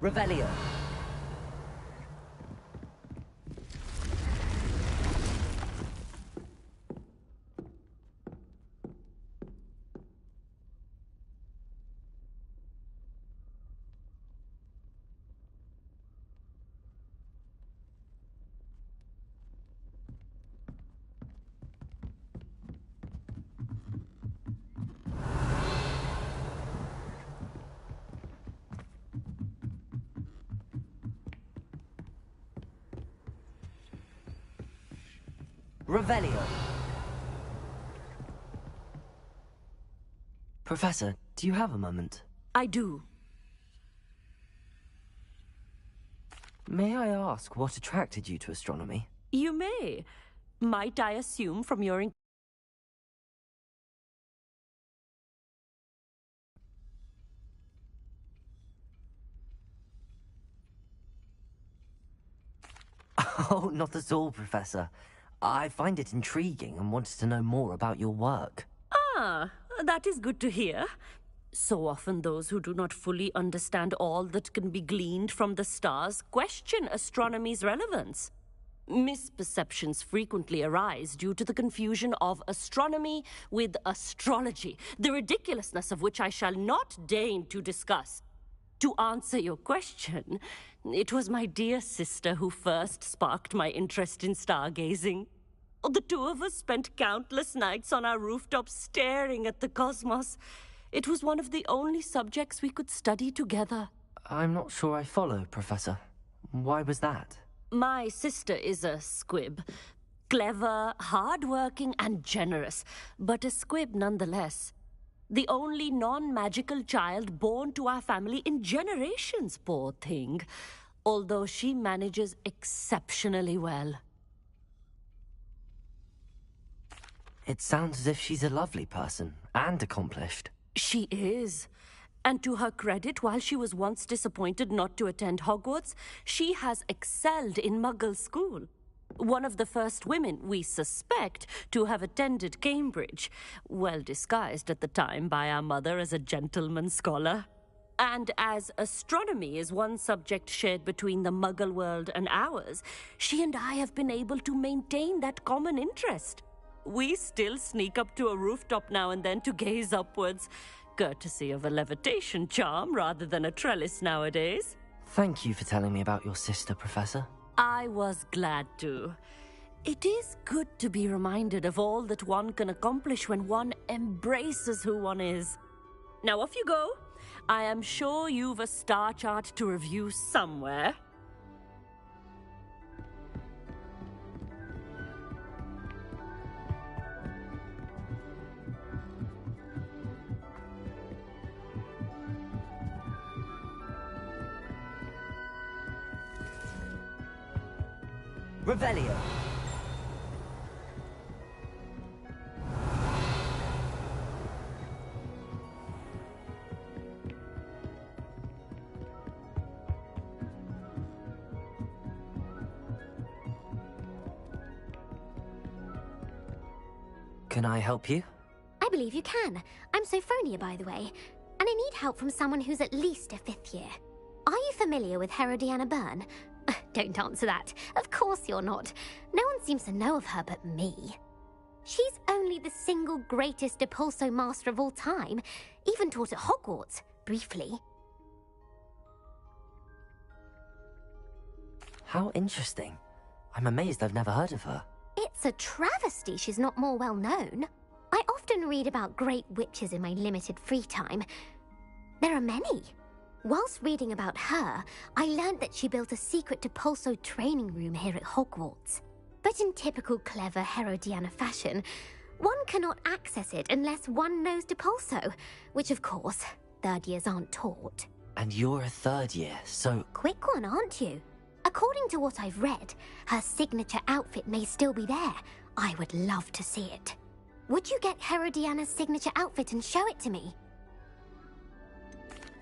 Revelio. Revelio. Professor, do you have a moment? I do. May I ask what attracted you to astronomy? You may. Might I assume from your... Oh, not at all, Professor. I find it intriguing and wanted to know more about your work. Ah, that is good to hear. So often those who do not fully understand all that can be gleaned from the stars question astronomy's relevance. Misperceptions frequently arise due to the confusion of astronomy with astrology, the ridiculousness of which I shall not deign to discuss. To answer your question, it was my dear sister who first sparked my interest in stargazing. The two of us spent countless nights on our rooftop staring at the cosmos. It was one of the only subjects we could study together. I'm not sure I follow, Professor. Why was that? My sister is a squib. Clever, hard-working, and generous, but a squib nonetheless. The only non-magical child born to our family in generations, poor thing. Although she manages exceptionally well. It sounds as if she's a lovely person and accomplished. She is. And to her credit, while she was once disappointed not to attend Hogwarts, she has excelled in Muggle school. One of the first women, we suspect, to have attended Cambridge, well disguised at the time by our mother as a gentleman scholar. And as astronomy is one subject shared between the Muggle world and ours, she and I have been able to maintain that common interest. We still sneak up to a rooftop now and then to gaze upwards, courtesy of a levitation charm rather than a trellis nowadays. Thank you for telling me about your sister, Professor. I was glad to. It is good to be reminded of all that one can accomplish when one embraces who one is. Now off you go. I am sure you've a star chart to review somewhere. Revelio. Can I help you? I believe you can. I'm Sophronia, by the way, and I need help from someone who's at least a 5th year. Are you familiar with Herodiana Byrne? Don't answer that. Of course you're not. No one seems to know of her but me. She's only the single greatest Depulso master of all time, even taught at Hogwarts, briefly. How interesting. I'm amazed I've never heard of her. It's a travesty she's not more well known. I often read about great witches in my limited free time. There are many. Whilst reading about her, I learned that she built a secret Depulso training room here at Hogwarts. But in typical clever Herodiana fashion, one cannot access it unless one knows Depulso, which of course, 3rd years aren't taught. And you're a 3rd year, so... Quick one, aren't you? According to what I've read, her signature outfit may still be there. I would love to see it. Would you get Herodiana's signature outfit and show it to me?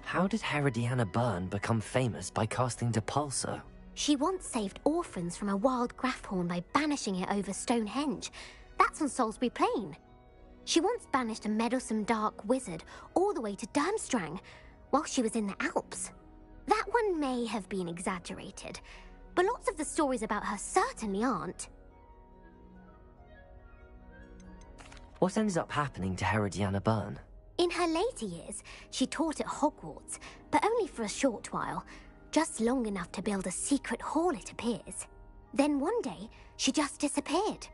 How did Herodiana Byrne become famous by casting Depulso? She once saved orphans from a wild Graffhorn by banishing it over Stonehenge. That's on Salisbury Plain. She once banished a meddlesome dark wizard all the way to Durmstrang while she was in the Alps. That one may have been exaggerated, but lots of the stories about her certainly aren't. What ended up happening to Herodiana Byrne? In her later years, she taught at Hogwarts, but only for a short while, just long enough to build a secret hall, it appears. Then one day, she just disappeared.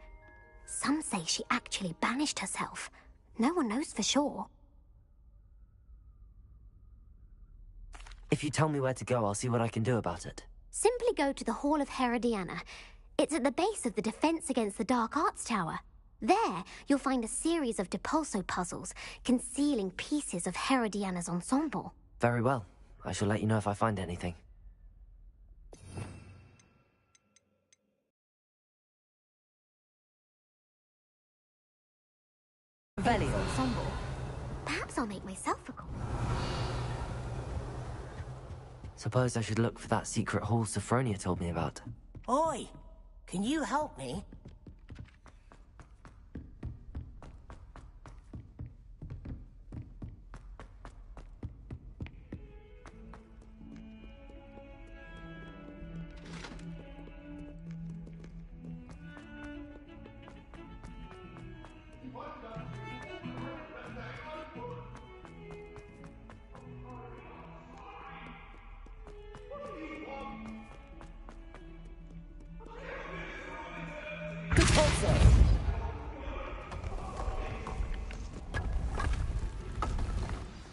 Some say she actually banished herself. No one knows for sure. If you tell me where to go, I'll see what I can do about it. Simply go to the Hall of Herodiana. It's at the base of the Defense Against the Dark Arts Tower. There, you'll find a series of Depulso puzzles concealing pieces of Herodiana's ensemble. Very well. I shall let you know if I find anything. Ensemble. Perhaps I'll make myself a call. Suppose I should look for that secret hall Sophronia told me about. Oi! Can you help me?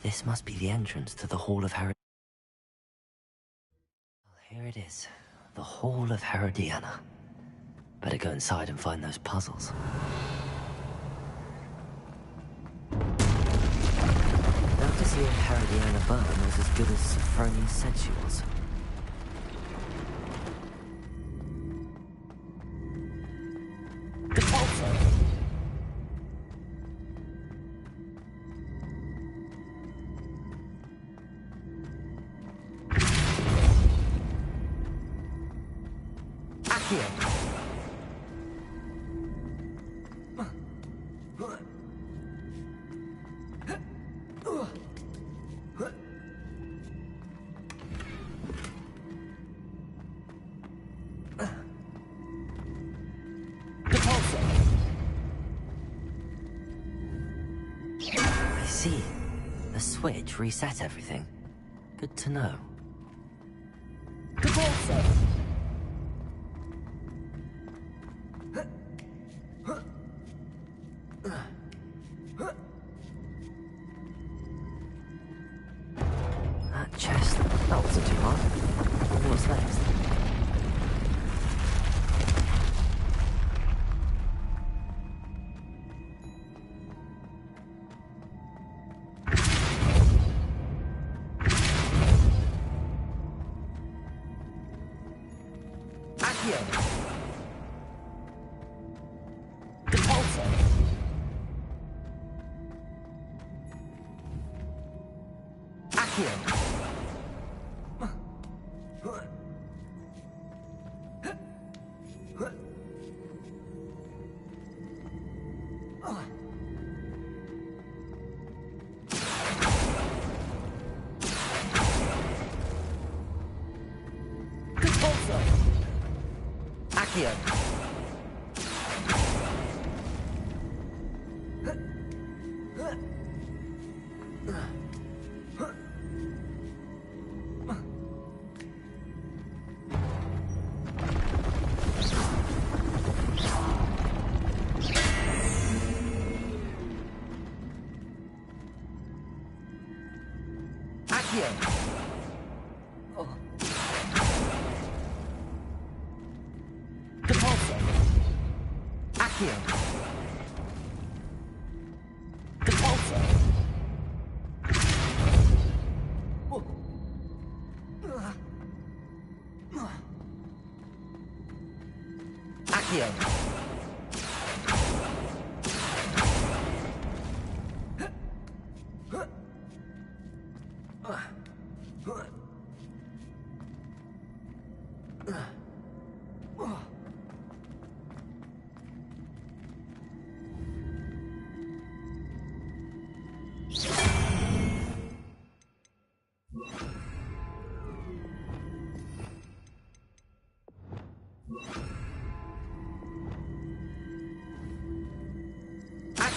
This must be the entrance to the Hall of Herod. Well, here it is. The Hall of Herodiana. Better go inside and find those puzzles. Now to see if Herodiana Byrne was as good as Sophronia said she was. I see. The switch reset everything. Good to know. That chest, that wasn't too hard. What's next?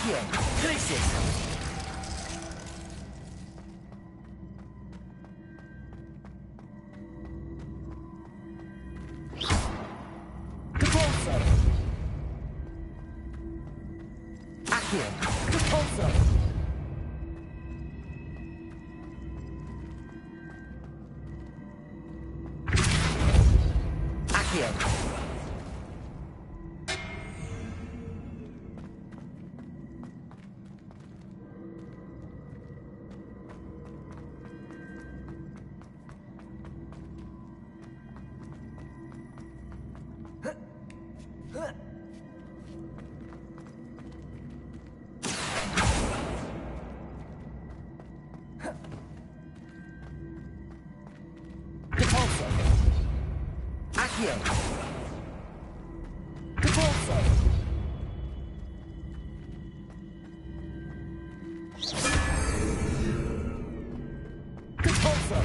Accio! Delicious! Accio! Repulso! Accio! Repulso! Accio! Repulso! Repulso!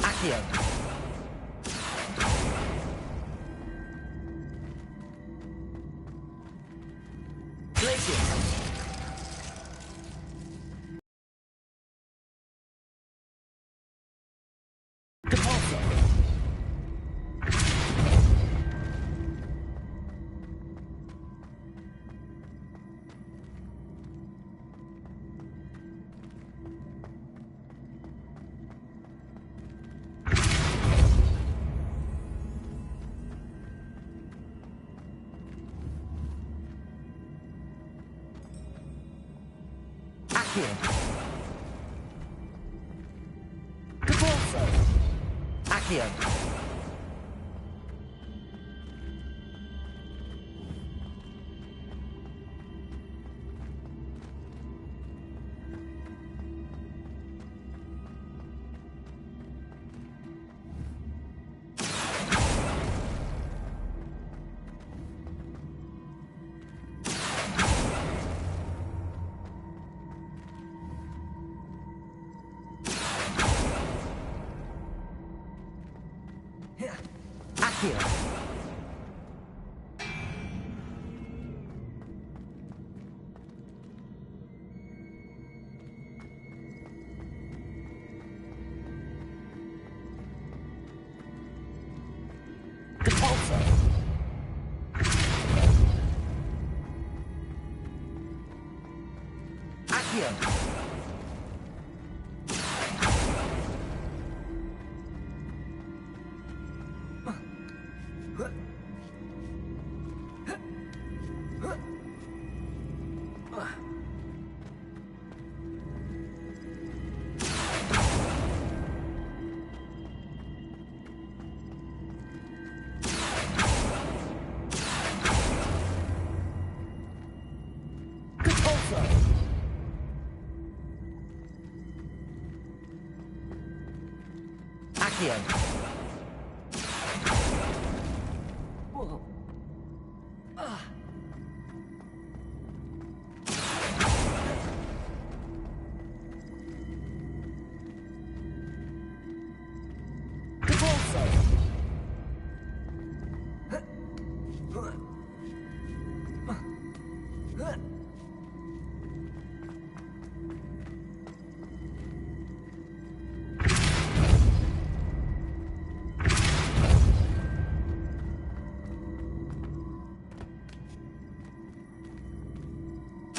Accio! Delicious! Repulso! Accio! Repulso! Accio! Accio! Repulso! Accio! Repulso! Accio! Whoa. Repulso!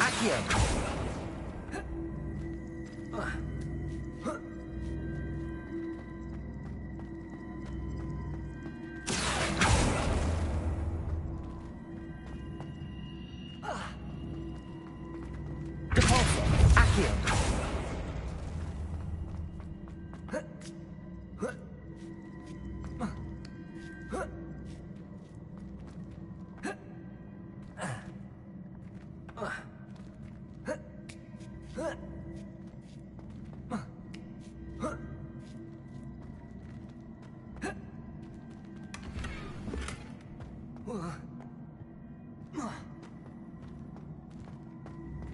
Accio! Repulso! Accio!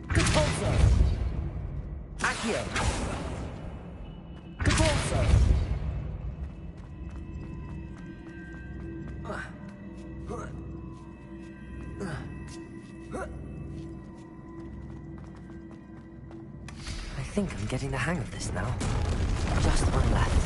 Repulso! Accio! Repulso! I think I'm getting the hang of this now. Just one left.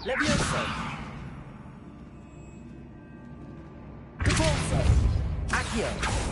Levioso! Repulso! Accio!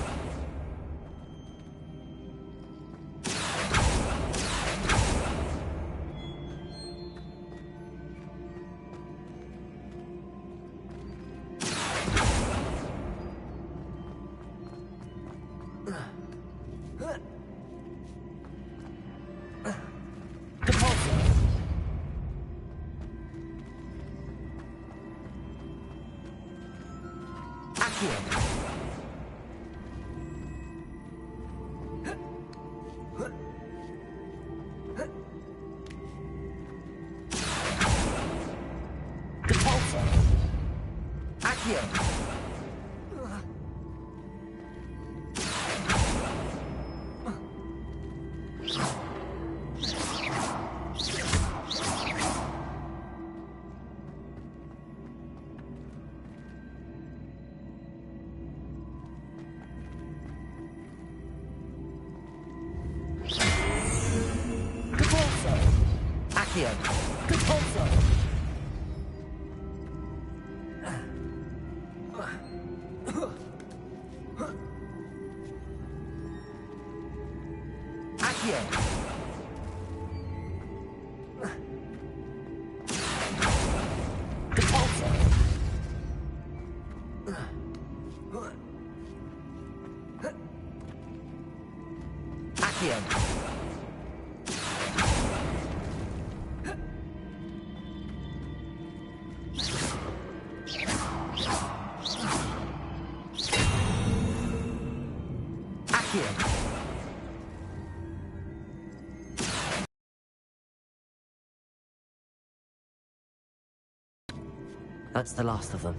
That's the last of them.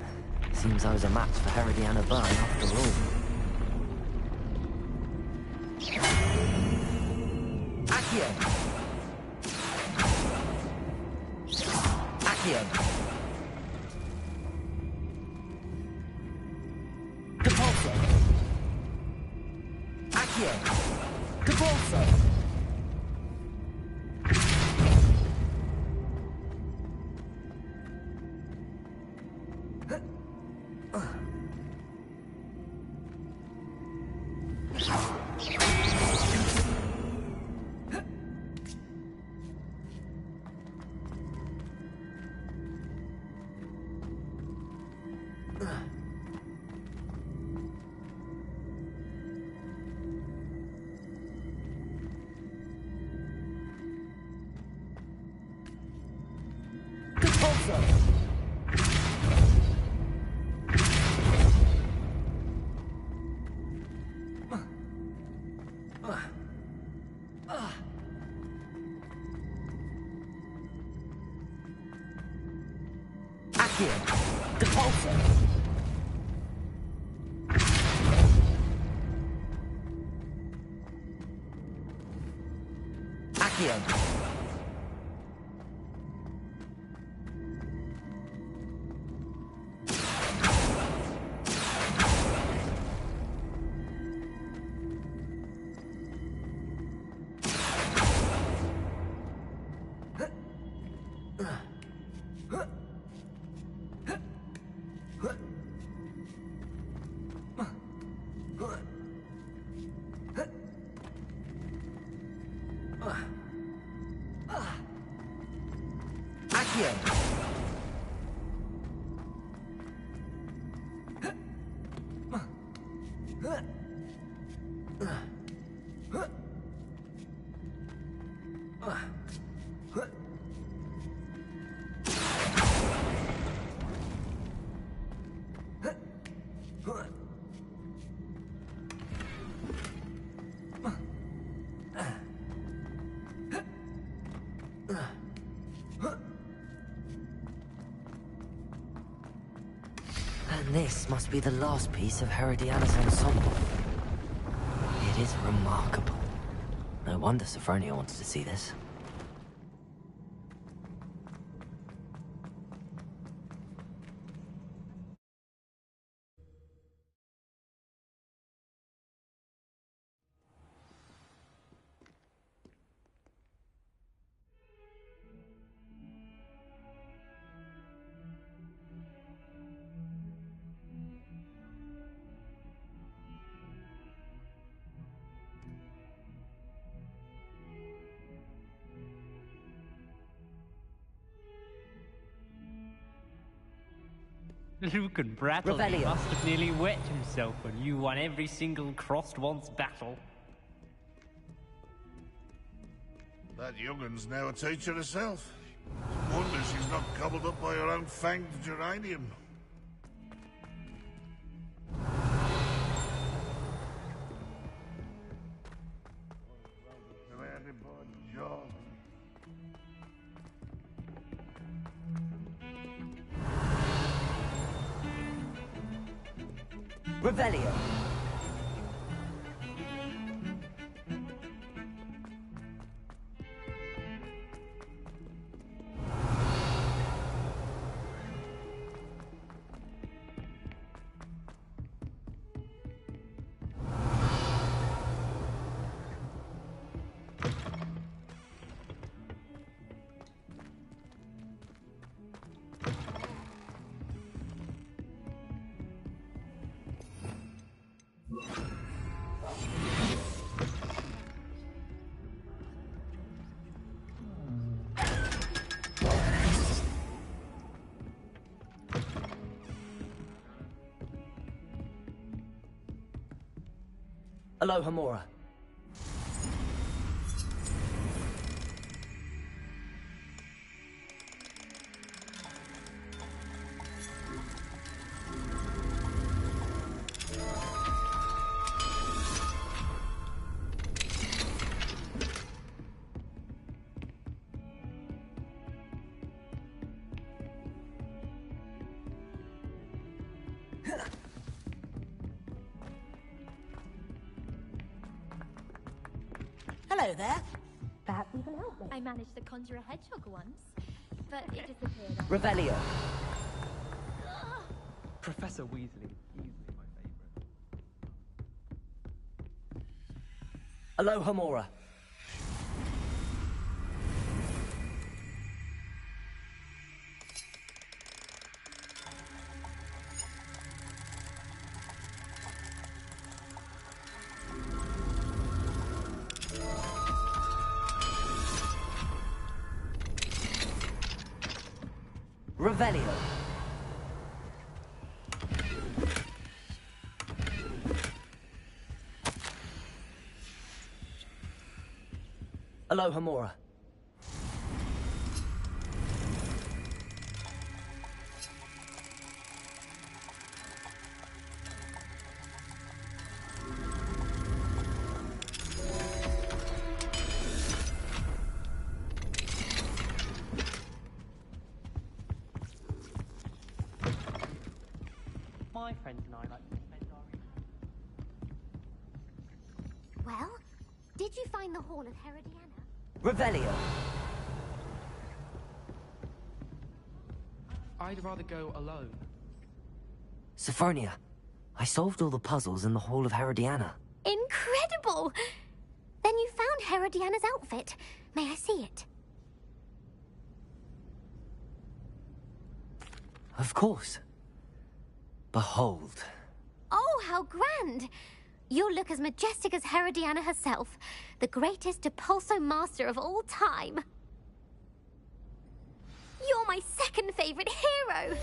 Seems I was a match for Herodiana Byrne after all. Accio! Accio! Repulso! Accio! Repulso! Accio. Depulso. Accio. And this must be the last piece of Herodiana's ensemble. It is remarkable. No wonder Sophronia wants to see this. Lucan Brattle Revelio. must have nearly wet himself when you won every single crossed once battle. That young'un's now a teacher herself. Wonder she's not gobbled up by her own fanged geranium. Revelio. Alohomora. Hello there. Perhaps you can help me. I managed to conjure a hedgehog once, but it disappeared. Revelio. Professor Weasley, easily my favourite. Alohomora. Revelio. Alohomora. my friends and I like to spend our evenings. Well, did you find the Hall of Herodiana? Revelio. I'd rather go alone. Sophronia, I solved all the puzzles in the Hall of Herodiana. Incredible! Then you found Herodiana's outfit. May I see it? Of course. Behold. Oh, how grand! You'll look as majestic as Herodiana herself, the greatest Depulso master of all time. You're my second favorite hero!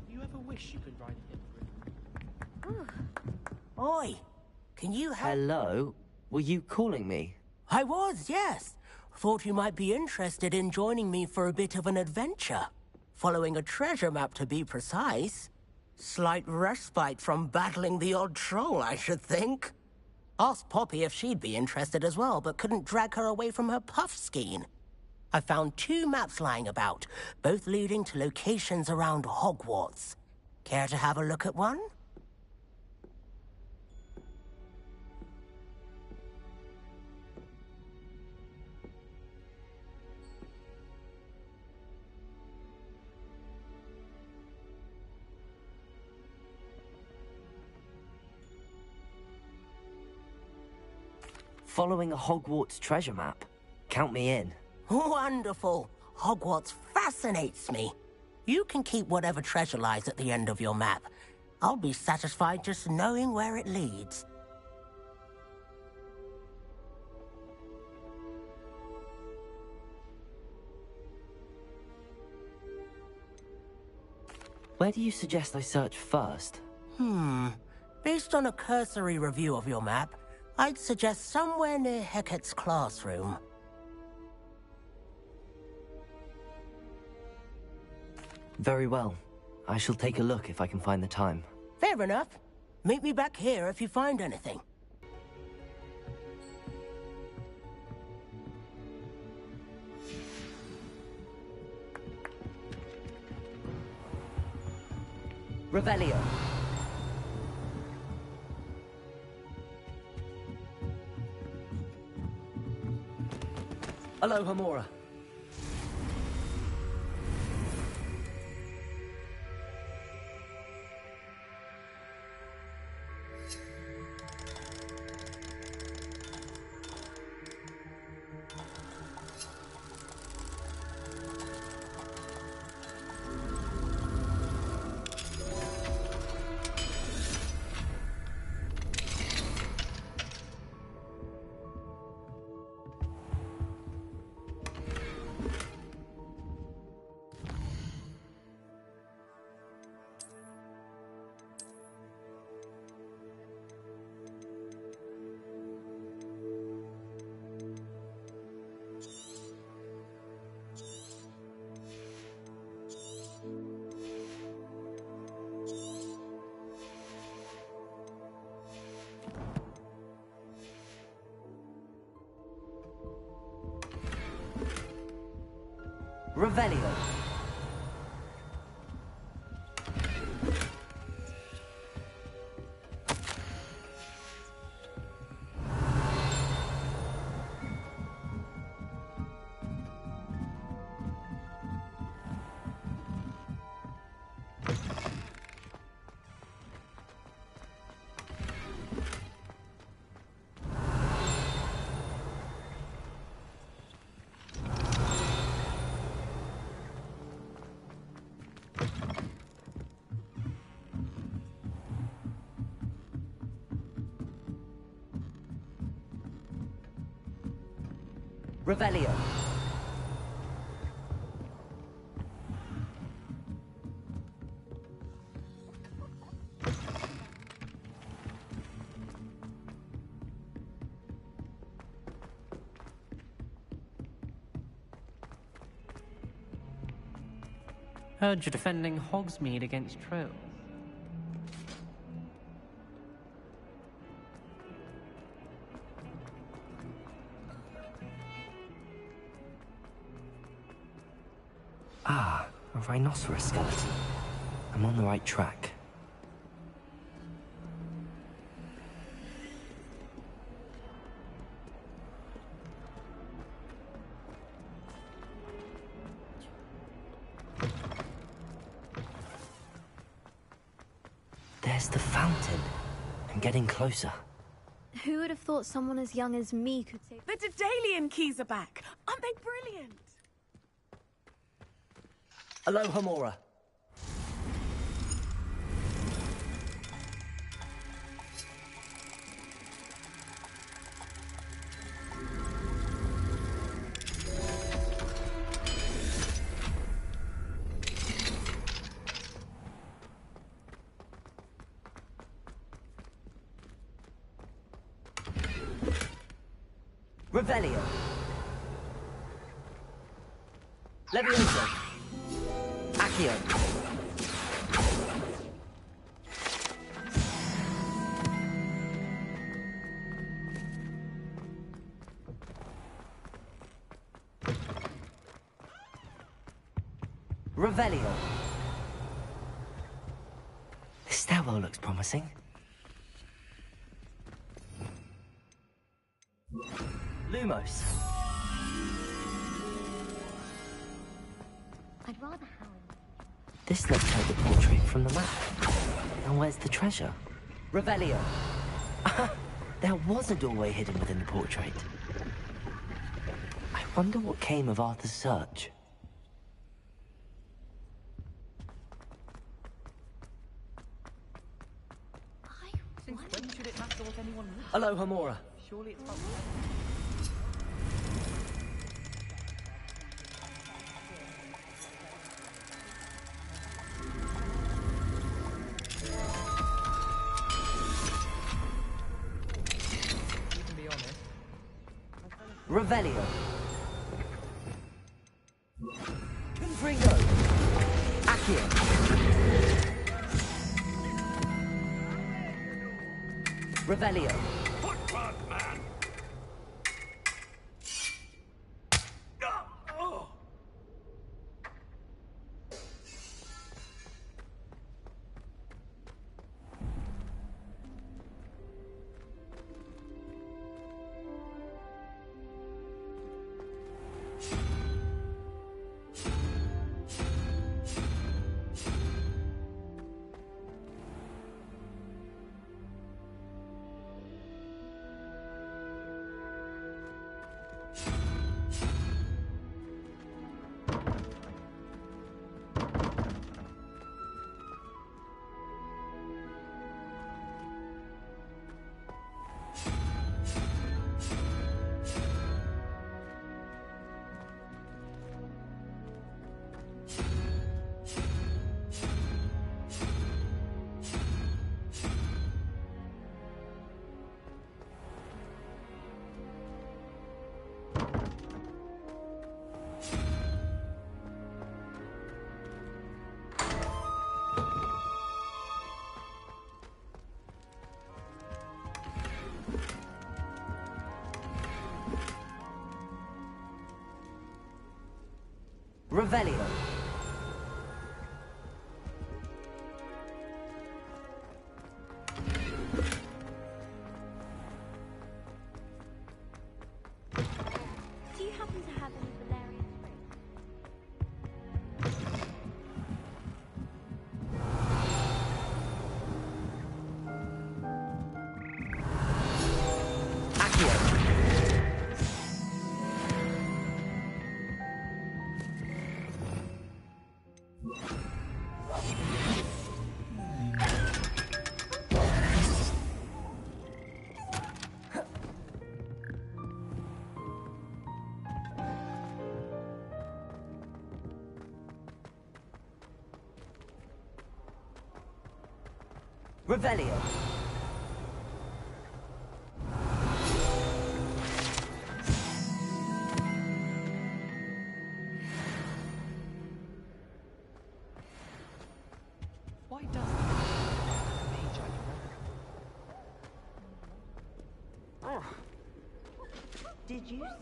Do you ever wish you could ride a hippogriff? Oi, can you help? Hello? Were you calling me? I was, yes. Thought you might be interested in joining me for a bit of an adventure. Following a treasure map, to be precise. Slight respite from battling the odd troll, I should think. Asked Poppy if she'd be interested as well, but couldn't drag her away from her puff skein. I found 2 maps lying about, both leading to locations around Hogwarts. Care to have a look at one? Following a Hogwarts treasure map? Count me in. Wonderful. Hogwarts fascinates me. You can keep whatever treasure lies at the end of your map. I'll be satisfied just knowing where it leads. Where do you suggest I search first? Based on a cursory review of your map, I'd suggest somewhere near Hecate's classroom. Very well. I shall take a look if I can find the time. Fair enough. Meet me back here if you find anything. Revelio. Aloha Mora. Revelio. Revelio. Heard you're defending Hogsmeade against trolls. Ah, a rhinoceros skeleton. I'm on the right track. There's the fountain. I'm getting closer. Who would have thought someone as young as me could say... The Daedalian keys are back. Aren't they brilliant? Aloha Mora. Revelio. Levioso. Accio. Revelio. This stairwell looks promising. Lumos. I'd rather Howard. This looks like the portrait from the map. And where's the treasure? Revelio. There was a doorway hidden within the portrait. I wonder what came of Arthur's search. Since when should it matter what anyone looks Aloha Mora. Surely it's Revelio. Confringo. Accio. Revelio. Footpath man! Revelio. Do you happen to have any Valerian Accio. Revelio. Why does mage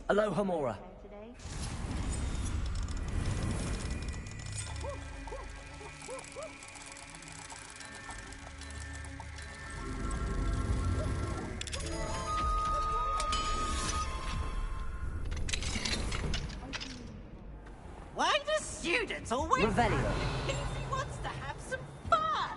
Aloha Mora. It's always Revelio. Easy wants to have some fun.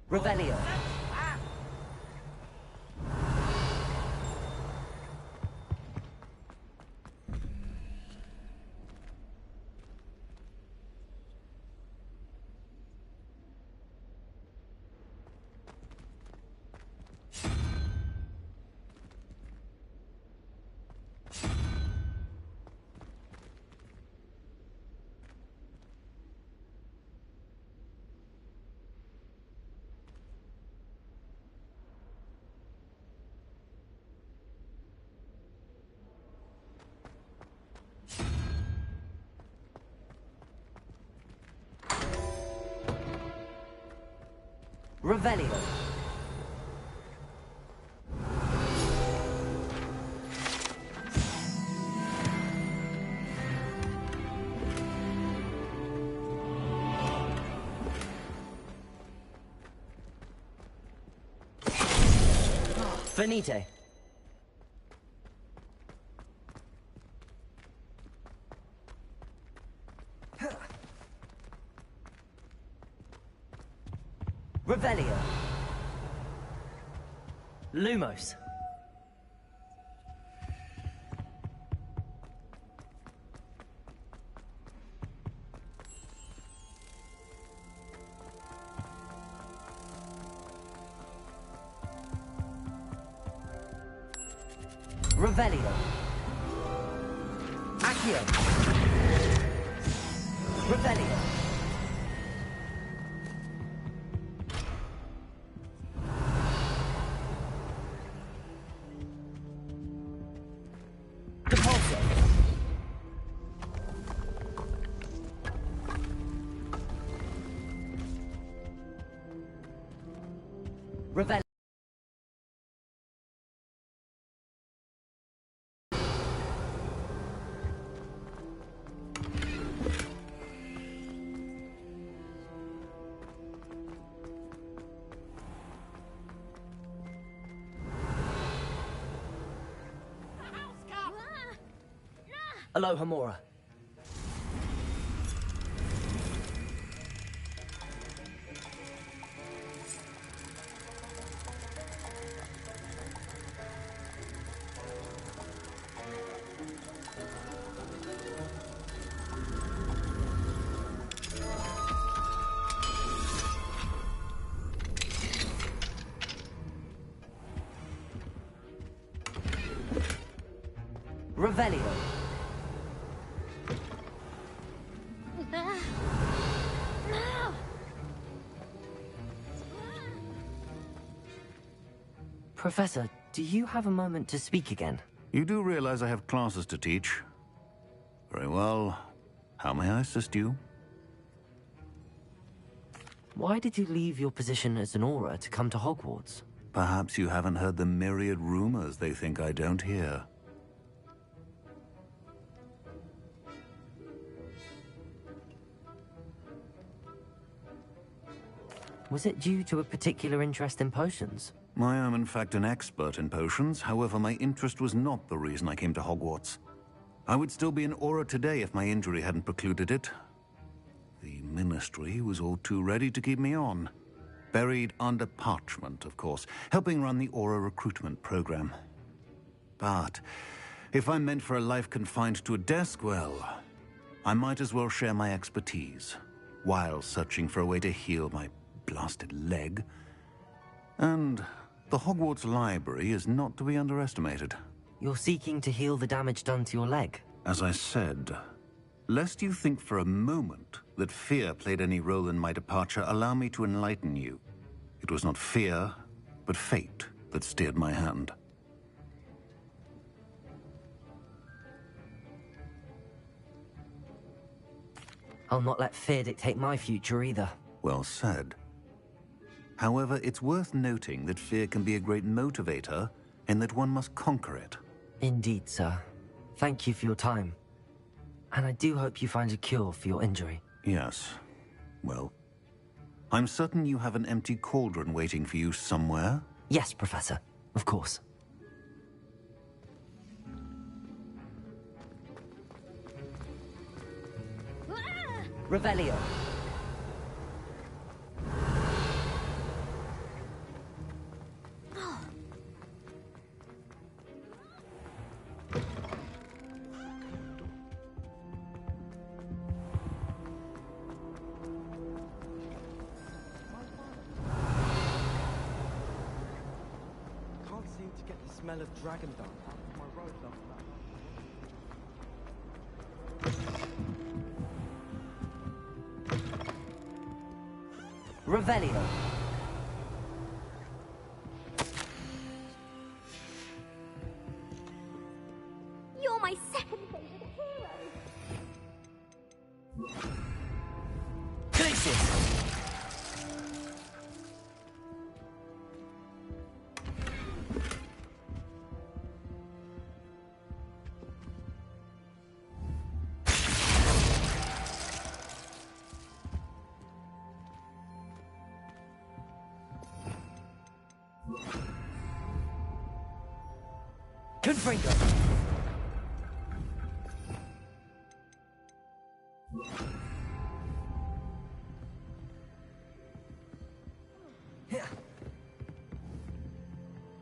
Revelio. Revelio. Finite. Revelio. Lumos. Revelio. Accio. Revelio. Depulso. Revelio. Alohomora. Revelio. Professor, do you have a moment to speak again? You do realize I have classes to teach? Very well. How may I assist you? Why did you leave your position as an Auror to come to Hogwarts? Perhaps you haven't heard the myriad rumors they think I don't hear. Was it due to a particular interest in potions? I am in fact an expert in potions, however my interest was not the reason I came to Hogwarts. I would still be an Auror today if my injury hadn't precluded it. The Ministry was all too ready to keep me on. Buried under parchment, of course, helping run the Auror recruitment program. But if I'm meant for a life confined to a desk, well, I might as well share my expertise, while searching for a way to heal my blasted leg. And the Hogwarts Library is not to be underestimated. You're seeking to heal the damage done to your leg? As I said, lest you think for a moment that fear played any role in my departure, allow me to enlighten you. It was not fear, but fate that steered my hand. I'll not let fear dictate my future either. Well said. However, it's worth noting that fear can be a great motivator, and that one must conquer it. Indeed, sir. Thank you for your time. And I do hope you find a cure for your injury. Yes. Well, I'm certain you have an empty cauldron waiting for you somewhere? Yes, Professor. Of course. Revelio. Can't seem to get the smell of dragon dung out of my robe after that. Revelio. You're my second favorite hero. Confringo.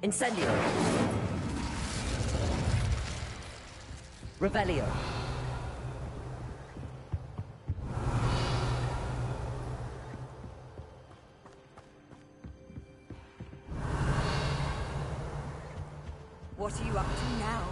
Incendio. Revelio. What are you up to now?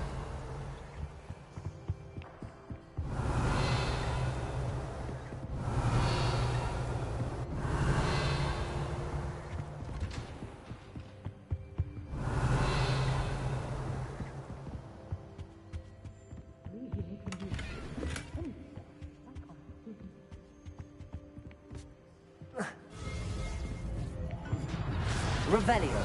Revelio.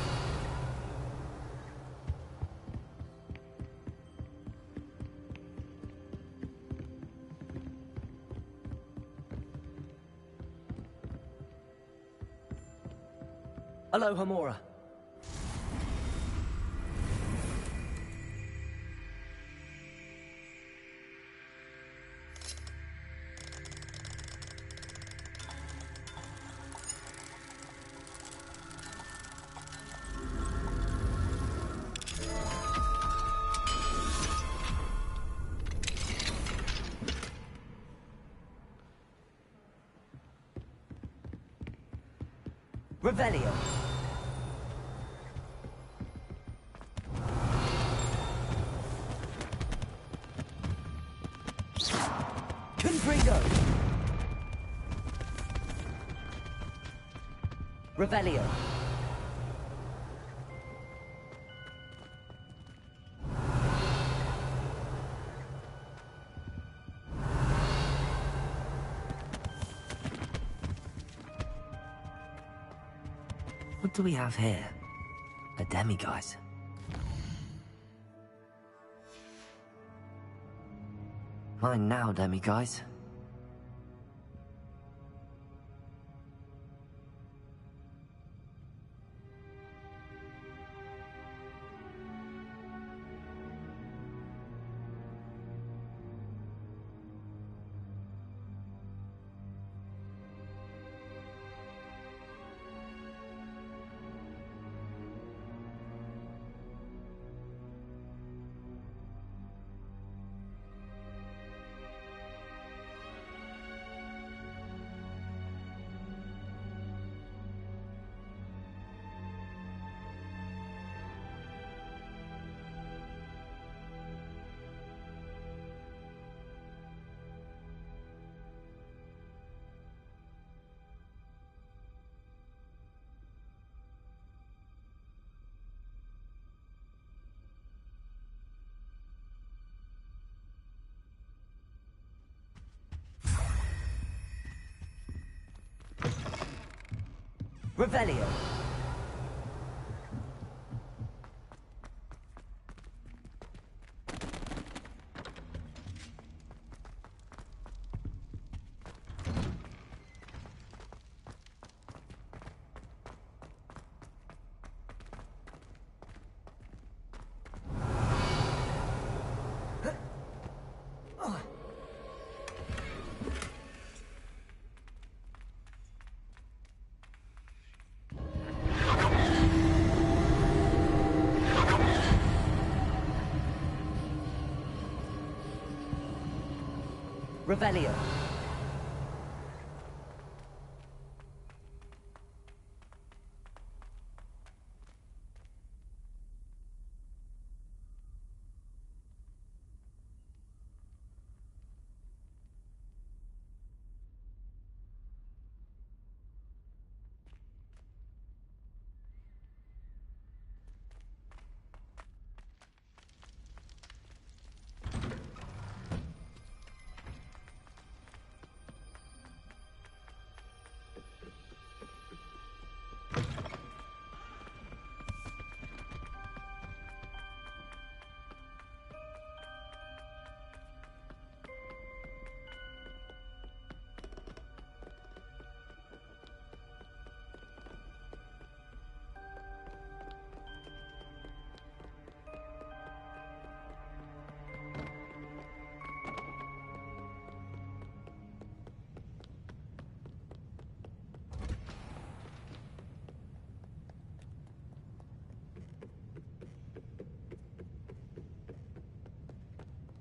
Aloha, Mora. Revelio. Confringo. Revelio. What do we have here? A demiguise. Mine now, demiguise. Revelio. Revelio.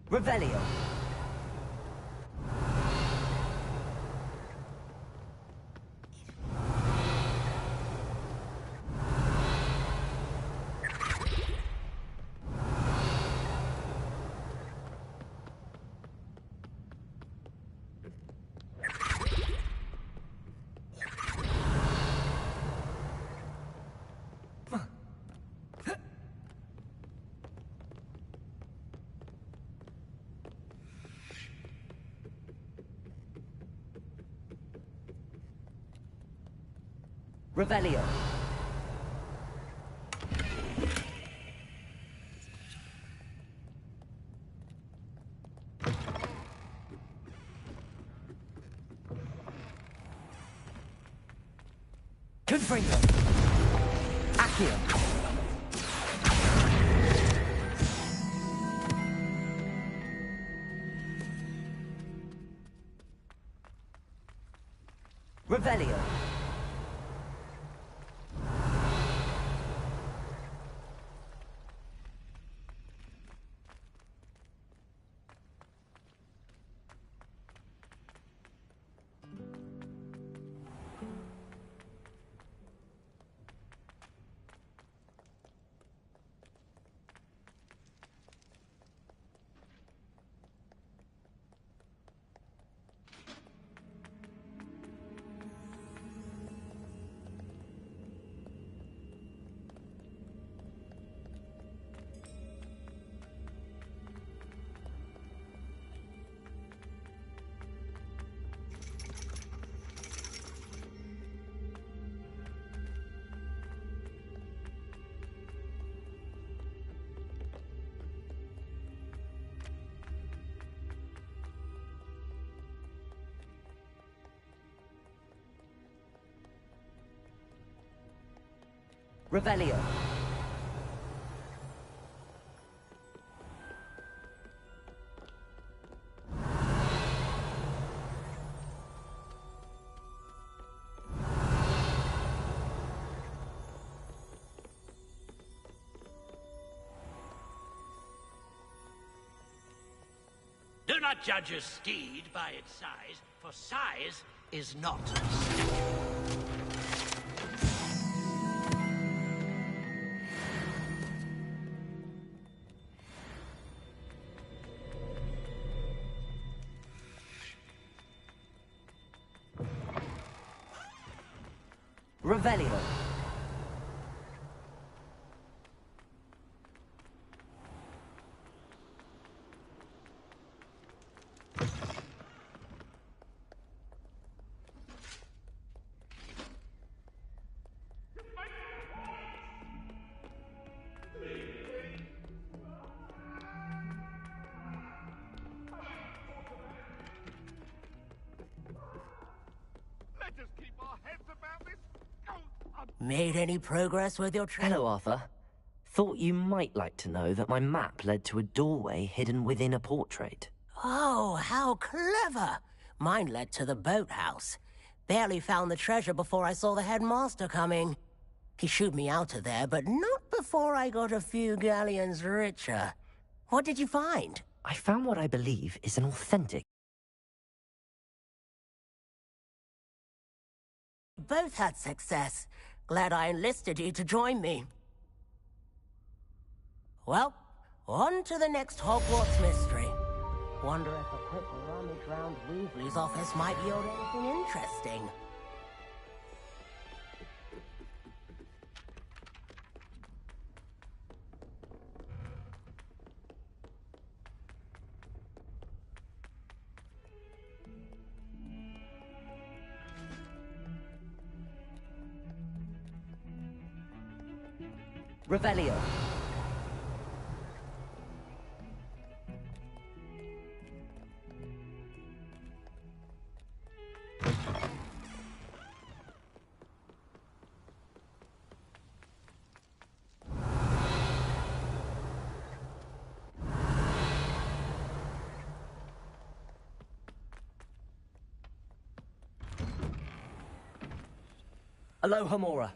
Revelio. Revelio. Confringo. Accio. Revelio. Revelio. Do not judge a steed by its size, for size is not. Revelio. Made any progress with your trip? Hello, Arthur. Thought you might like to know that my map led to a doorway hidden within a portrait. Oh, how clever! Mine led to the boathouse. Barely found the treasure before I saw the headmaster coming. He shooed me out of there, but not before I got a few galleons richer. What did you find? I found what I believe is an authentic... Both had success. Glad I enlisted you to join me. Well, on to the next Hogwarts mystery. Wonder if a quick rummage round Weasley's office might yield anything interesting. Revelio. Aloha Mora.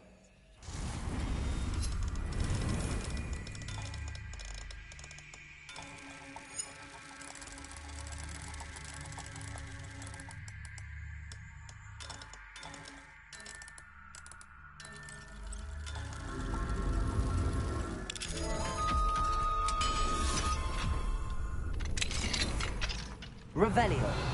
Revelio.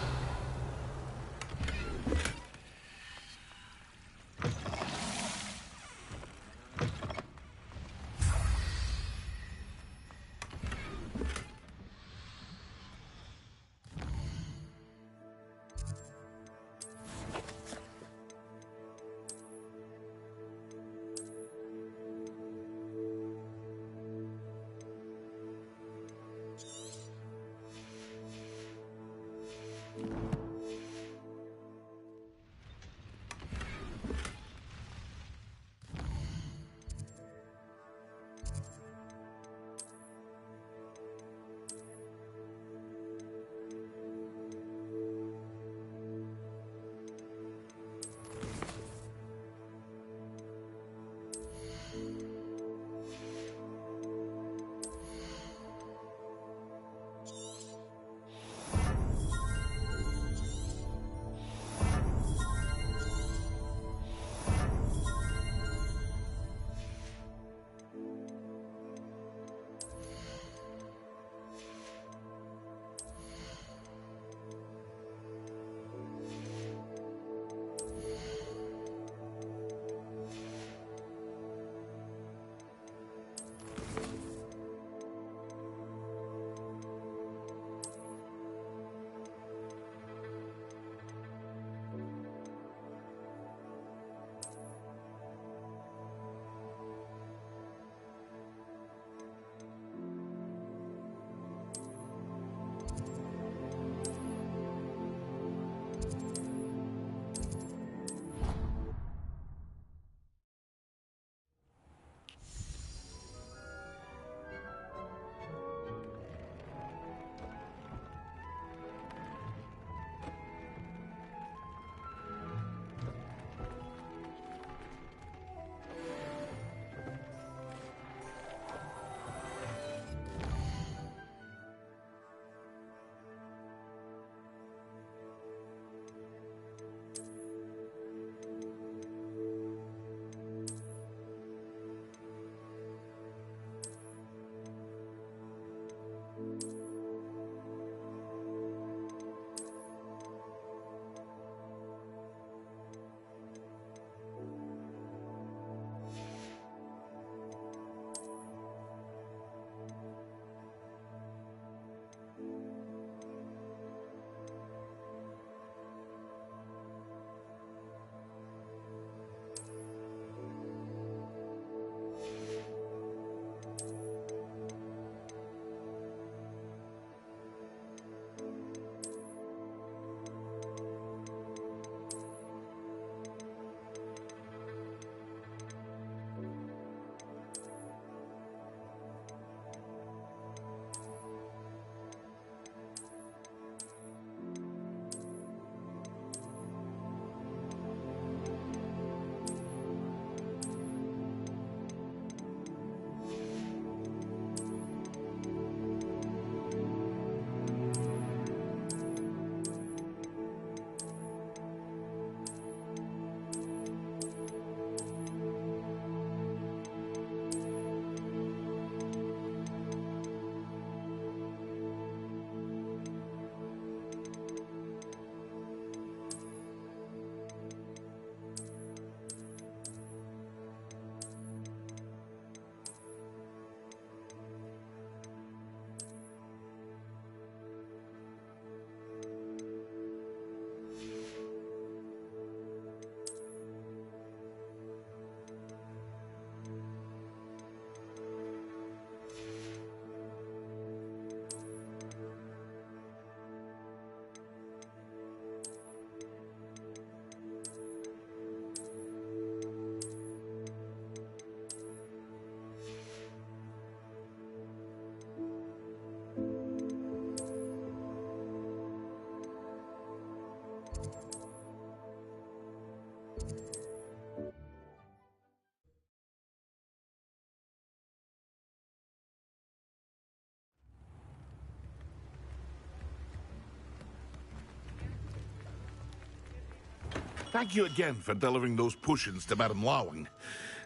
Thank you again for delivering those potions to Madame Lawing.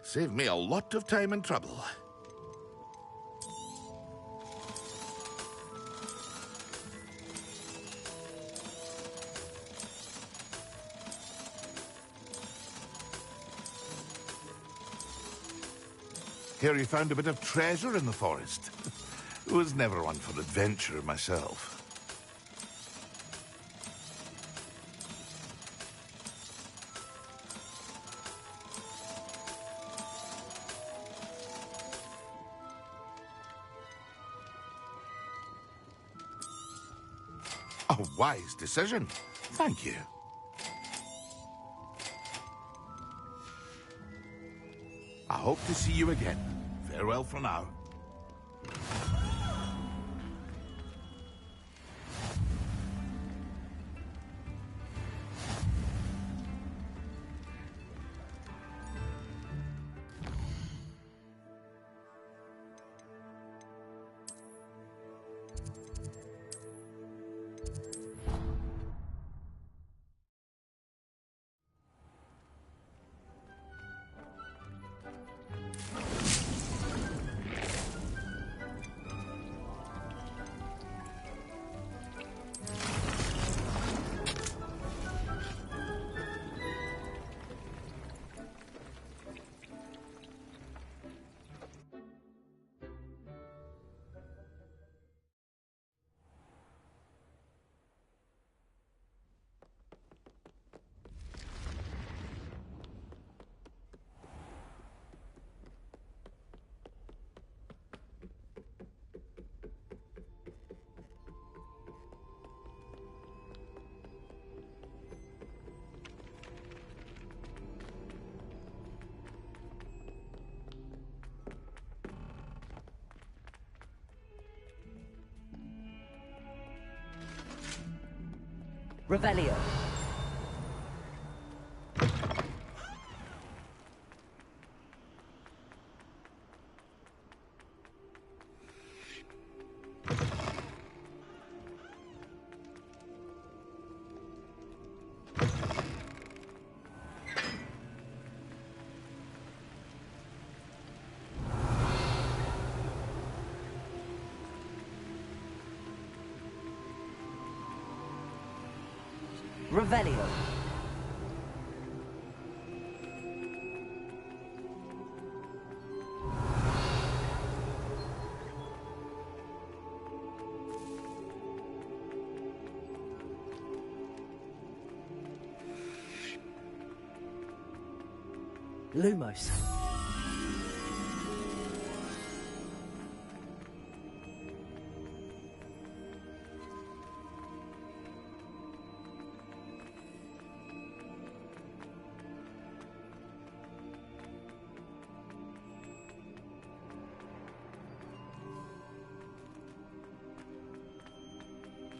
Saved me a lot of time and trouble. Hear you found a bit of treasure in the forest. Was never one for adventure myself. A wise decision. Thank you. I hope to see you again. Farewell for now. Revelio. Revelio. Lumos.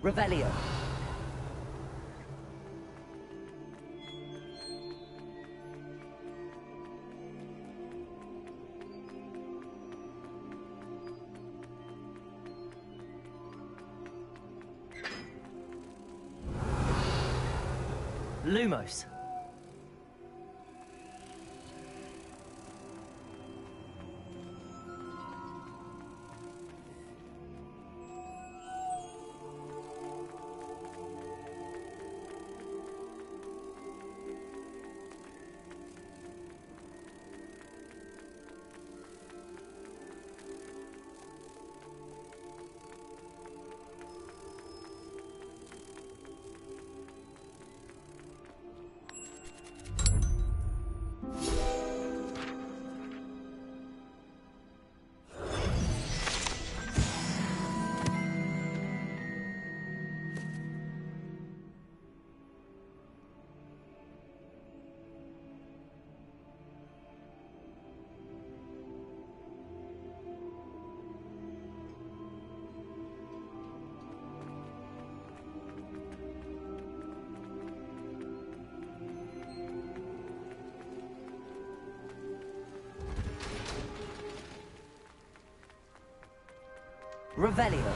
Revelio. Lumos. Revelio.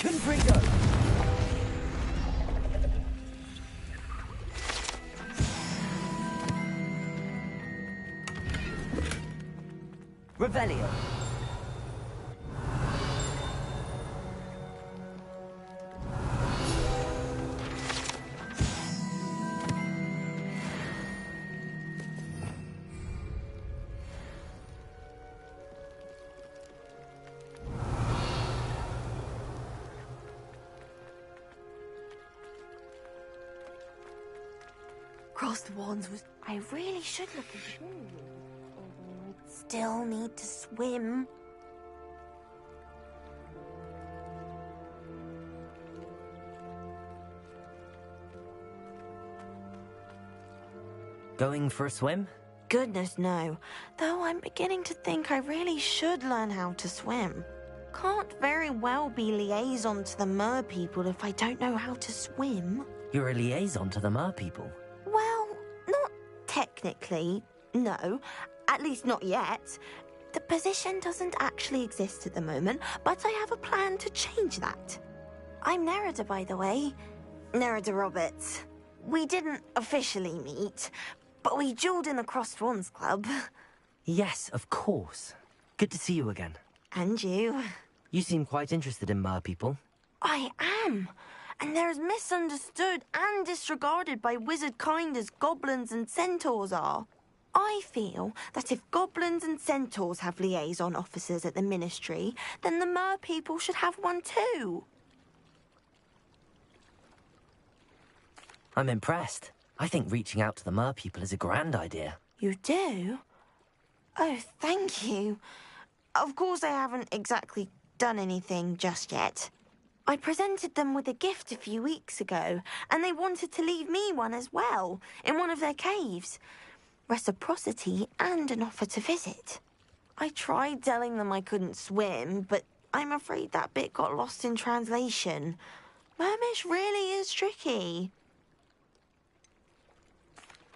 Confringo! Revelio. Cross the wands was... I really should look into it. Although I'd still need to swim. Going for a swim? Goodness, no. Though I'm beginning to think I really should learn how to swim. Can't very well be liaison to the mer people if I don't know how to swim. You're a liaison to the mer people. Well, not technically, no. At least not yet. The position doesn't actually exist at the moment, but I have a plan to change that. I'm Nerida, by the way. Nerida Roberts. We didn't officially meet, but we duelled in the Crossed Wands Club. Yes, of course. Good to see you again. And you. You seem quite interested in mer people. I am. And they're as misunderstood and disregarded by wizard kind as goblins and centaurs are. I feel that if goblins and centaurs have liaison officers at the Ministry, then the mer people should have one too. I'm impressed. I think reaching out to the mer people is a grand idea. You do? Oh, thank you. Of course I haven't exactly done anything just yet. I presented them with a gift a few weeks ago, and they wanted to leave me one as well, in one of their caves. Reciprocity and an offer to visit. I tried telling them I couldn't swim, but I'm afraid that bit got lost in translation. Mermish really is tricky.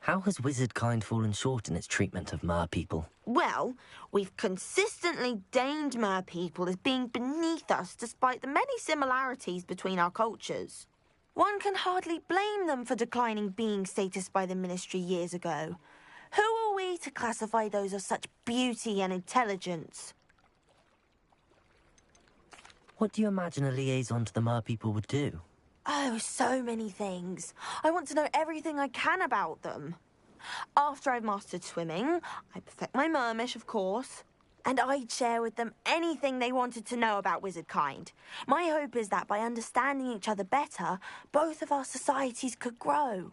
How has wizard kind fallen short in its treatment of mer people? Well, we've consistently deemed mer people as being beneath us despite the many similarities between our cultures. One can hardly blame them for declining being status by the Ministry years ago. Who are we to classify those of such beauty and intelligence? What do you imagine a liaison to the mer people would do? Oh, so many things. I want to know everything I can about them. After I've mastered swimming, I perfect my mermish, of course, and I'd share with them anything they wanted to know about wizard kind. My hope is that by understanding each other better, both of our societies could grow.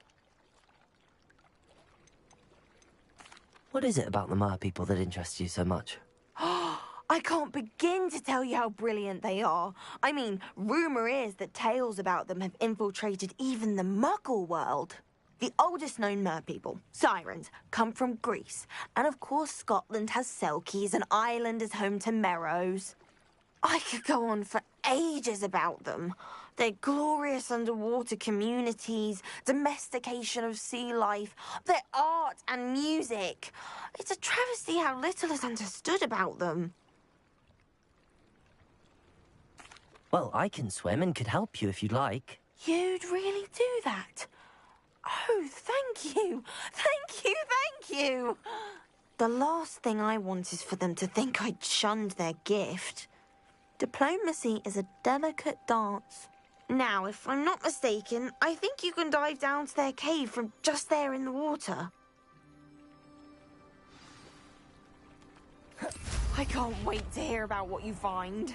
What is it about the mer people that interests you so much? I can't begin to tell you how brilliant they are. I mean, rumour is that tales about them have infiltrated even the Muggle world. The oldest known mer people, sirens, come from Greece. And of course Scotland has Selkies and Ireland is home to Merrows. I could go on for ages about them. Their glorious underwater communities, domestication of sea life, their art and music. It's a travesty how little is understood about them. Well, I can swim and could help you if you'd like. You'd really do that? Oh, thank you. Thank you, thank you. The last thing I want is for them to think I'd shunned their gift. Diplomacy is a delicate dance. Now, if I'm not mistaken, I think you can dive down to their cave from just there in the water. I can't wait to hear about what you find.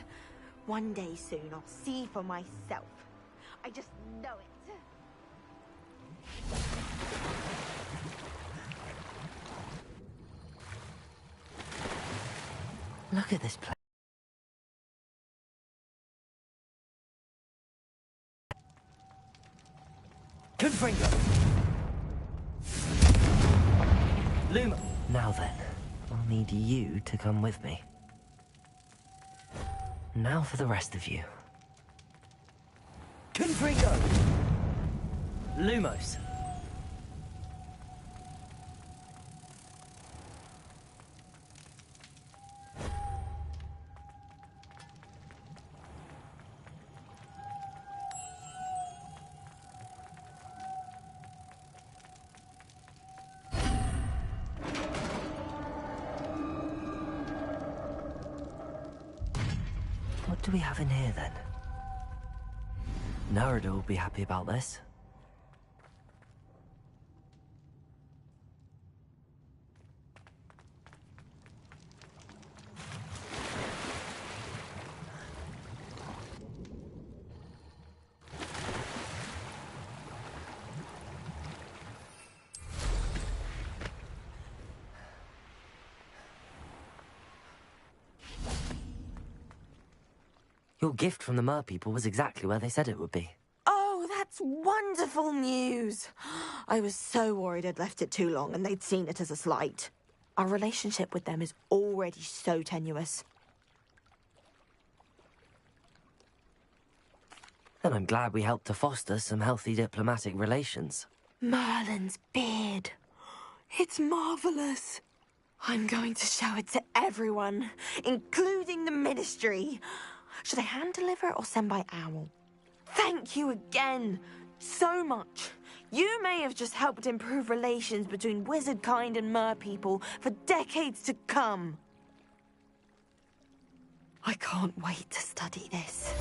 One day soon, I'll see for myself. I just know it. Look at this place. Confringo! Luma! Now then, I'll need you to come with me. Now for the rest of you. Confringo! Lumos! do we have in here, then? Nerida will be happy about this. Your gift from the Mer people was exactly where they said it would be. Oh, that's wonderful news. I was so worried I'd left it too long and they'd seen it as a slight. Our relationship with them is already so tenuous. And I'm glad we helped to foster some healthy diplomatic relations. Merlin's beard. It's marvelous. I'm going to show it to everyone, including the Ministry. Should I hand deliver it or send by owl? Thank you again so much. You may have just helped improve relations between wizard kind and mer people for decades to come. I can't wait to study this.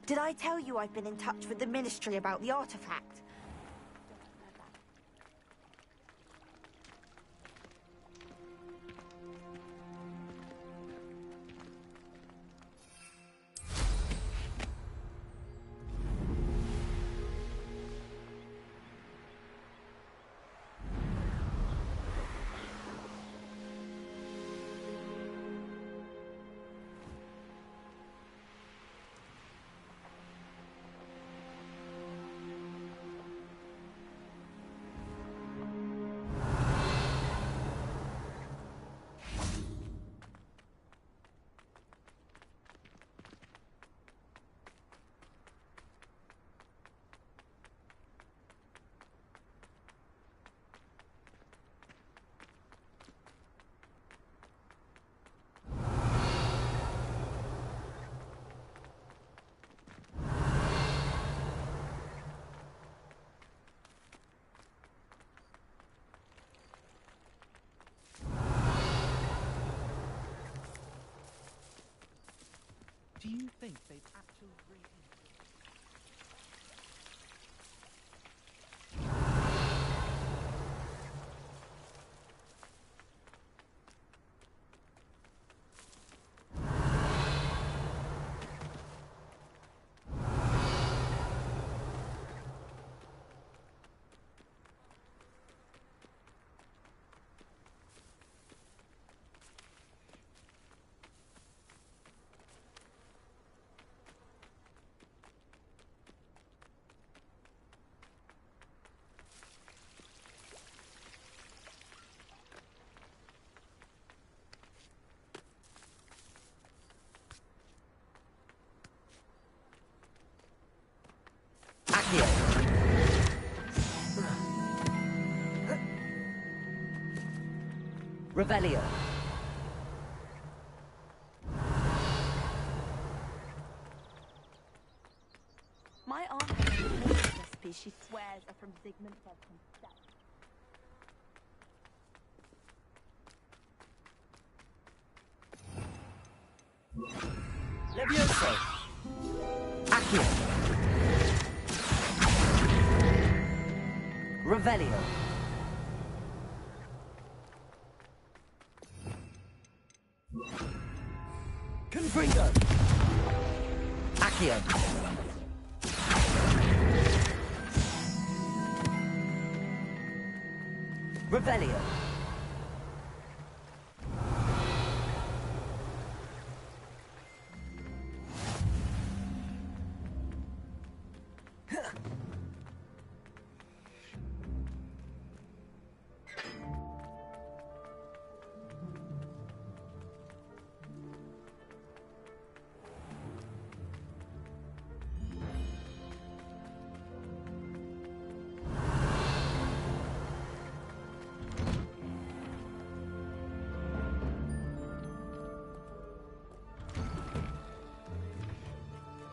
Did I tell you I've been in touch with the Ministry about the artifact? Do you think they've actually Revelio. My aunt has a recipe she swears are from Zygmunt himself. Levioso. Accio. Revelio. Confringo. Accio. Revelio.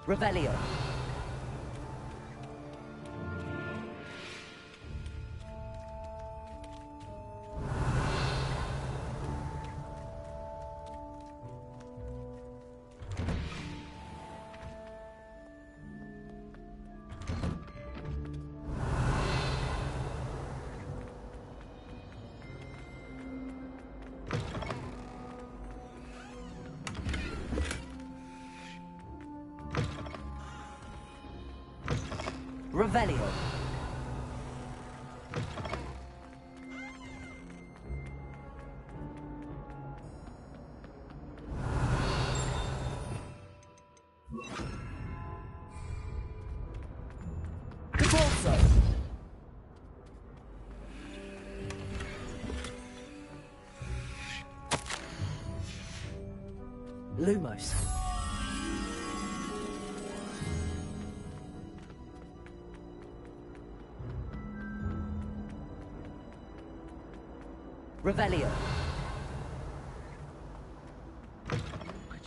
Revelio. Revelio. Cabalso. Lumos. Revelio.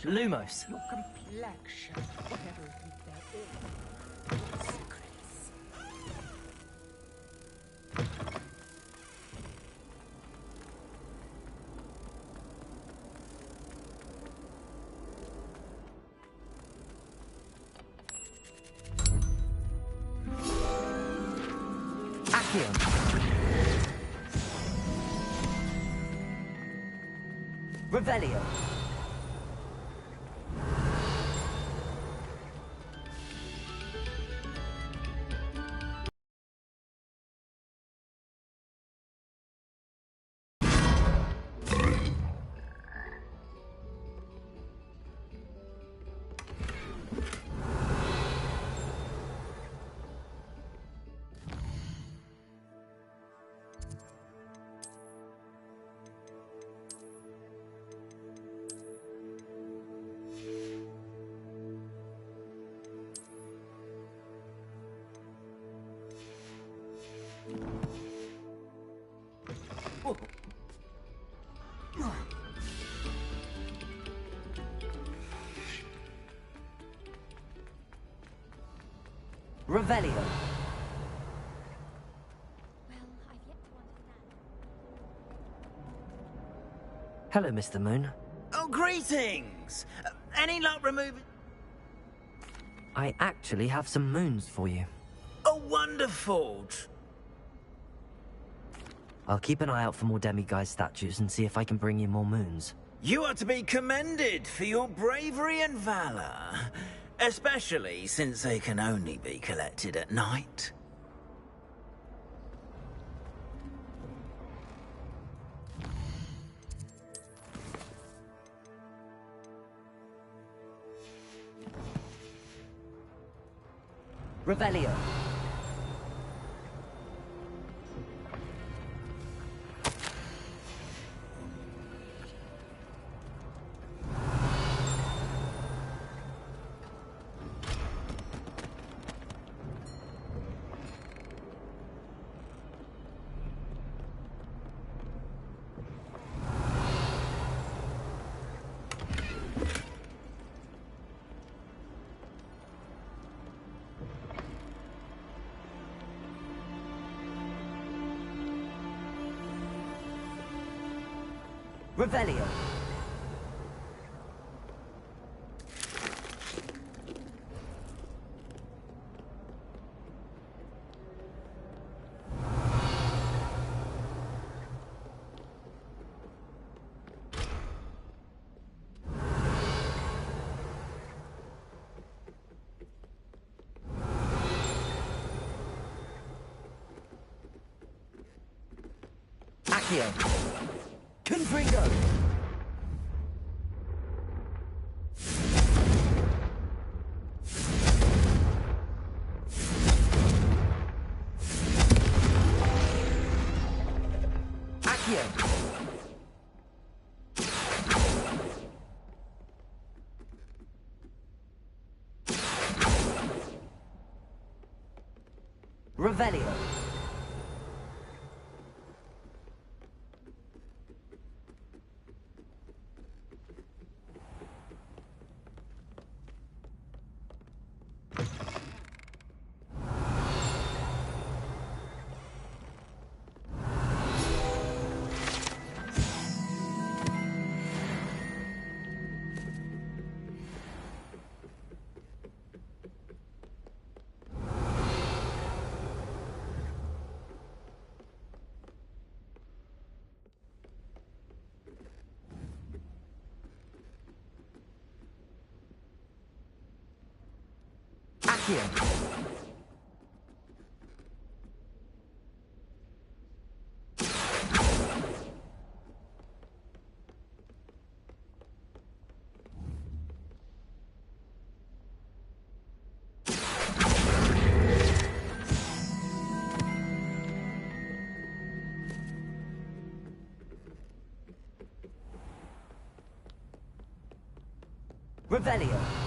Lumos. Your complexion, whatever there is. Secrets. Accio. Revelio. Revelio. Hello, Mr. Moon. Oh, greetings! Any luck removing... I actually have some moons for you. Oh, wonderful! I'll keep an eye out for more demiguise statues and see if I can bring you more moons. You are to be commended for your bravery and valor. Especially since they can only be collected at night. Revelio. Revelio. Accio. Confringo! Accio. Revelio. Accio. Revelio.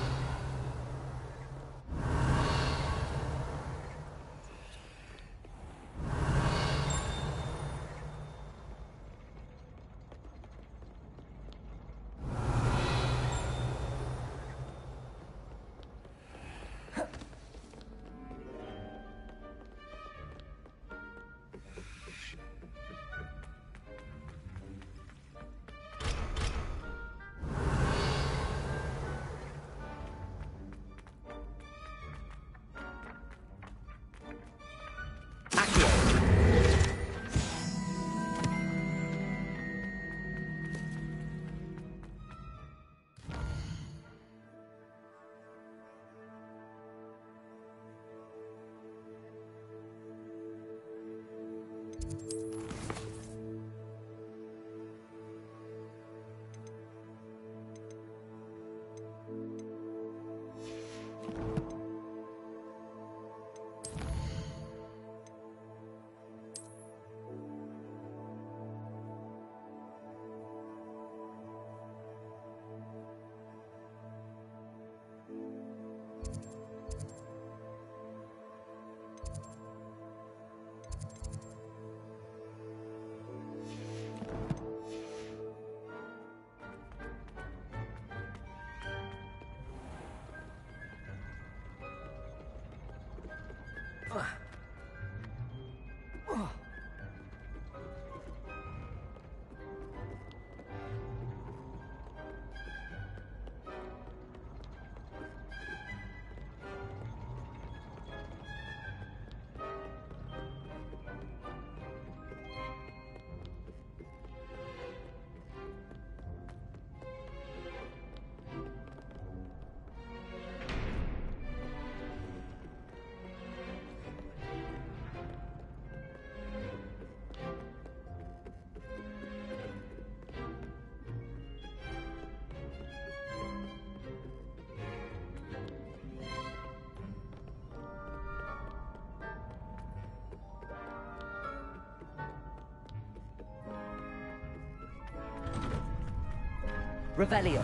Revelio.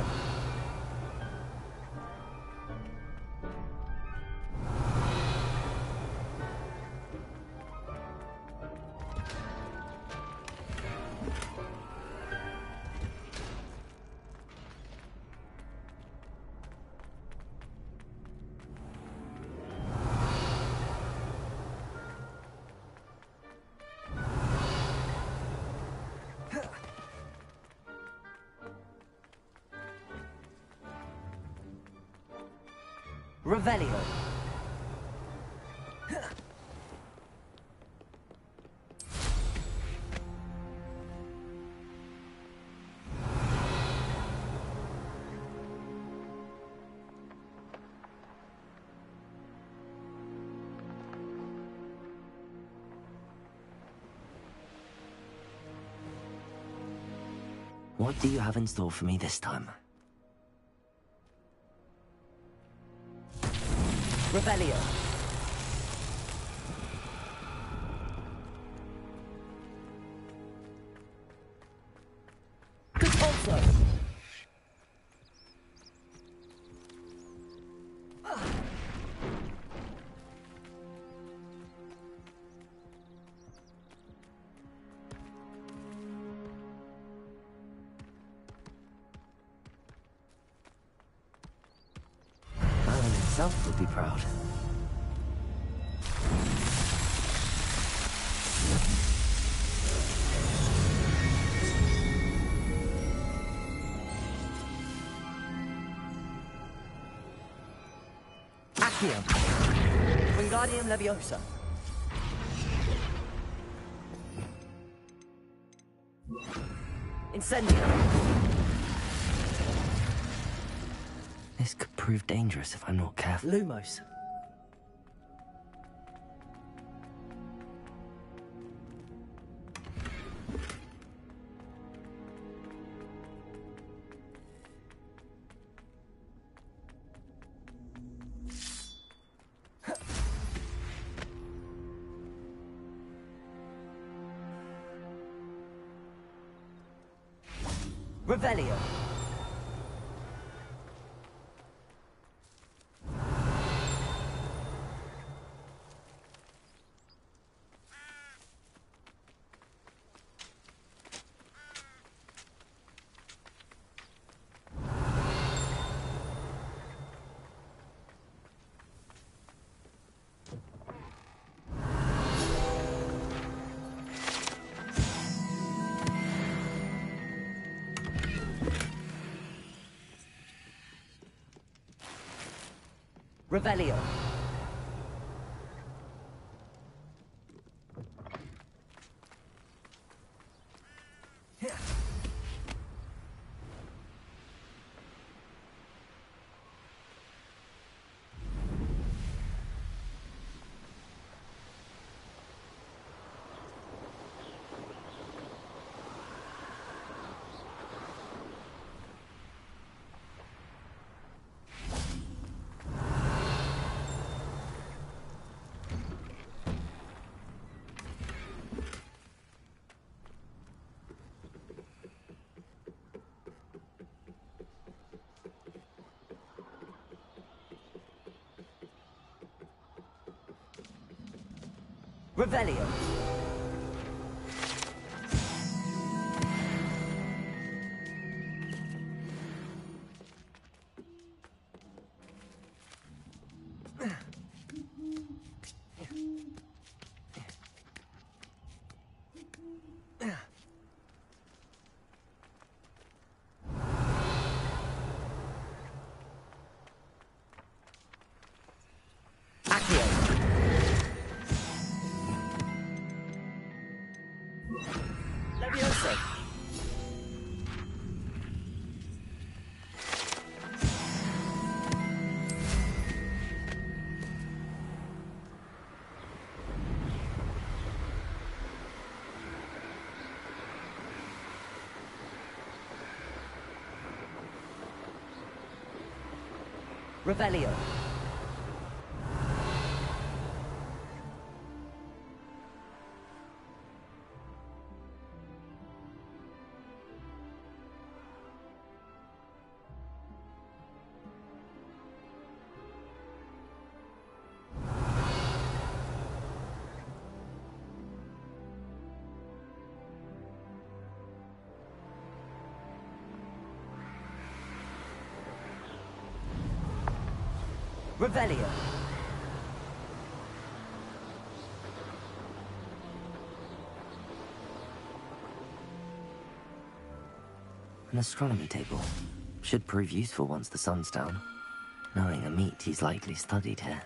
Revelio. What do you have in store for me this time? Revelio. Compulso. Alan himself would be proud. Accio. Wingardium Leviosa. Incendio. This could prove dangerous if I'm not careful. Lumos. Revelio. Revelio. Revelio. Revelio. Revelio. An astronomy table. Should prove useful once the sun's down. Knowing Amit, he's likely studied here.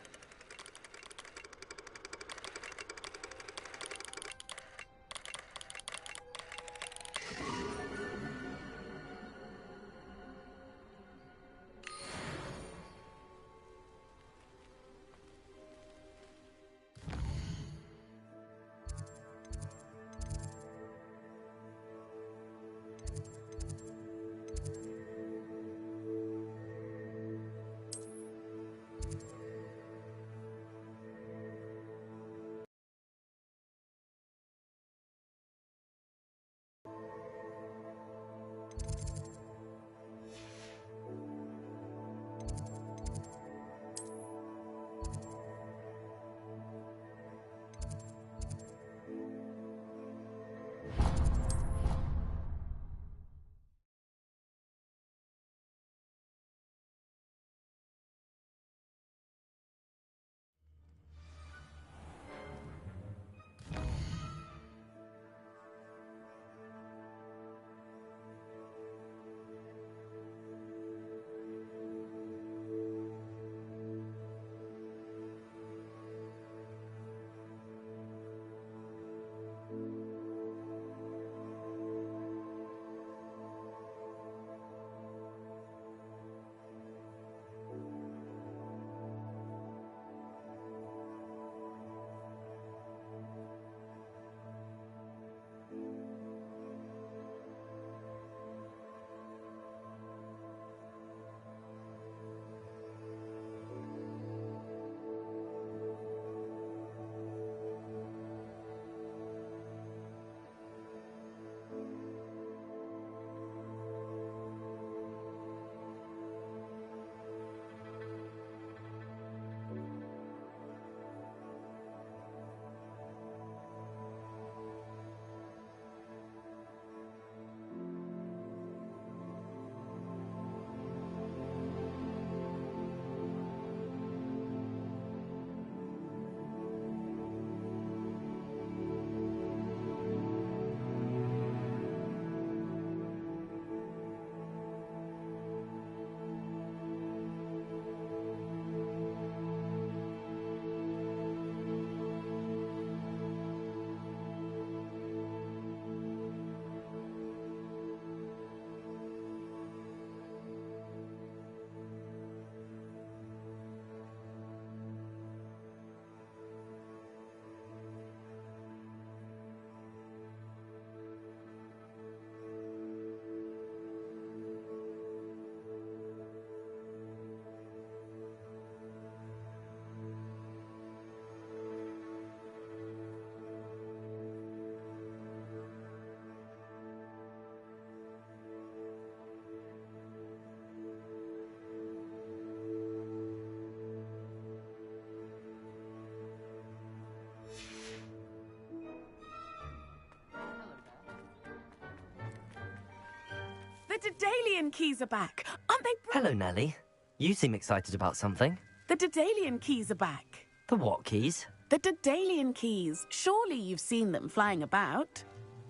The Daedalian keys are back. Aren't they? Hello, Nellie. You seem excited about something. The Daedalian keys are back. The what keys? The Daedalian keys. Surely you've seen them flying about.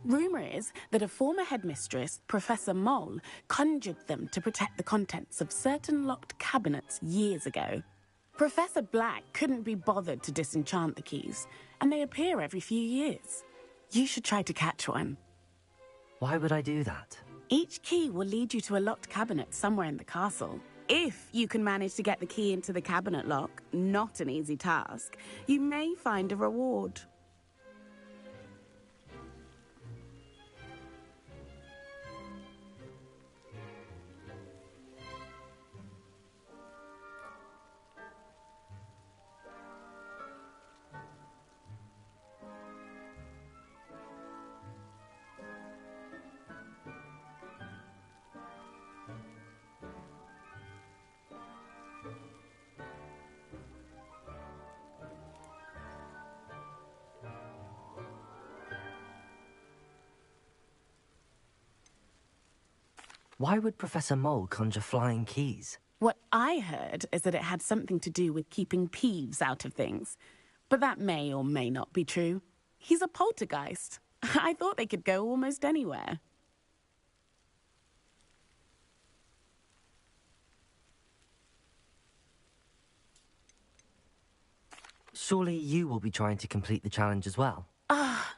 Rumour is that a former headmistress, Professor Moll, conjured them to protect the contents of certain locked cabinets years ago. Professor Black couldn't be bothered to disenchant the keys, and they appear every few years. You should try to catch one. Why would I do that? Each key will lead you to a locked cabinet somewhere in the castle. If you can manage to get the key into the cabinet lock, not an easy task, you may find a reward. Why would Professor Mole conjure flying keys? What I heard is that it had something to do with keeping Peeves out of things. But that may or may not be true. He's a poltergeist. I thought they could go almost anywhere. Surely you will be trying to complete the challenge as well?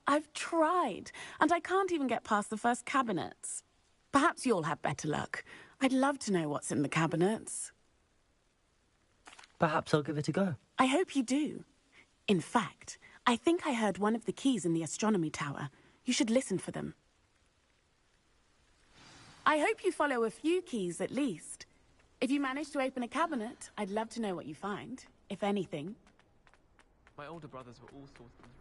I've tried, and I can't even get past the first cabinets. Perhaps you'll have better luck. I'd love to know what's in the cabinets. Perhaps I'll give it a go. I hope you do. In fact, I think I heard one of the keys in the astronomy tower. You should listen for them. I hope you follow a few keys at least. If you manage to open a cabinet, I'd love to know what you find, if anything. My older brothers were all sorts of into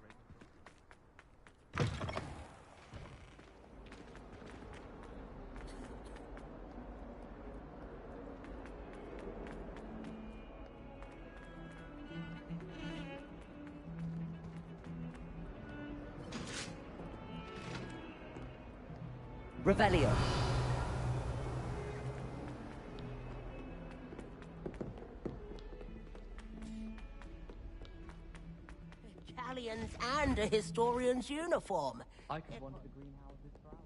Revelio. Italians and a historian's uniform. I could wander the greenhouses for hours.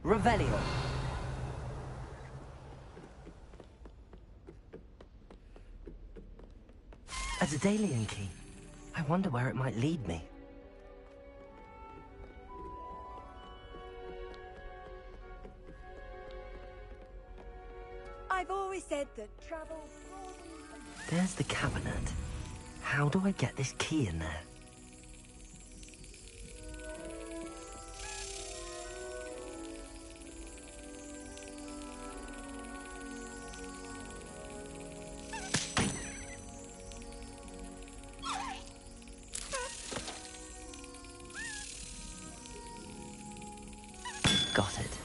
Revelio. A Daedalian key. I wonder where it might lead me. I've always said that travel... There's the cabinet. How do I get this key in there? Got it.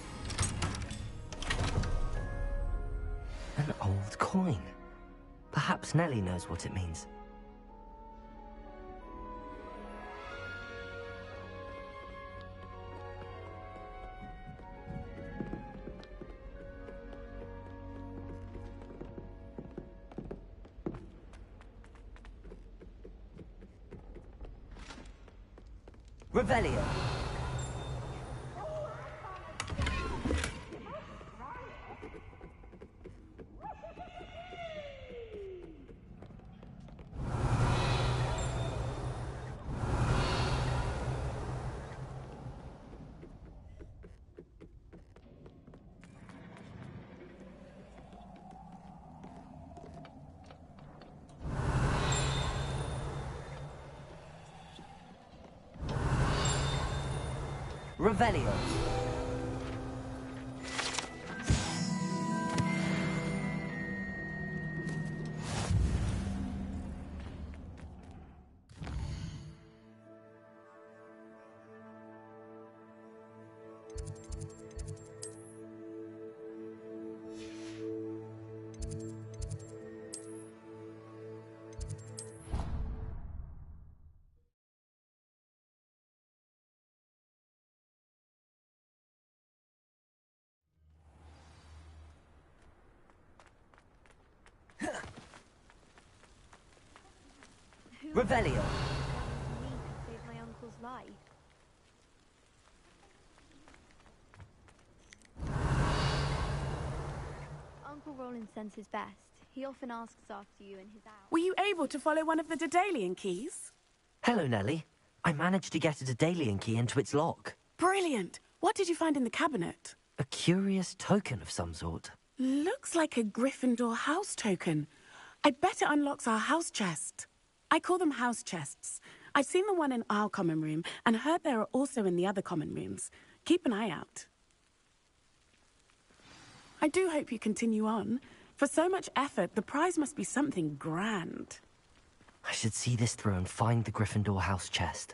An old coin. Perhaps Nellie knows what it means. Revelio. Revelio. Revelio. Saved my uncle's life. Uncle Roland sends his best. He often asks after you in his hour. Were you able to follow one of the Daedalian keys? Hello, Nellie. I managed to get a Daedalian key into its lock. Brilliant! What did you find in the cabinet? A curious token of some sort. Looks like a Gryffindor house token. I bet it unlocks our house chest. I call them house chests. I've seen the one in our common room and heard there are also in the other common rooms. Keep an eye out. I do hope you continue on. For so much effort, the prize must be something grand. I should see this through and find the Gryffindor house chest.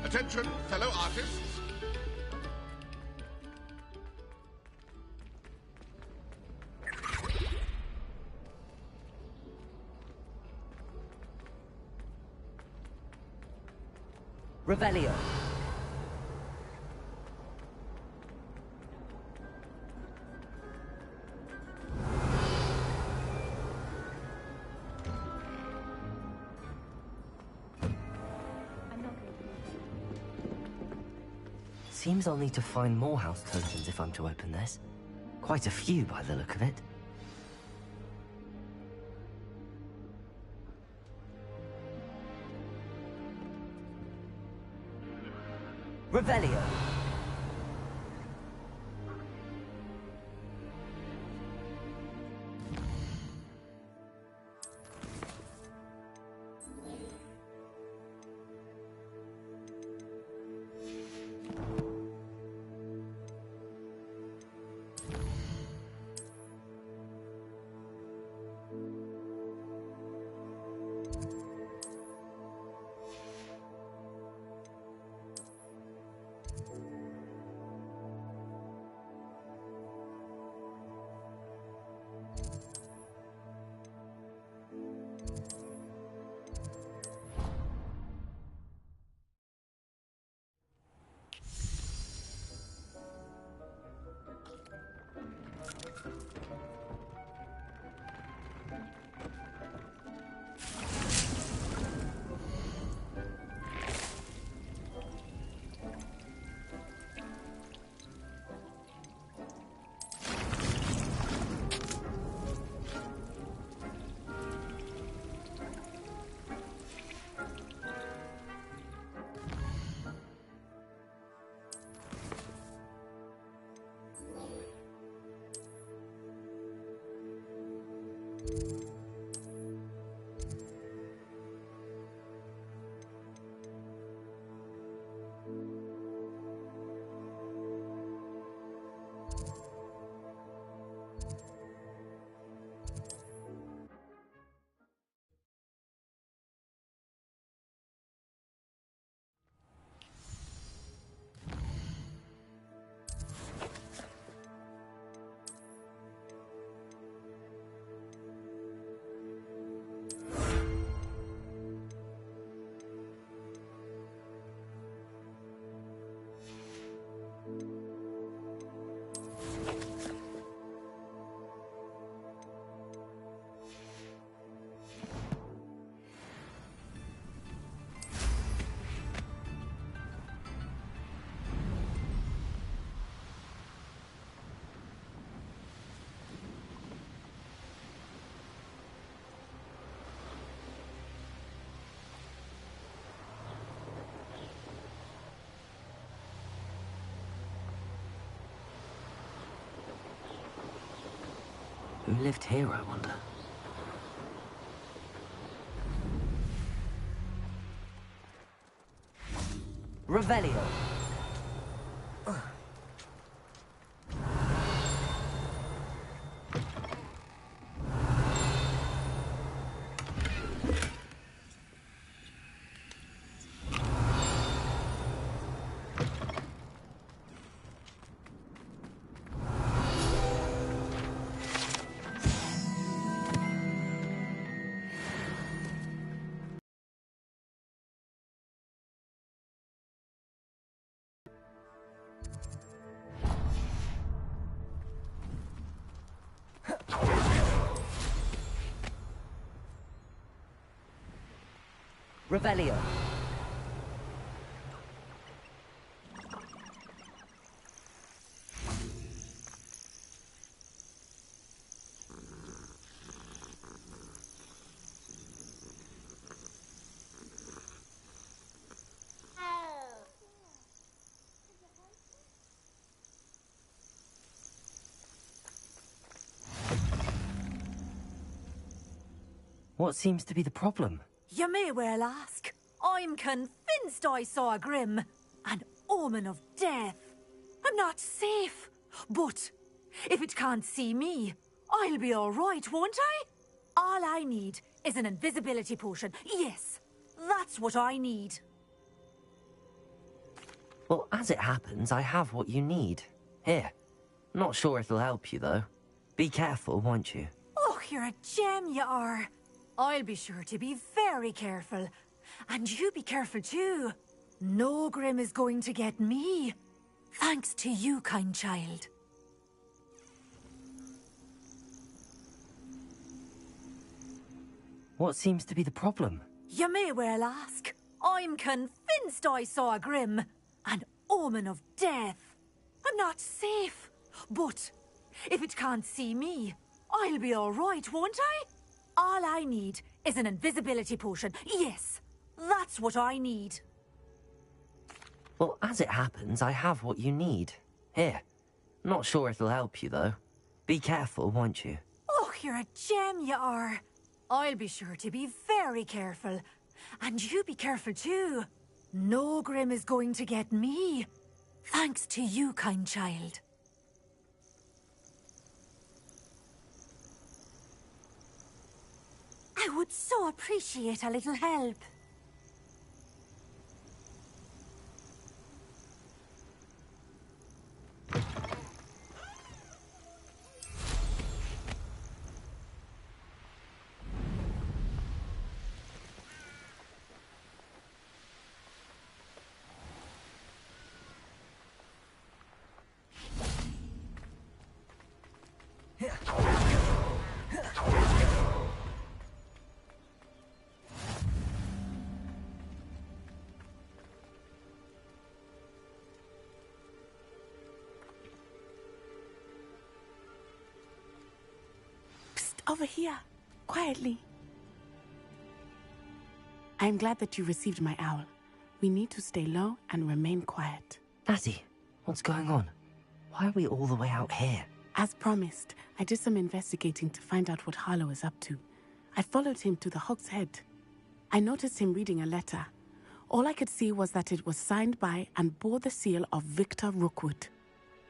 Attention, fellow artists. Revelio. Seems I'll need to find more house tokens if I'm to open this. Quite a few by the look of it. Revelio. Who lived here, I wonder? Revelio. Revelio. What seems to be the problem? You may well ask. I'm convinced I saw a Grim, an omen of death. I'm not safe, but if it can't see me, I'll be all right, won't I? All I need is an invisibility potion. Yes, that's what I need. Well, as it happens, I have what you need. Here. Not sure it'll help you, though. Be careful, won't you? Oh, you're a gem, you are. I'll be sure to be very careful. And you be careful, too. No Grim is going to get me. Thanks to you, kind child. What seems to be the problem? You may well ask. I'm convinced I saw a Grim, an omen of death. I'm not safe, but if it can't see me, I'll be all right, won't I? All I need is an invisibility potion. Yes, that's what I need. Well, as it happens, I have what you need. Here. Not sure it'll help you, though. Be careful, won't you? Oh, you're a gem, you are. I'll be sure to be very careful. And you be careful, too. No Grim is going to get me. Thanks to you, kind child. I would so appreciate a little help. Over here, quietly. I'm glad that you received my owl. We need to stay low and remain quiet. Natty, what's going on? Why are we all the way out here? As promised, I did some investigating to find out what Harlow is up to. I followed him to the Hog's Head. I noticed him reading a letter. All I could see was that it was signed by and bore the seal of Victor Rookwood.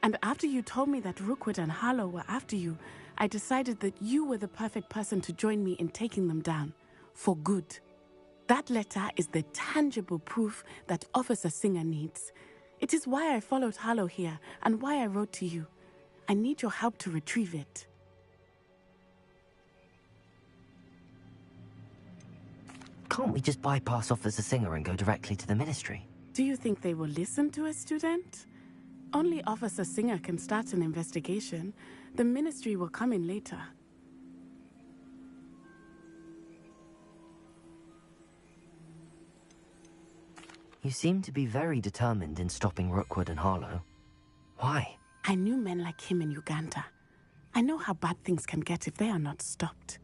And after you told me that Rookwood and Harlow were after you, I decided that you were the perfect person to join me in taking them down. For good. That letter is the tangible proof that Officer Singer needs. It is why I followed Harlow here and why I wrote to you. I need your help to retrieve it. Can't we just bypass Officer Singer and go directly to the Ministry? Do you think they will listen to a student? Only Officer Singer can start an investigation. The Ministry will come in later. You seem to be very determined in stopping Rookwood and Harlow. Why? I knew men like him in Uganda. I know how bad things can get if they are not stopped.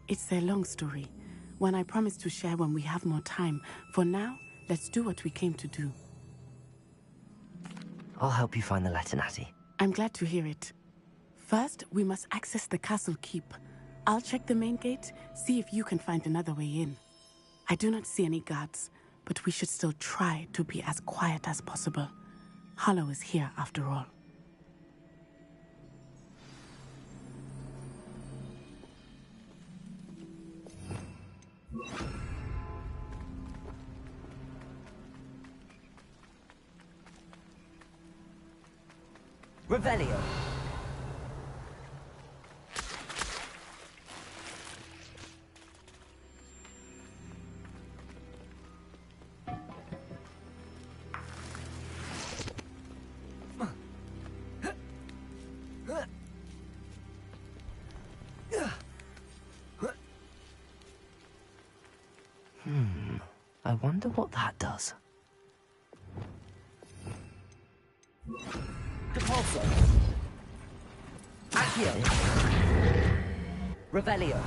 It's a long story, one I promise to share when we have more time. For now, let's do what we came to do. I'll help you find the letter, Natty. I'm glad to hear it. First, we must access the castle keep. I'll check the main gate, see if you can find another way in. I do not see any guards, but we should still try to be as quiet as possible. Harlow is here after all. Revelio. I wonder what that does. Depulso. Accio. Revelio.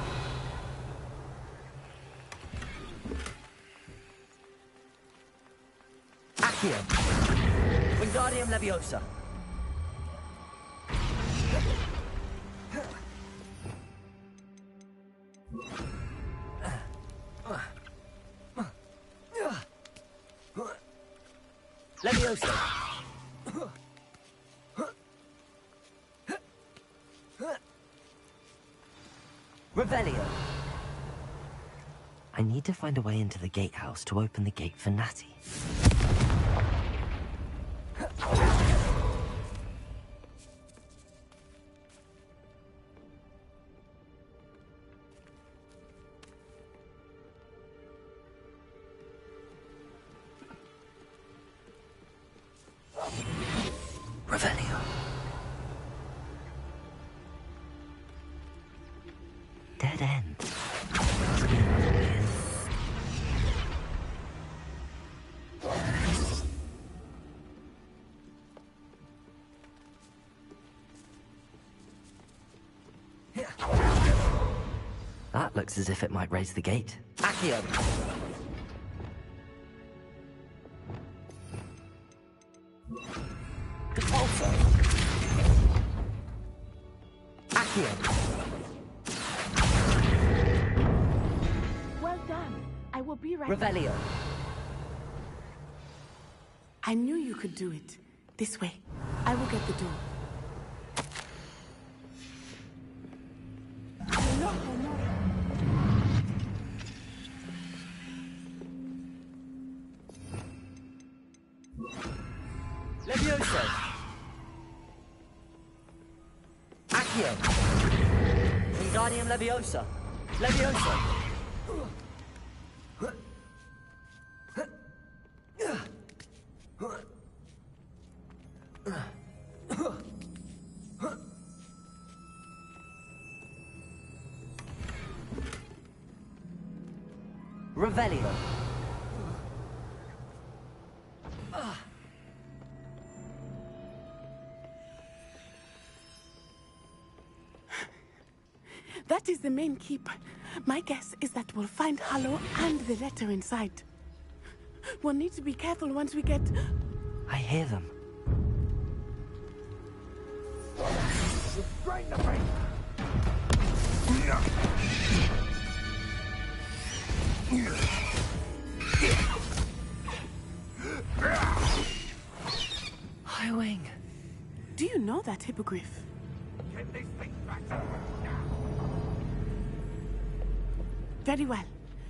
Accio. Wingardium Leviosa. Leviosa! Revelio! I need to find a way into the gatehouse to open the gate for Natty. Revelio. Dead end. Must be another way in. That looks as if it might raise the gate. Accio! Depulso! Accio! Well done. I will be right Revelio! back. I knew you could do it. This way. I will get the door. Leviosa! Accio! Wingardium Leviosa! Leviosa! Revelio! That is the main keep. My guess is that we'll find Hallow and the letter inside. We'll need to be careful once we get... I hear them. Restrain the face! Highwing. Do you know that hippogriff? Get these things back to Very well.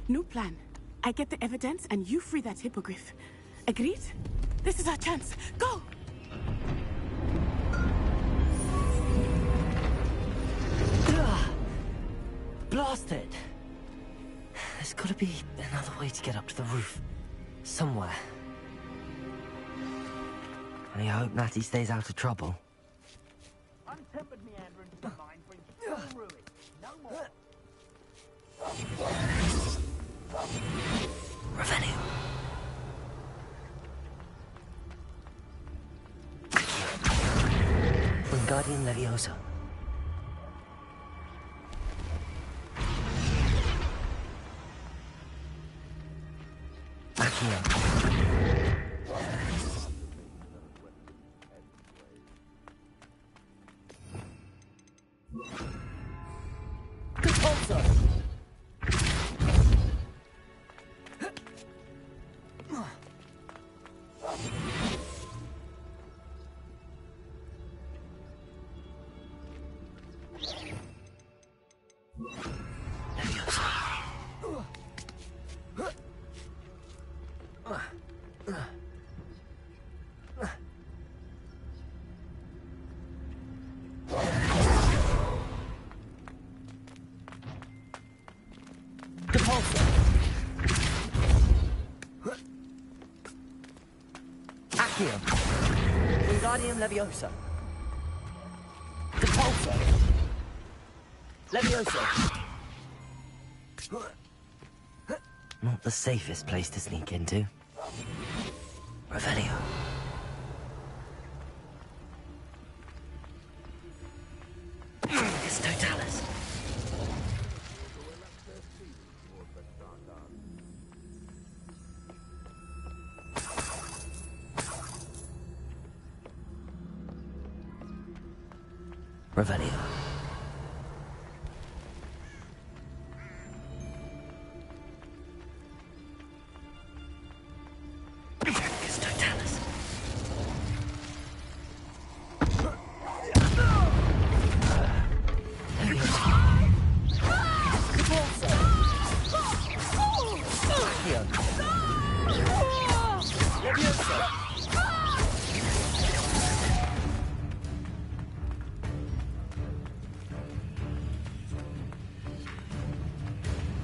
New plan. I get the evidence and you free that hippogriff. Agreed? This is our chance. Go! Blasted! There's gotta be another way to get up to the roof. Somewhere. I hope Natty stays out of trouble. Untempered meanderings of the mind bring full ruin. No more. Revenue. Wingardium Leviosa. Accio. Depulso! Accio. Wingardium Leviosa. Depulso. Leviosa. Not the safest place to sneak into. Revelio. It's Totalis. Revelio. It's Totalis.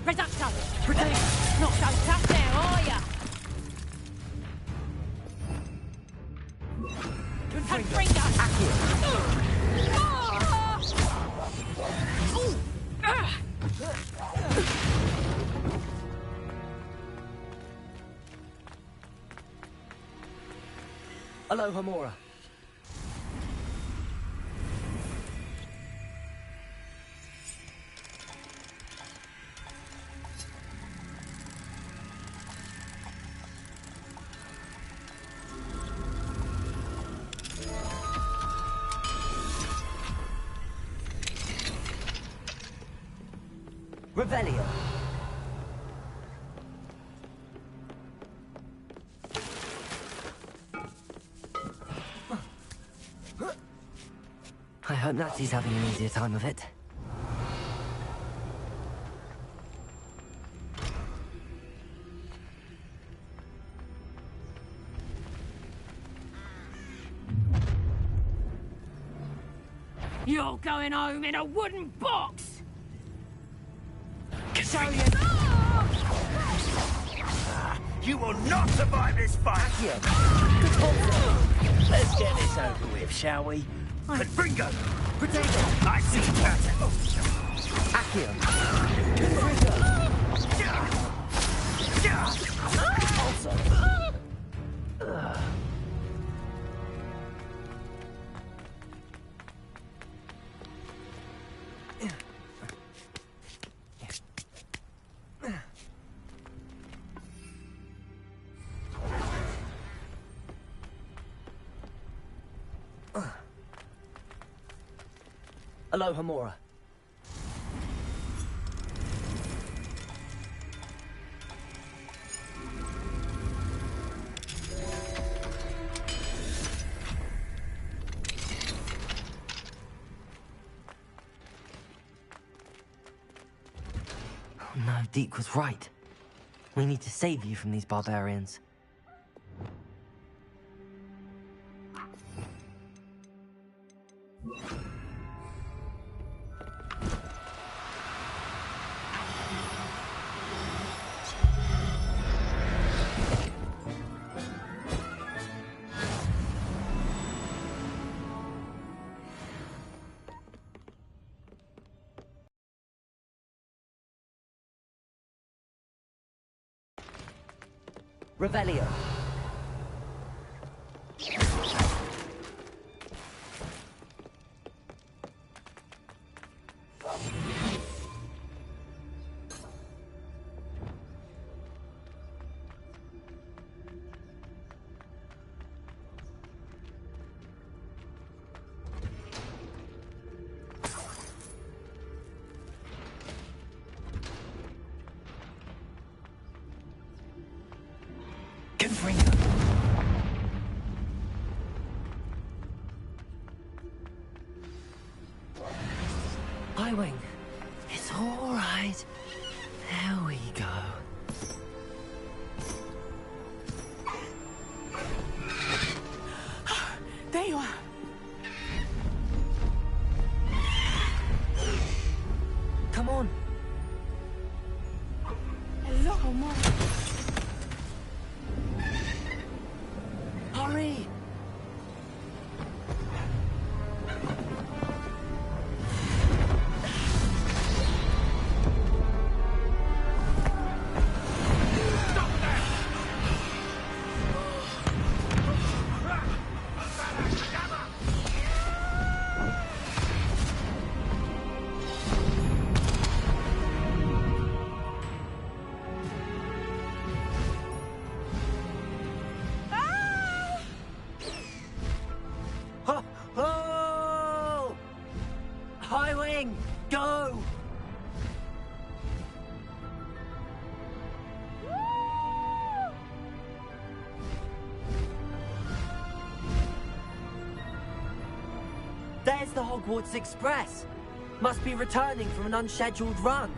Reducto! Not so tough there, are ya? Confringo! Aloha Mora. Revelio. I hope Natsy's having an easier time of it. You're going home in a wooden box! Show you. You will not survive this fight! Let's get this over with, shall we? Confringo! Potato! I see pattern! Accio! Aloha Mora. Oh no, Deke was right. We need to save you from these barbarians. Revelio. Highwing. It's all right. There we go. There you are. Come on. Hello, Mom. Hurry. Go! There's the Hogwarts Express. Must be returning from an unscheduled run.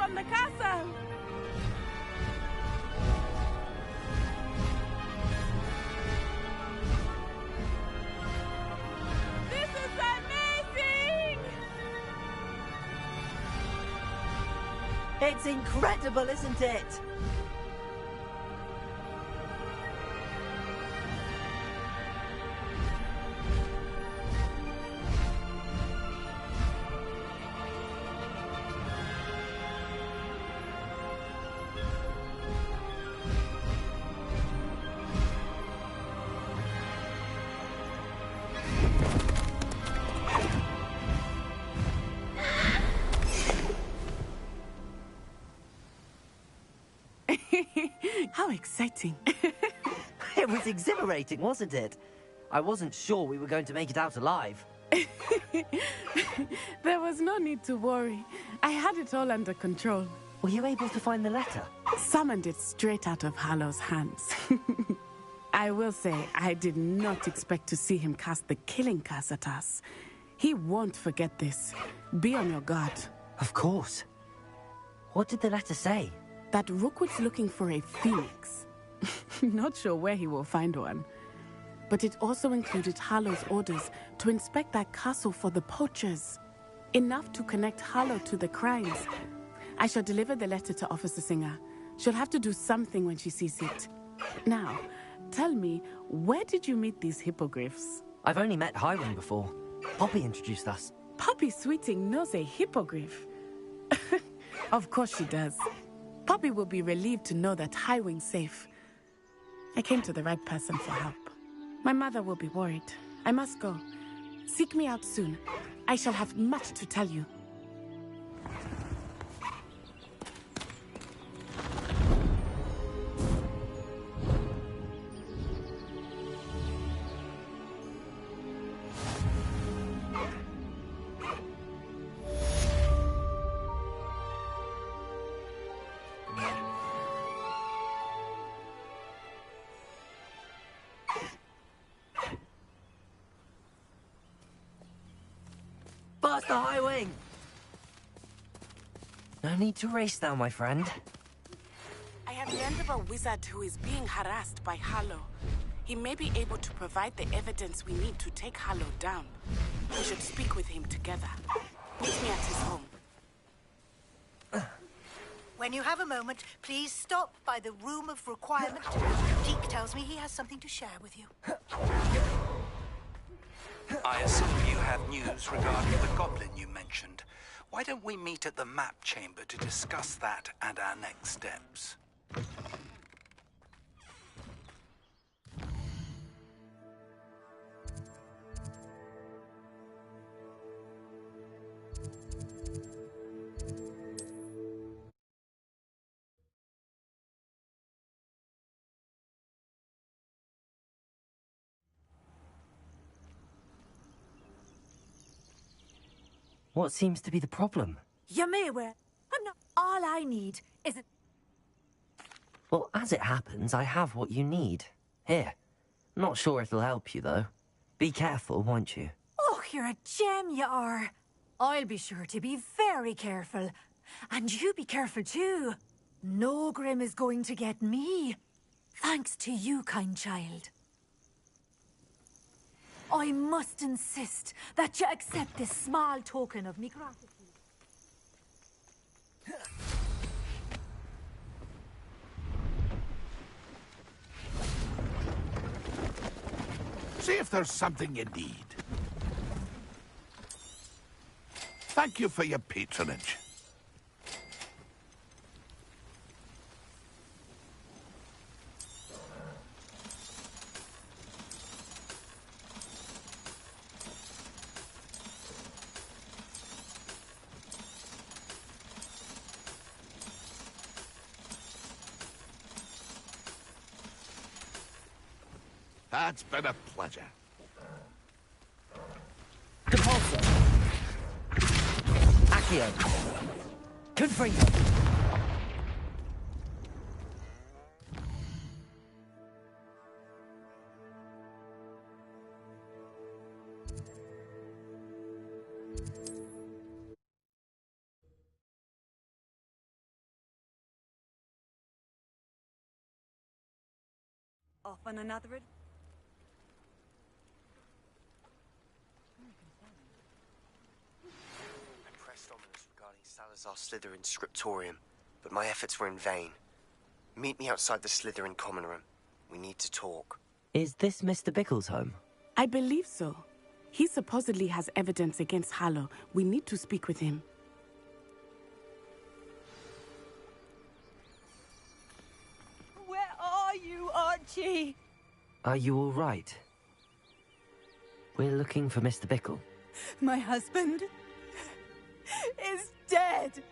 from the castle! This is amazing! It's incredible, isn't it? How exciting. It was exhilarating, wasn't it? I wasn't sure we were going to make it out alive. There was no need to worry. I had it all under control. Were you able to find the letter? Summoned it straight out of Hallow's hands. I will say, I did not expect to see him cast the killing curse at us. He won't forget this. Be on your guard. Of course. What did the letter say? That Rookwood's looking for a phoenix. Not sure where he will find one. But it also included Hallow's orders to inspect that castle for the poachers. Enough to connect Hallow to the crimes. I shall deliver the letter to Officer Singer. She'll have to do something when she sees it. Now, tell me, where did you meet these hippogriffs? I've only met Highwing before. Poppy introduced us. Poppy Sweeting knows a hippogriff. Of course she does. Poppy will be relieved to know that Highwing's safe. I came to the right person for help. My mother will be worried. I must go. Seek me out soon. I shall have much to tell you. Faster, Highwing! No need to race now, my friend. I have learned of a wizard who is being harassed by Hallow. He may be able to provide the evidence we need to take Hallow down. We should speak with him together. Meet me at his home. When you have a moment, please stop by the Room of Requirement. Deke tells me he has something to share with you. I assume you have news regarding the goblin you mentioned. Why don't we meet at the map chamber to discuss that and our next steps? What seems to be the problem? You may wear. I'm not. All I need is a. Well, as it happens, I have what you need. Here. Not sure it'll help you, though. Be careful, won't you? Oh, you're a gem, you are. I'll be sure to be very careful. And you be careful, too. No Grim is going to get me. Thanks to you, kind child. I must insist that you accept this small token of me gratitude. See if there's something you need. Thank you for your patronage. That's been a pleasure. Compulso. Accio. Confringo. Off on another I pressed Ominous regarding Salazar's Slytherin scriptorium, but my efforts were in vain. Meet me outside the Slytherin common room. We need to talk. Is this Mr. Bickle's home? I believe so. He supposedly has evidence against Harlow. We need to speak with him. Where are you, Archie? Are you all right? We're looking for Mr. Bickle. My husband is dead.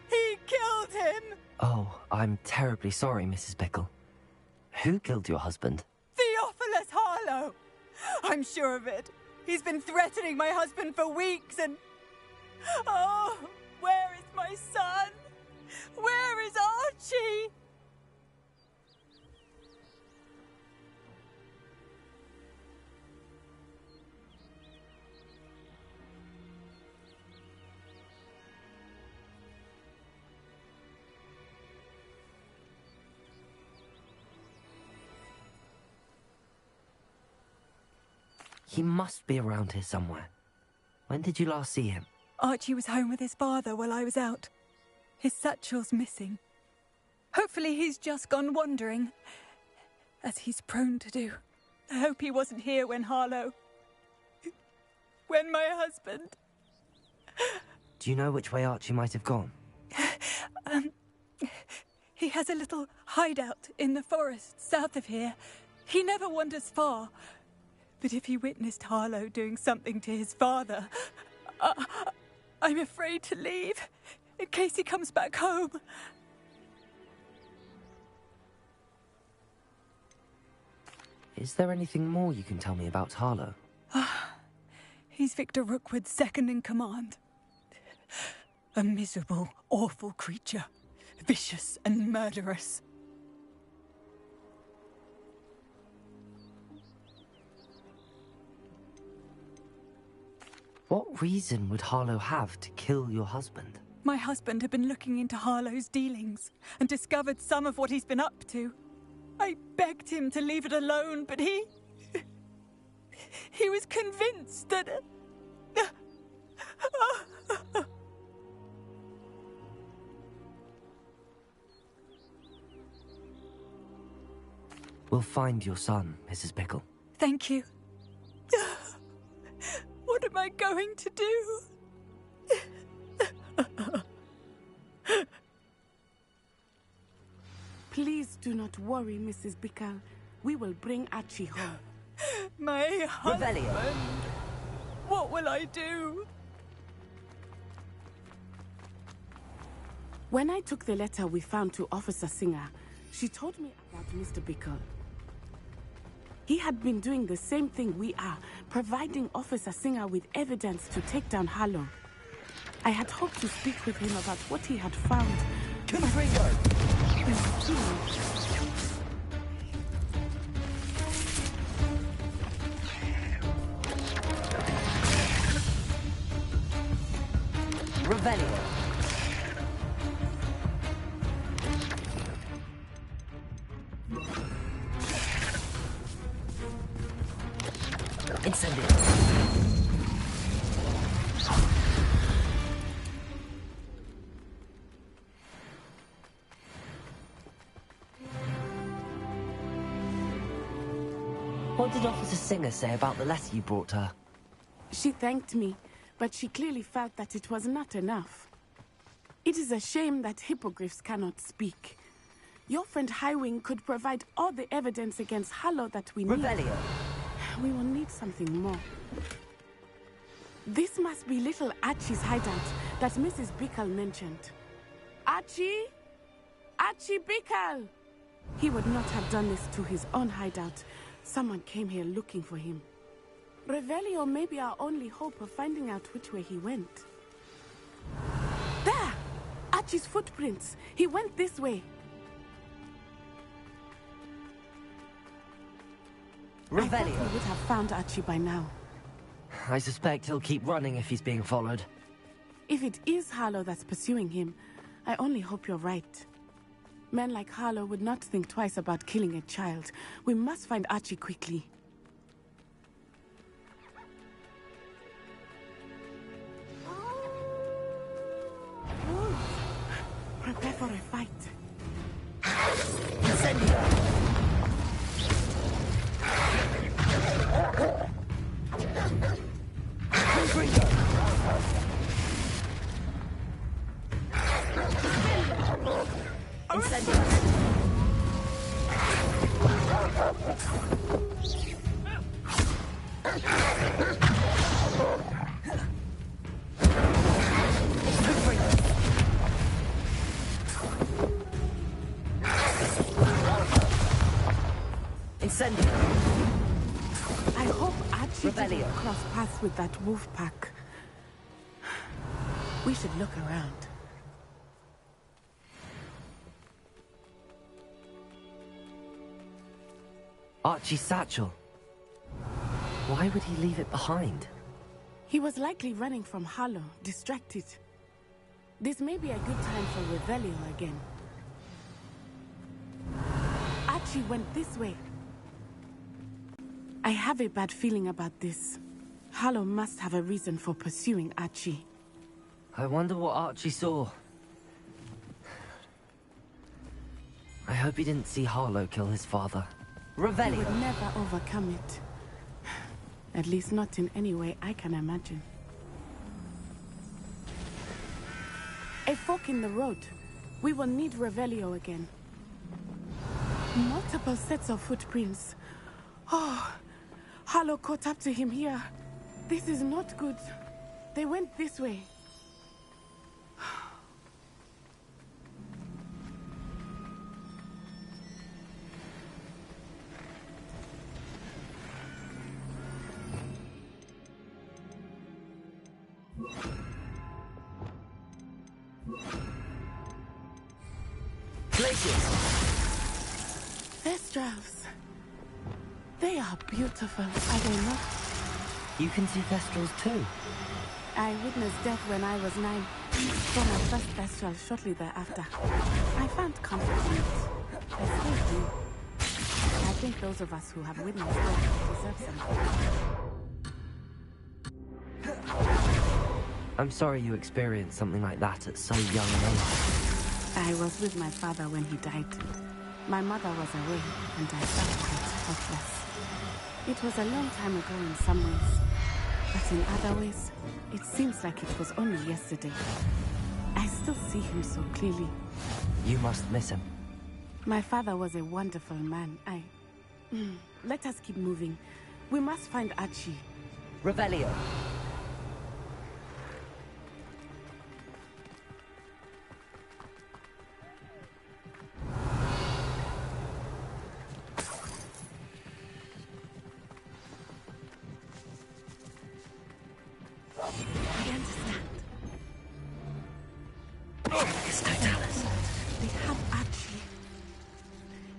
He killed him. Oh, I'm terribly sorry, Mrs. Bickle. Who killed your husband? Theophilus Harlow. I'm sure of it. He's been threatening my husband for weeks and... Oh, where is my son? Where is Archie? He must be around here somewhere. When did you last see him? Archie was home with his father while I was out. His satchel's missing. Hopefully he's just gone wandering, as he's prone to do. I hope he wasn't here when Harlow... when my husband... Do you know which way Archie might have gone? He has a little hideout in the forest south of here. He never wanders far. But if he witnessed Harlow doing something to his father, I'm afraid to leave, in case he comes back home. Is there anything more you can tell me about Harlow? He's Victor Rookwood's second in command. A miserable, awful creature. Vicious and murderous. What reason would Harlow have to kill your husband? My husband had been looking into Harlow's dealings and discovered some of what he's been up to. I begged him to leave it alone, but he was convinced that... We'll find your son, Mrs. Bickle. Thank you. What am I going to do? Please do not worry, Mrs. Bickle. We will bring Archie home. My husband! Revelio. What will I do? When I took the letter we found to Officer Singer, she told me about Mr. Bickle. He had been doing the same thing we are, providing Officer Singer with evidence to take down Harlow. I had hoped to speak with him about what he had found. Confringo! Revelio. Incendio. What did Officer Singer say about the letter you brought her? She thanked me, but she clearly felt that it was not enough. It is a shame that hippogriffs cannot speak. Your friend Highwing could provide all the evidence against Harlow that we need. Revelio. We will need something more. This must be little Archie's hideout that Mrs. Bickle mentioned. Archie? Archie Bickle! He would not have done this to his own hideout. Someone came here looking for him. Revelio may be our only hope of finding out which way he went. There! Archie's footprints. He went this way. Revelio. I thought we would have found Archie by now. I suspect he'll keep running if he's being followed. If it is Harlow that's pursuing him, I only hope you're right. Men like Harlow would not think twice about killing a child. We must find Archie quickly. Prepare for a fight. I hope Archie didn't cross paths with that wolf pack. We should look around. Archie's satchel. Why would he leave it behind? He was likely running from Harlow, distracted. This may be a good time for Revelio again. Archie went this way. I have a bad feeling about this. Harlow must have a reason for pursuing Archie. I wonder what Archie saw. I hope he didn't see Harlow kill his father. Revelio! He would never overcome it. At least not in any way I can imagine. A fork in the road. We will need Revelio again. Multiple sets of footprints. Oh, Harlow caught up to him here. This is not good. They went this way. Thestrals. They are beautiful, are they not? You can see Thestrals too. I witnessed death when I was 9. Saw my first Thestral shortly thereafter. I found comfort in it. I still do. I think those of us who have witnessed death deserve something. I'm sorry you experienced something like that at so young an age. I was with my father when he died. My mother was away, and I felt quite helpless. It was a long time ago in some ways, but in other ways, it seems like it was only yesterday. I still see him so clearly. You must miss him. My father was a wonderful man. Let us keep moving. We must find Archie. Revelio.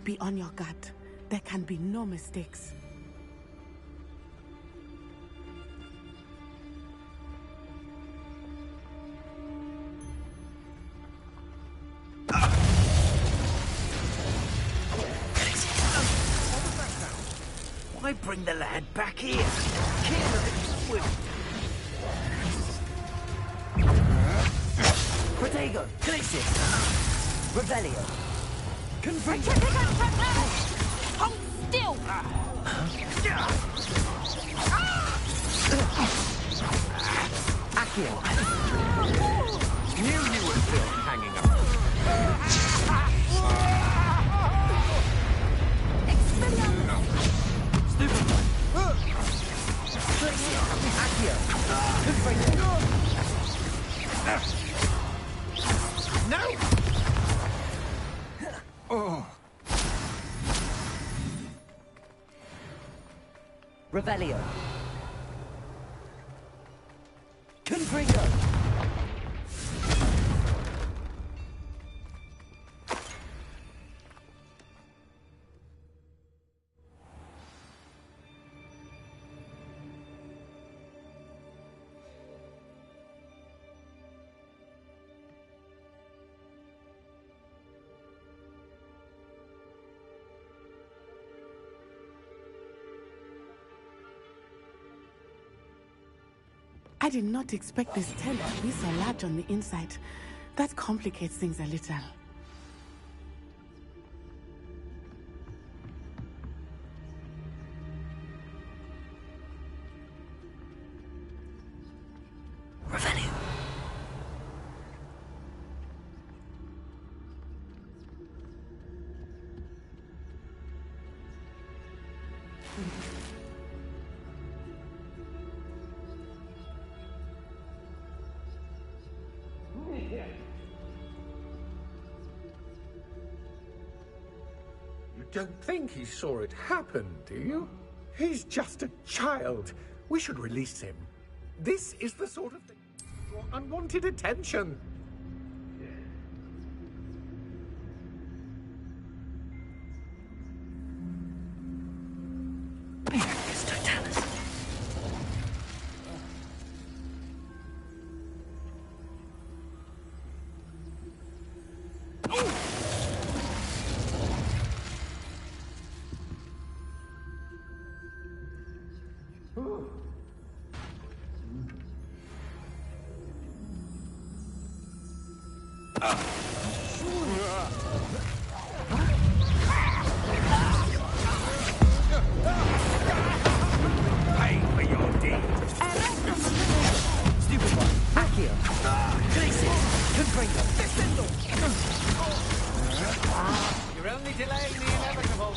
Be on your guard. There can be no mistakes. Why bring the lad back here? Kill him. Protego, Glacis, Revelio. Hold still! Accio. Knew you were still hanging up. Stupid. Accio. No! Oh. Revelio. Confringo. I did not expect this tent to be so large on the inside. That complicates things a little. Revelio. You don't think he saw it happen, do you? He's just a child. We should release him. This is the sort of thing for unwanted attention. You're only delaying the inevitable.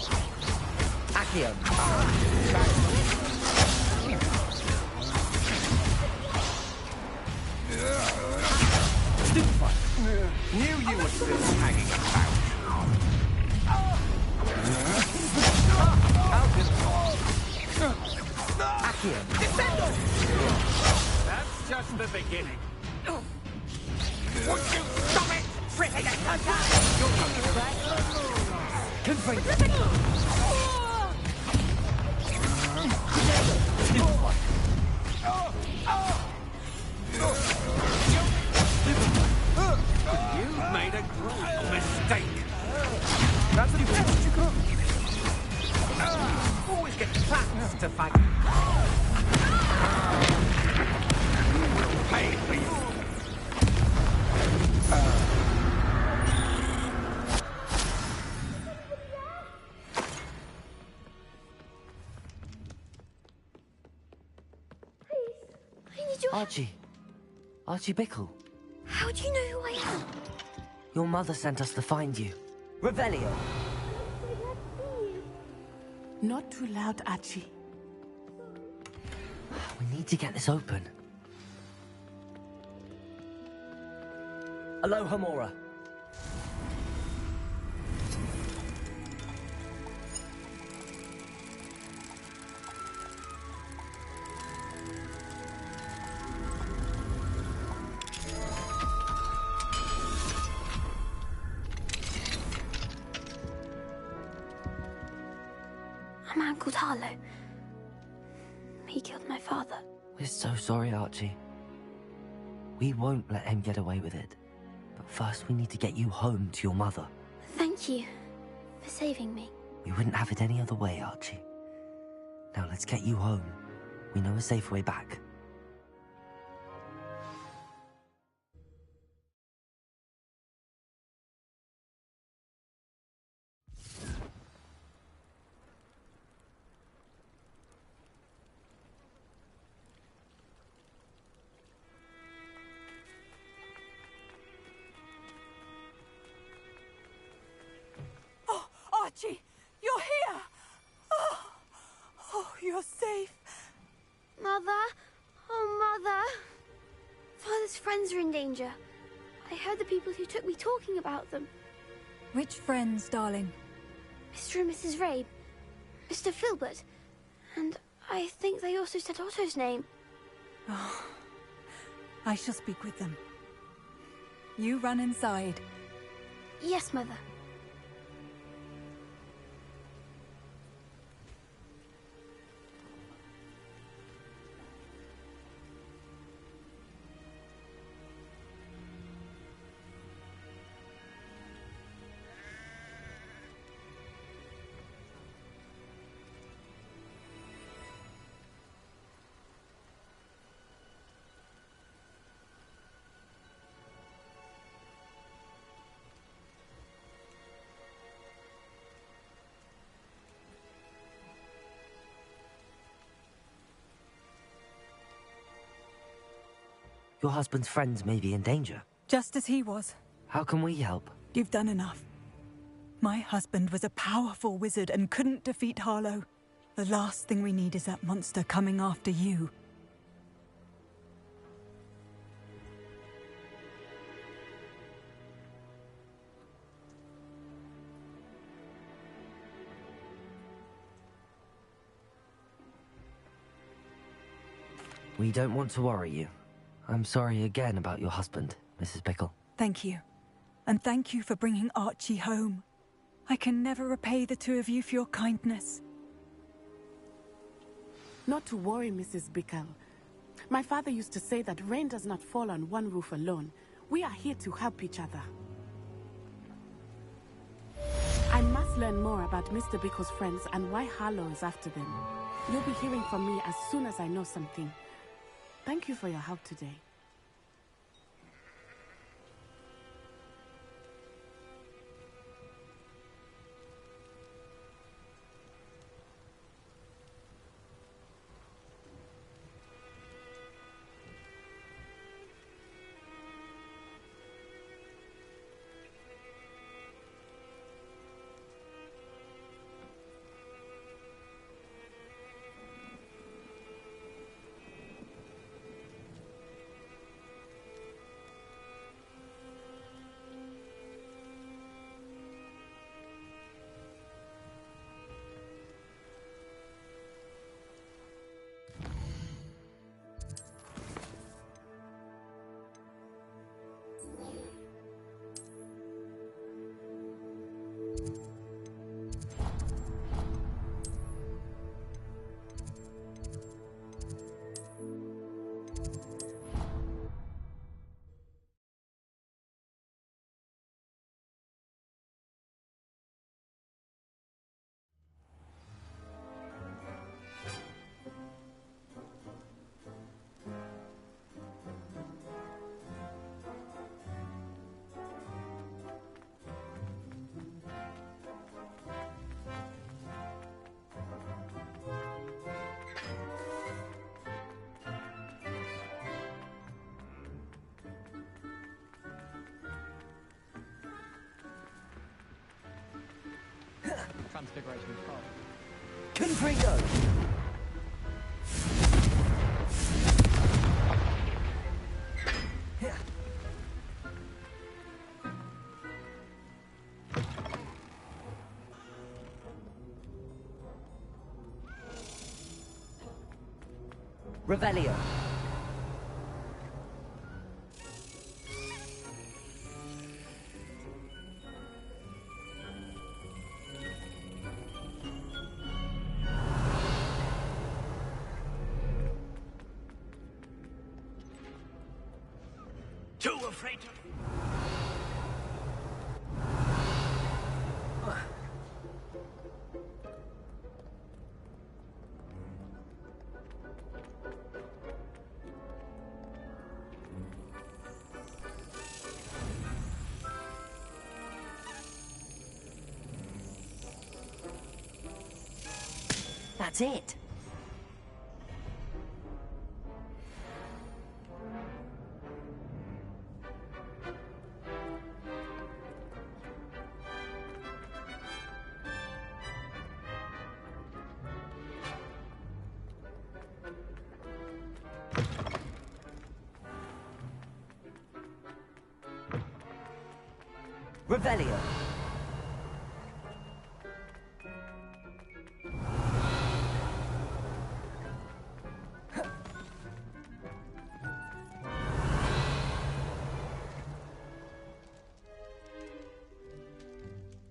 Accio. Stupefy. Knew you were still hanging about. Accio. That's just the beginning. Would you stop it? Tripping at contact! You're coming back. You've made a great mistake. That's the best you got. Always get plans to fight. Pay for you. Archie. Archie Bickle. How do you know who I am? Your mother sent us to find you. Revelio. Not too loud, Archie. We need to get this open. Aloha, Mora. A man called Harlow. He killed my father. We're so sorry, Archie. We won't let him get away with it. But first we need to get you home to your mother. Thank you for saving me. We wouldn't have it any other way, Archie. Now let's get you home. We know a safe way back. Archie, you're here! Oh, you're safe. Mother? Oh, Mother. Father's friends are in danger. I heard the people who took me talking about them. Which friends, darling? Mr. and Mrs. Rabe, Mr. Filbert, and I think they also said Otto's name. Oh, I shall speak with them. You run inside. Yes, Mother. Your husband's friends may be in danger. Just as he was. How can we help? You've done enough. My husband was a powerful wizard and couldn't defeat Harlow. The last thing we need is that monster coming after you. We don't want to worry you. I'm sorry again about your husband, Mrs. Pickle. Thank you. And thank you for bringing Archie home. I can never repay the two of you for your kindness. Not to worry, Mrs. Bickle. My father used to say that rain does not fall on one roof alone. We are here to help each other. I must learn more about Mr. Bickle's friends and why Harlow is after them. You'll be hearing from me as soon as I know something. Thank you for your help today. Transfiguration card. Confringo! Revelio. Too afraid to... That's it. Revelio.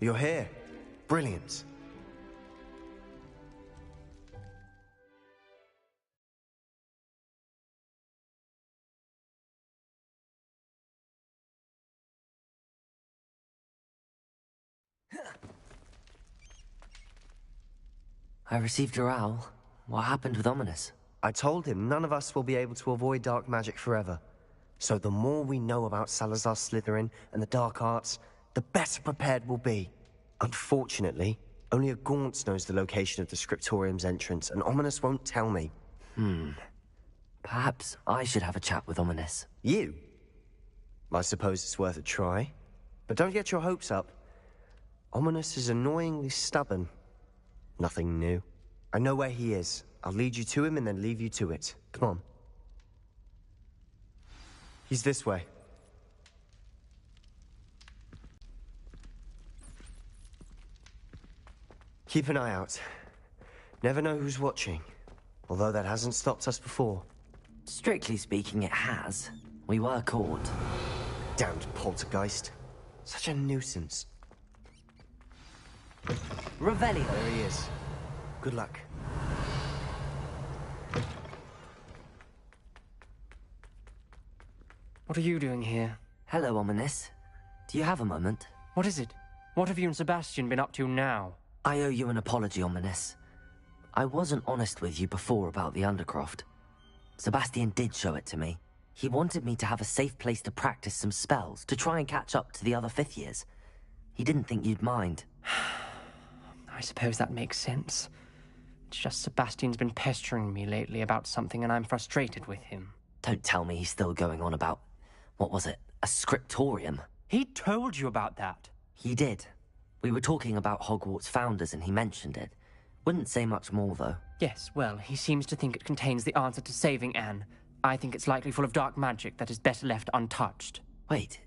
You're here. Brilliant. I received your owl. What happened with Ominous? I told him none of us will be able to avoid dark magic forever. So the more we know about Salazar Slytherin and the dark arts, the better prepared we'll be. Unfortunately, only a Gaunt's knows the location of the Scriptorium's entrance, and Ominous won't tell me. Perhaps I should have a chat with Ominous. You? I suppose it's worth a try. But don't get your hopes up. Ominous is annoyingly stubborn. Nothing new. I know where he is. I'll lead you to him and then leave you to it. Come on. He's this way. Keep an eye out. Never know who's watching. Although that hasn't stopped us before. Strictly speaking, it has. We were caught. Damned poltergeist. Such a nuisance. Revelio. There he is. Good luck. What are you doing here? Hello, Ominous. Do you have a moment? What is it? What have you and Sebastian been up to now? I owe you an apology, Ominous. I wasn't honest with you before about the Undercroft. Sebastian did show it to me. He wanted me to have a safe place to practice some spells, to try and catch up to the other fifth years. He didn't think you'd mind. I suppose that makes sense. It's just Sebastian's been pestering me lately about something and I'm frustrated with him. Don't tell me he's still going on about, what was it, a scriptorium? He told you about that? He did. We were talking about Hogwarts founders and he mentioned it. Wouldn't say much more, though. Yes, well, he seems to think it contains the answer to saving Anne. I think it's likely full of dark magic that is better left untouched. Wait,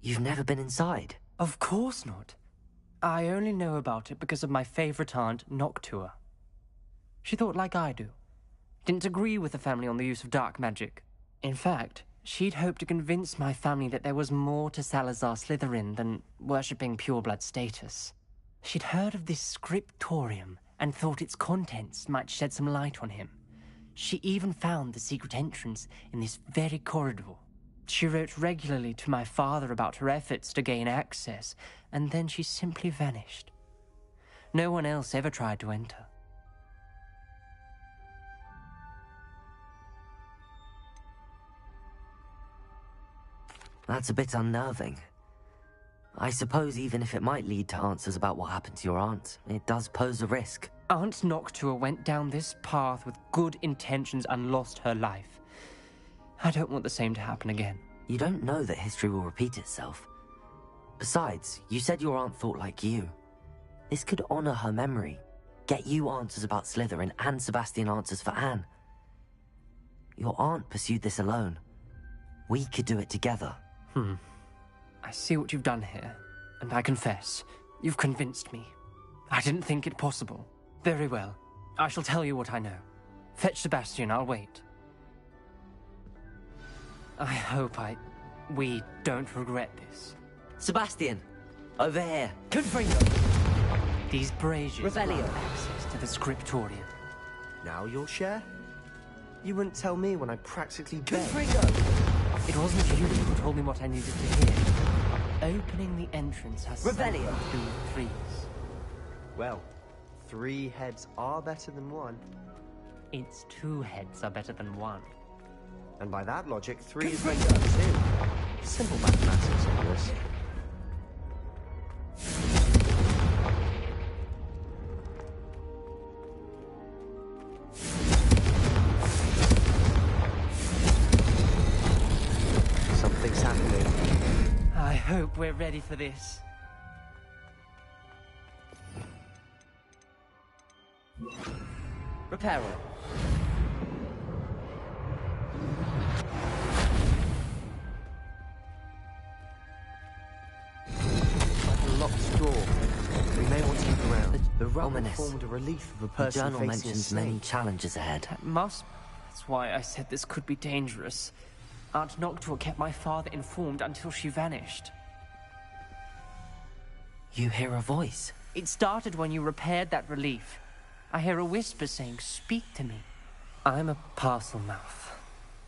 you've never been inside? Of course not. I only know about it because of my favourite aunt, Noctua. She thought like I do. Didn't agree with the family on the use of dark magic. In fact, she'd hoped to convince my family that there was more to Salazar Slytherin than worshipping pureblood status. She'd heard of this scriptorium and thought its contents might shed some light on him. She even found the secret entrance in this very corridor. She wrote regularly to my father about her efforts to gain access, and then she simply vanished. No one else ever tried to enter. That's a bit unnerving. I suppose even if it might lead to answers about what happened to your aunt, it does pose a risk. Aunt Noctua went down this path with good intentions and lost her life. I don't want the same to happen again. You don't know that history will repeat itself. Besides, you said your aunt thought like you. This could honor her memory, get you answers about Slytherin and Sebastian answers for Anne. Your aunt pursued this alone. We could do it together. I see what you've done here, and I confess, you've convinced me. I didn't think it possible. Very well. I shall tell you what I know. Fetch Sebastian, I'll wait. I hope we don't regret this. Sebastian! Over here! Confringo! These braziers Revelio. grant access to the scriptorium. Now you'll share? You wouldn't tell me when I practically begged. Confringo! It wasn't you who told me what I needed to hear. Opening the entrance has Revelio. 2 threes. Well, 3 heads are better than 1. It's 2 heads are better than 1. And by that logic, 3 is better than 2. Simple mathematics on this. Something's happening. I hope we're ready for this. Reparo. Like a locked door. We may want to look around. The rubble Ominous. formed a relief of a The person journal facing a mentions snake. many challenges ahead. That's why I said this could be dangerous. Aunt Noctua kept my father informed until she vanished. You hear a voice. It started when you repaired that relief. I hear a whisper saying, "Speak to me." I'm a parcel mouth.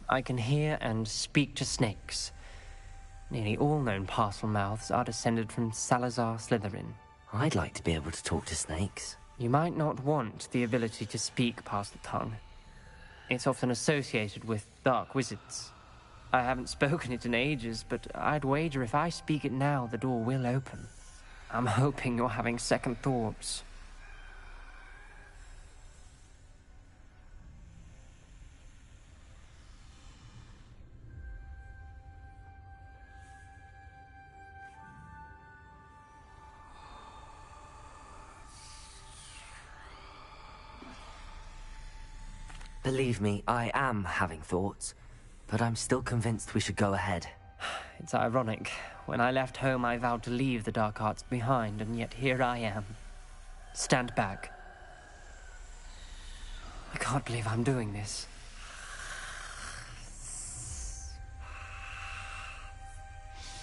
I can hear and speak to snakes. Nearly all known parcel mouths are descended from Salazar Slytherin. I'd like to be able to talk to snakes. You might not want the ability to speak past the tongue. It's often associated with dark wizards. I haven't spoken it in ages, but I'd wager if I speak it now, the door will open. I'm hoping you're having second thoughts. Believe me, I am having thoughts, but I'm still convinced we should go ahead. It's ironic. When I left home, I vowed to leave the dark arts behind, and yet here I am. Stand back. I can't believe I'm doing this.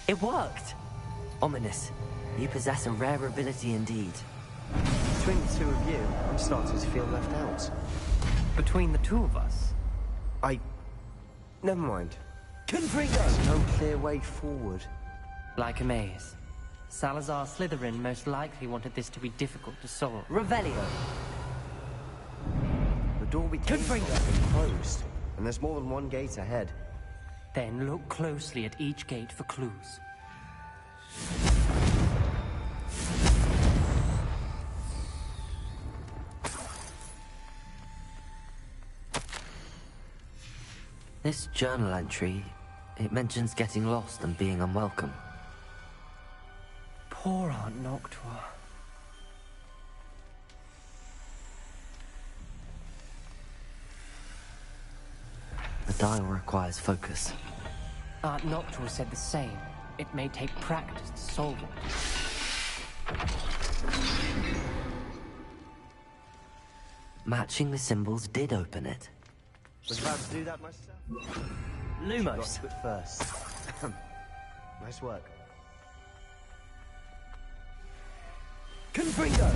It worked! Ominous, you possess a rare ability indeed. Between the two of you, I'm starting to feel left out. Between the two of us? Never mind. Confringo! There's no clear way forward. Like a maze. Salazar Slytherin most likely wanted this to be difficult to solve. Revelio! The door we came from has been closed, and there's more than one gate ahead. Then look closely at each gate for clues. This journal entry, it mentions getting lost and being unwelcome. Poor Aunt Noctua. The dial requires focus. Aunt Noctua said the same. It may take practice to solve it. Matching the symbols did open it. Was about to do that myself. Lumos. Got to it first. Nice work. Confringo!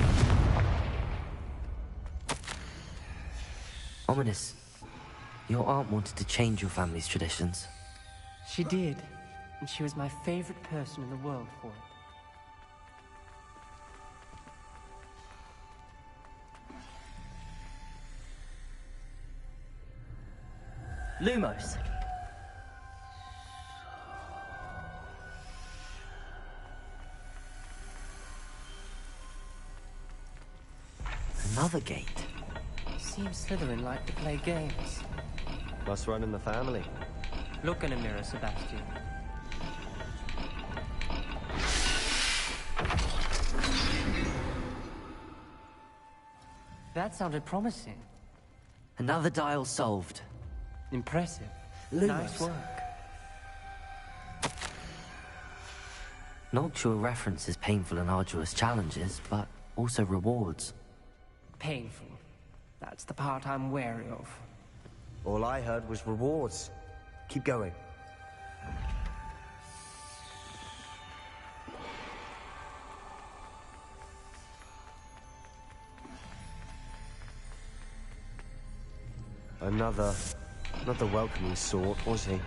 Ominous. Your aunt wanted to change your family's traditions. She did, and she was my favorite person in the world for it. Lumos. Another gate. Seems Slytherin like to play games. Must run in the family. Look in a mirror, Sebastian. That sounded promising. Another dial solved. Impressive. Lumos. Nice work. Noctua references painful and arduous challenges, but also rewards. Painful. That's the part I'm wary of. All I heard was rewards. Keep going. Another welcoming sort, was he?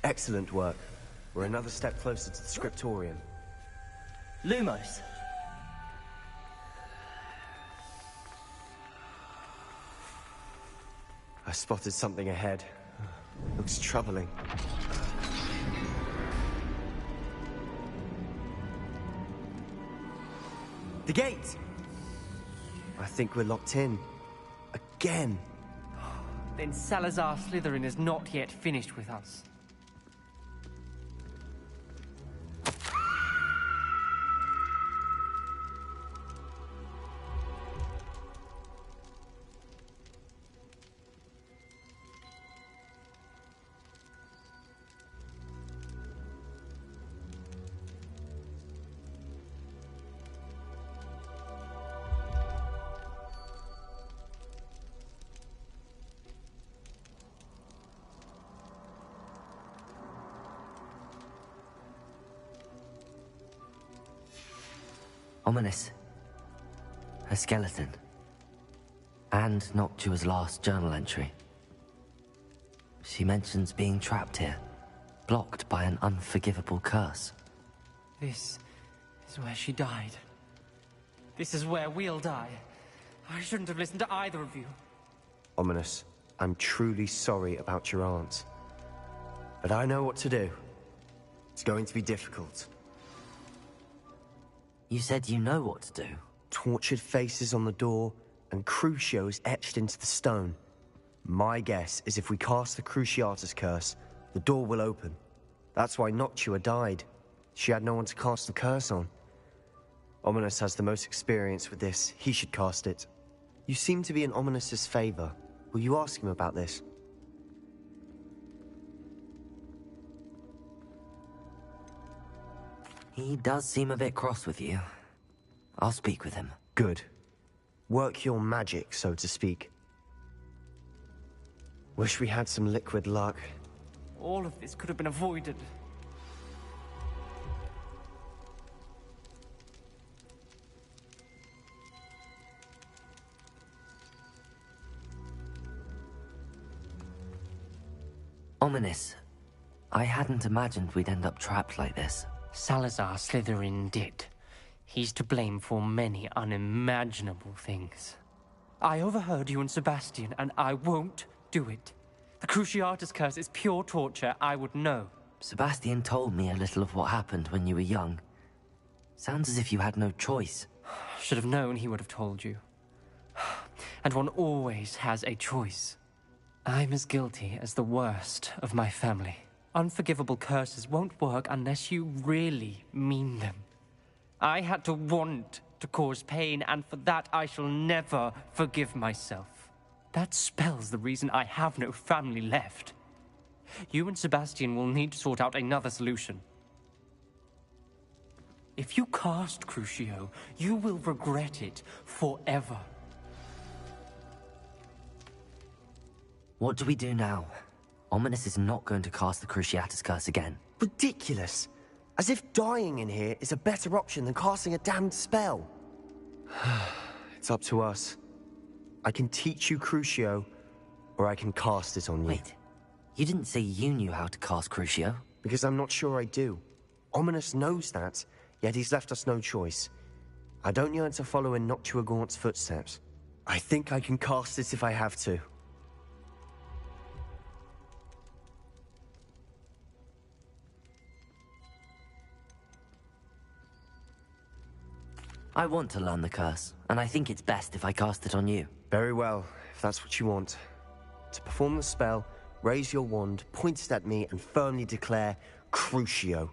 Excellent work. We're another step closer to the scriptorium. Lumos. I spotted something ahead. Looks troubling. The gate! I think we're locked in. Again. Then Salazar Slytherin is not yet finished with us. Ominous. A skeleton. And Noctua's last journal entry. She mentions being trapped here, blocked by an unforgivable curse. This is where she died. This is where we'll die. I shouldn't have listened to either of you. Ominous, I'm truly sorry about your aunt. But I know what to do. It's going to be difficult. You said you know what to do. Tortured faces on the door, and Crucios etched into the stone. My guess is if we cast the Cruciatus curse, the door will open. That's why Noctua died. She had no one to cast the curse on. Ominous has the most experience with this. He should cast it. You seem to be in Ominous's favor. Will you ask him about this? He does seem a bit cross with you. I'll speak with him. Good. Work your magic, so to speak. Wish we had some liquid luck. All of this could have been avoided. Ominous. I hadn't imagined we'd end up trapped like this. Salazar Slytherin did. He's to blame for many unimaginable things. I overheard you and Sebastian, and I won't do it. The Cruciatus curse is pure torture. I would know. Sebastian told me a little of what happened when you were young. Sounds as if you had no choice. Should have known he would have told you. And one always has a choice. I'm as guilty as the worst of my family. Unforgivable curses won't work unless you really mean them. I had to want to cause pain, and for that I shall never forgive myself. That spell's the reason I have no family left. You and Sebastian will need to sort out another solution. If you cast Crucio, you will regret it forever. What do we do now? Ominous is not going to cast the Cruciatus curse again. Ridiculous. As if dying in here is a better option than casting a damned spell. It's up to us. I can teach you Crucio, or I can cast it on you. Wait, you didn't say you knew how to cast Crucio? Because I'm not sure I do. Ominous knows that, yet he's left us no choice. I don't yearn to follow in Noctua Gaunt's footsteps. I think I can cast it if I have to. I want to learn the curse, and I think it's best if I cast it on you. Very well, if that's what you want. To perform the spell, raise your wand, point it at me, and firmly declare, Crucio.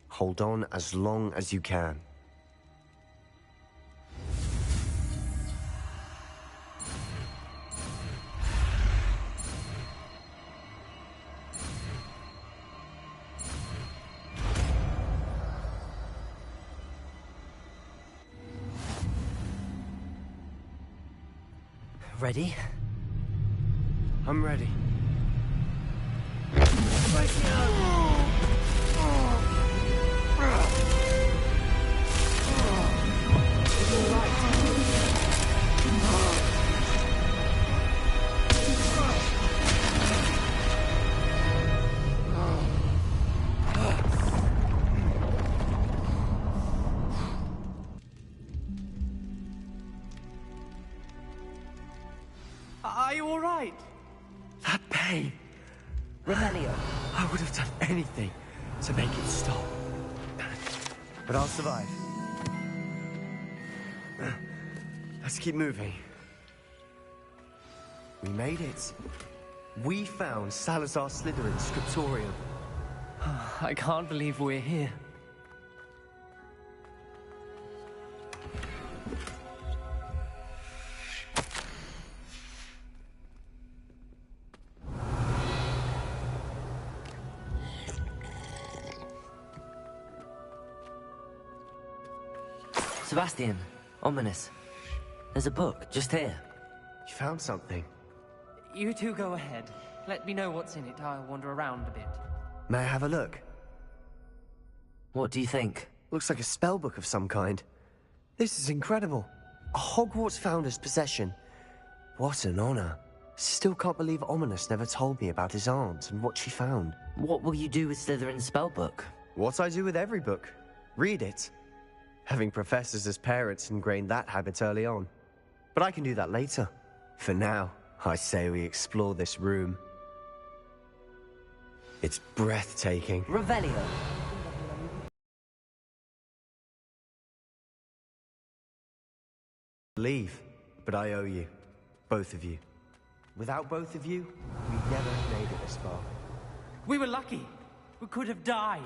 Hold on as long as you can. Ready? I'm ready. Are you all right? That pain. Rebellion. I would have done anything to make it stop. But I'll survive. Let's keep moving. We made it. We found Salazar Slytherin's scriptorium. I can't believe we're here. Sebastian, Ominous. There's a book, just here. You found something. You two go ahead. Let me know what's in it. I'll wander around a bit. May I have a look? What do you think? Looks like a spell book of some kind. This is incredible. A Hogwarts founder's possession. What an honor. Still can't believe Ominous never told me about his aunt and what she found. What will you do with Slytherin's spellbook? What I do with every book. Read it. Having professors as parents ingrained that habit early on. But I can do that later. For now, I say we explore this room. It's breathtaking. Revelio. Leave, but I owe you. Both of you. Without both of you, we'd never have made it this far. We were lucky. We could have died.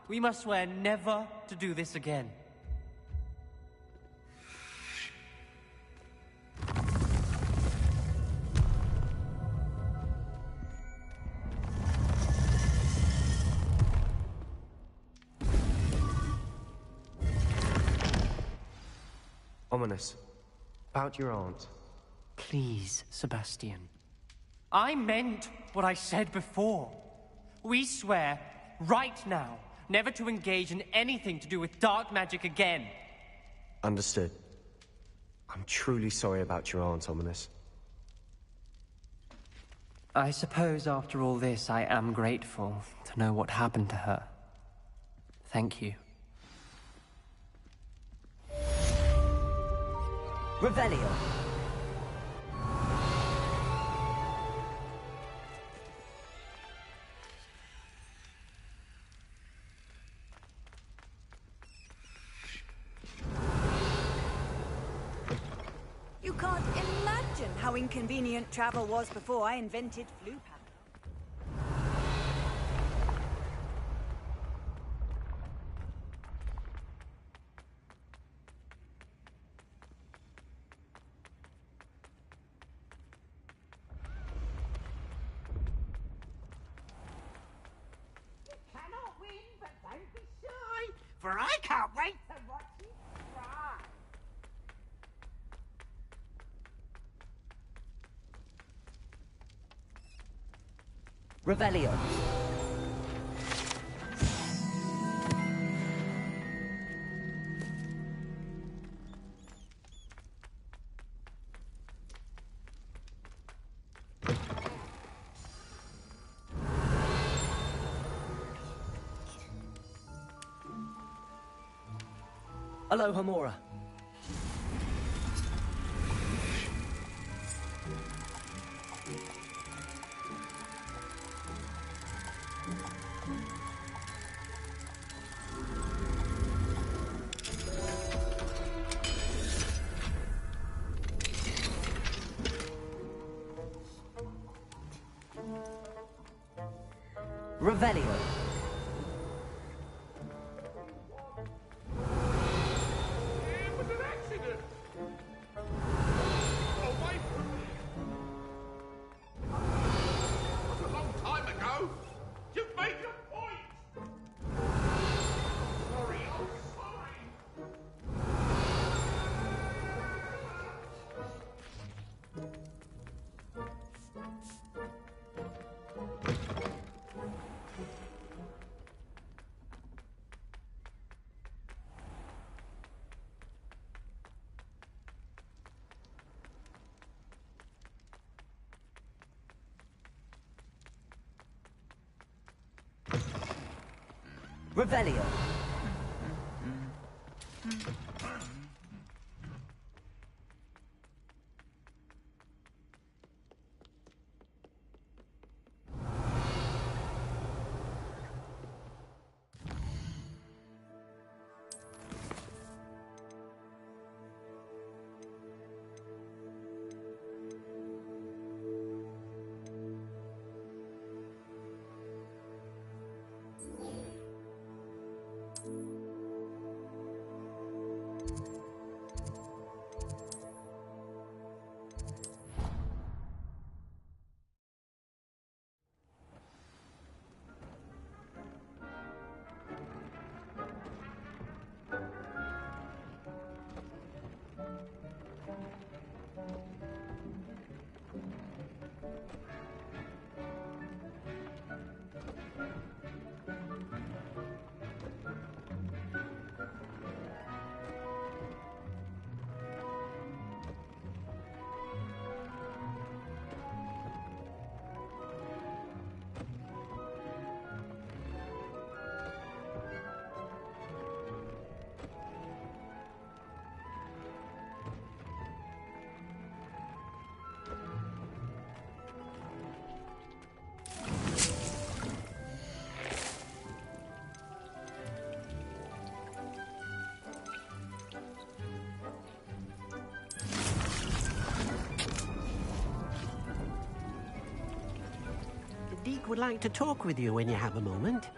We must swear never to do this again. Ominous. About your aunt. Please, Sebastian. I meant what I said before. We swear, right now, never to engage in anything to do with dark magic again. Understood. I'm truly sorry about your aunt, Ominous. I suppose after all this, I am grateful to know what happened to her. Thank you. Revelio. You can't imagine how inconvenient travel was before I invented flu powder. Cannot win, but don't be shy, for I can't wait to watch you try. Revelio. Aloha Mora. Revelio. It was an accident! Away from me! It was a long time ago! You've made your point! Sorry, I'm sorry! Revelio. would like to talk with you when you have a moment.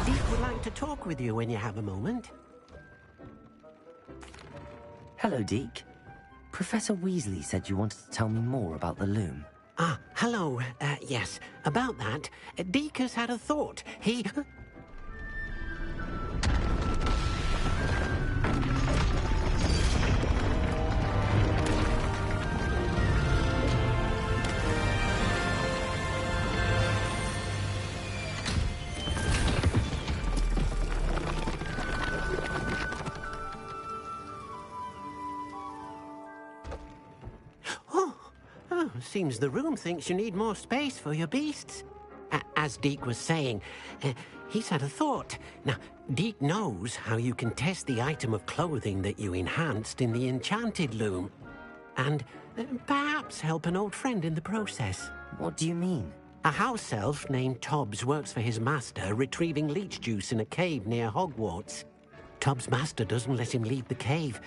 Deek would like to talk with you when you have a moment. Hello, Deke. Professor Weasley said you wanted to tell me more about the loom. Ah, hello. Yes, about that. Deek has had a thought. He... Seems the room thinks you need more space for your beasts. As Deek was saying, he's had a thought. Now, Deek knows how you can test the item of clothing that you enhanced in the enchanted loom. And perhaps help an old friend in the process. What do you mean? A house elf named Tobbs works for his master, retrieving leech juice in a cave near Hogwarts. Tobbs' master doesn't let him leave the cave,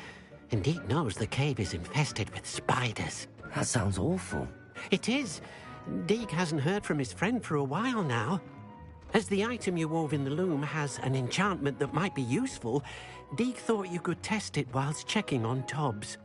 and Deek knows the cave is infested with spiders. That sounds awful. It is. Deek hasn't heard from his friend for a while now. As the item you wove in the loom has an enchantment that might be useful, Deek thought you could test it whilst checking on Tobbs.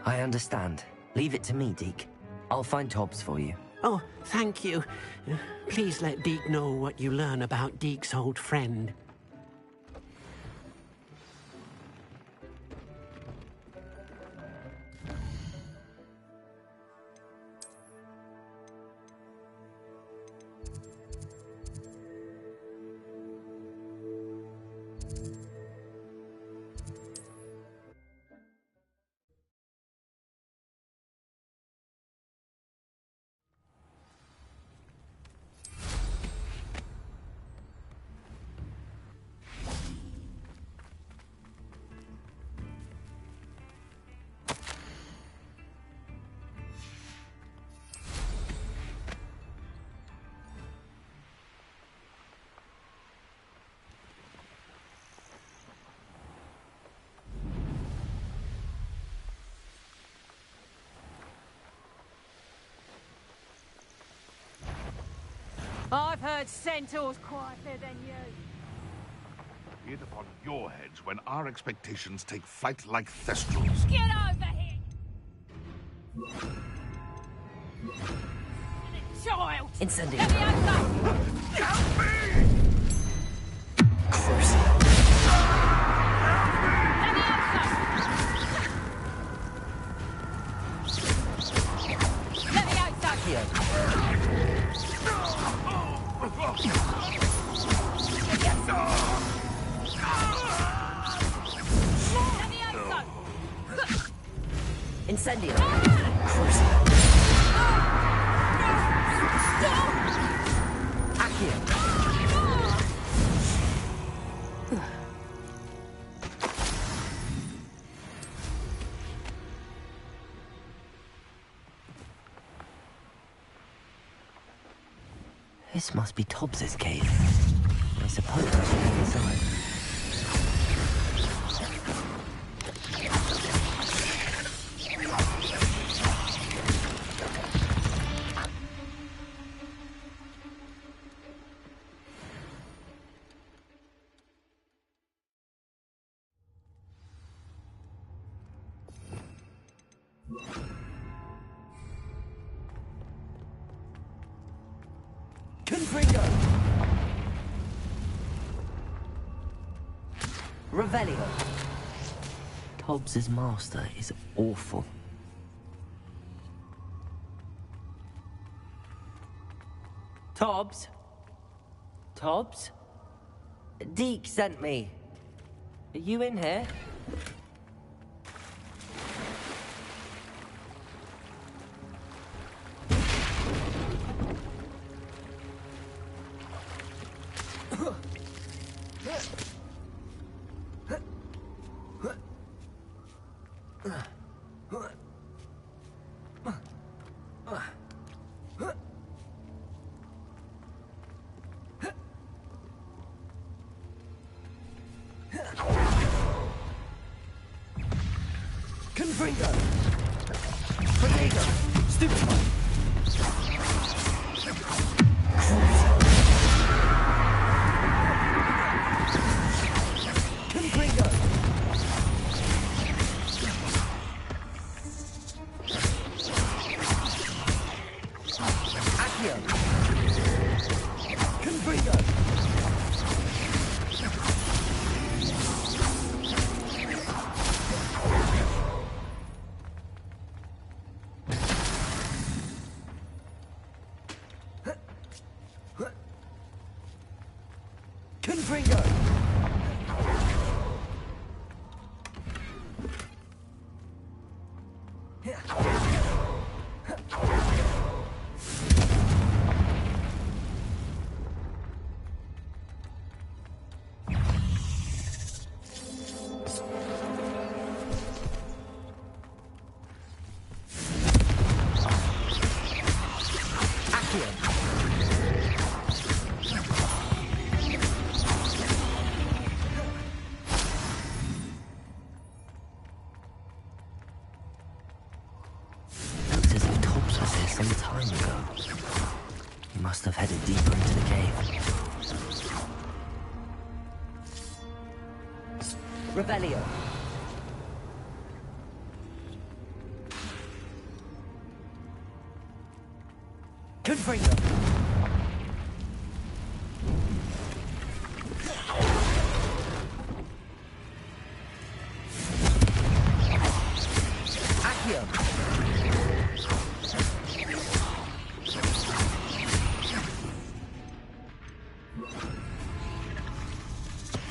I understand. Leave it to me, Deke. I'll find Tobbs for you. Oh, thank you. Please let Deek know what you learn about Deek's old friend. I've heard centaurs quieter than you. Be it upon your heads when our expectations take flight like thestrals. Get over here! Child! Incendiary. Let me over! Help me! Gross. Let me outside! Here. Incendio. This must be Tobbs's cave. I suppose I should go inside. Revelio. Tobbs's master is awful. Tobbs? Tobbs? Deke sent me. Are you in here? Some time ago. He must have headed deeper into the cave. Revelio. Confringo.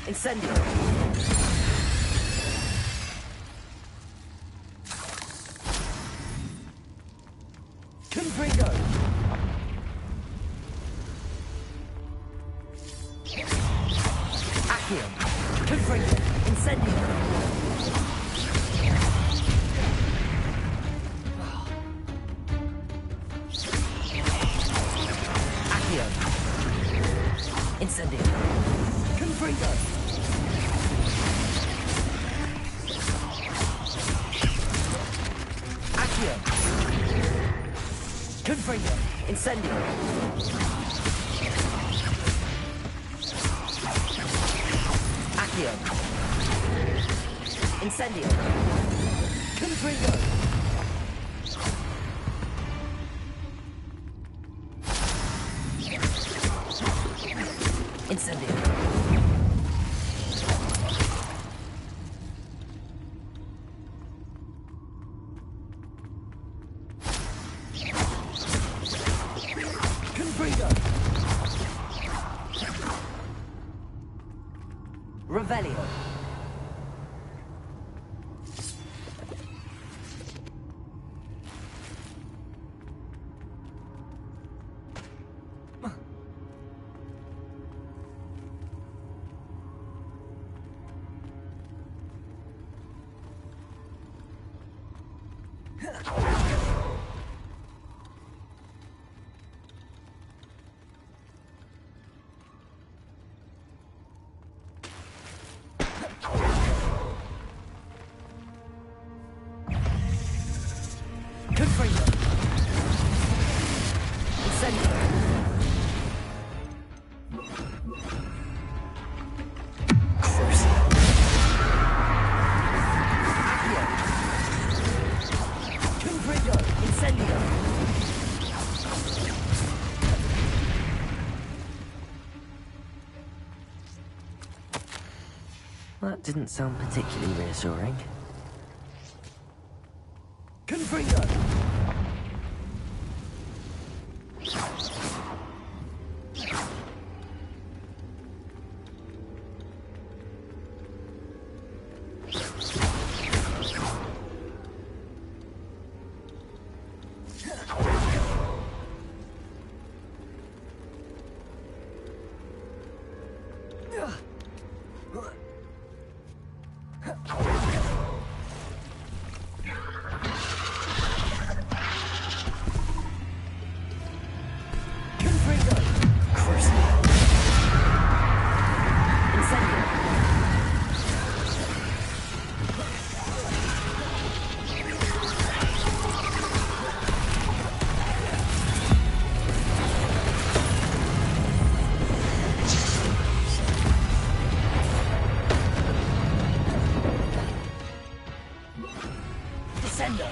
Incendio. Confringo. Accio. Confringo. Incendio. Accio. Incendio. Confringo. Confringo. Incendio. Accio. Incendio. Confringo. Incendio. Revelio. That didn't sound particularly reassuring. Confringo! Incendio!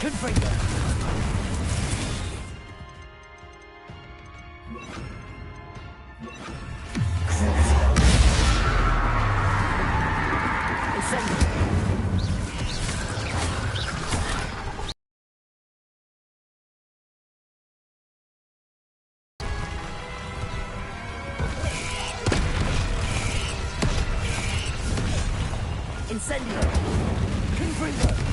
Confringo! Confringo! Incendio! Confringo!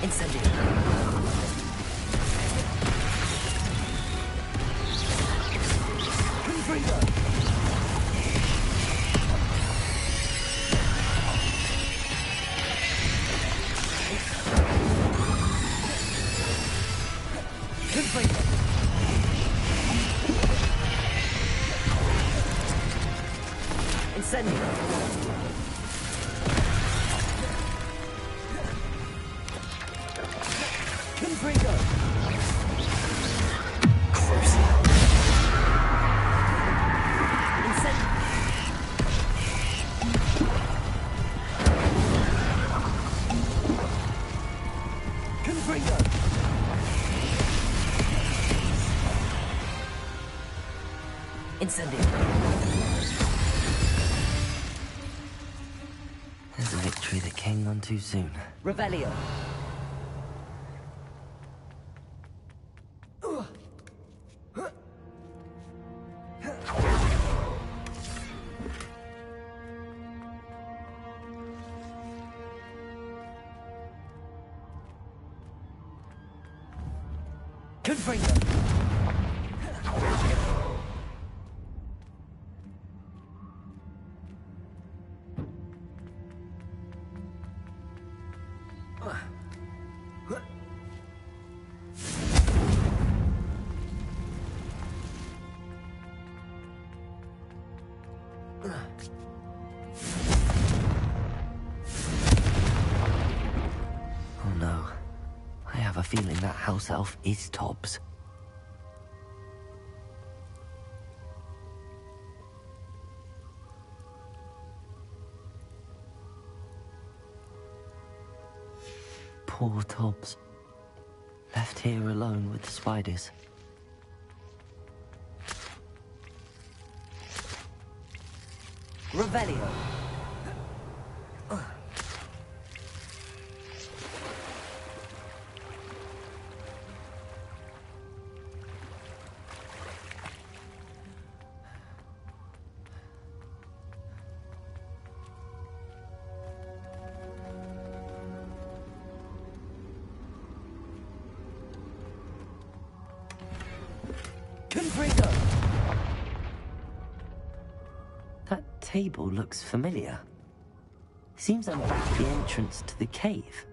Incendio! Confringo! Incendio! Confringo! Incendio! There's a victory that came none too soon. Revelio. Confringo. Oh no. I have a feeling that house elf is Tobbs. Poor Tobbs. Left here alone with the spiders. Revelio. Confringo. That table looks familiar. Seems I'm back at the entrance to the cave.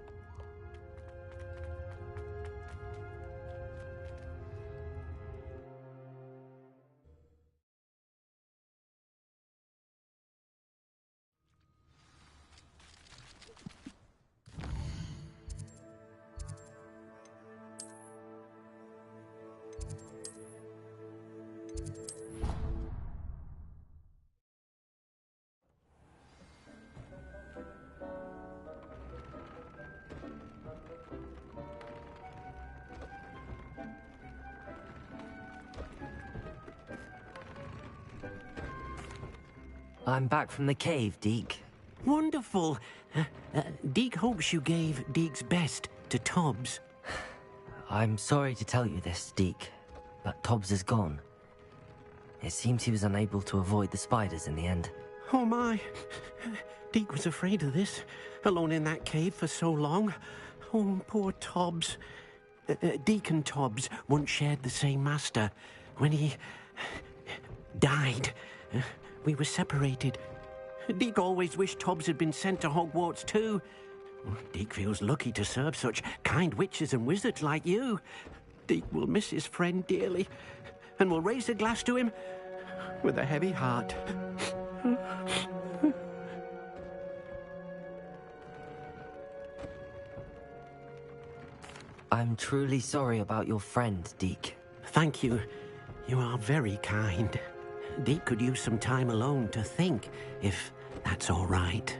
I'm back from the cave, Deke. Wonderful. Deke hopes you gave Deke's best to Tobbs. I'm sorry to tell you this, Deke, but Tobbs is gone. It seems he was unable to avoid the spiders in the end. Oh my. Deke was afraid of this, alone in that cave for so long. Oh, poor Tobbs. Deke and Tobbs once shared the same master. When he died, we were separated. Deke always wished Tobbs had been sent to Hogwarts too. Deke feels lucky to serve such kind witches and wizards like you. Deke will miss his friend dearly, and will raise a glass to him with a heavy heart. I'm truly sorry about your friend, Deke. Thank you. You are very kind. Deke could use some time alone to think, if that's all right.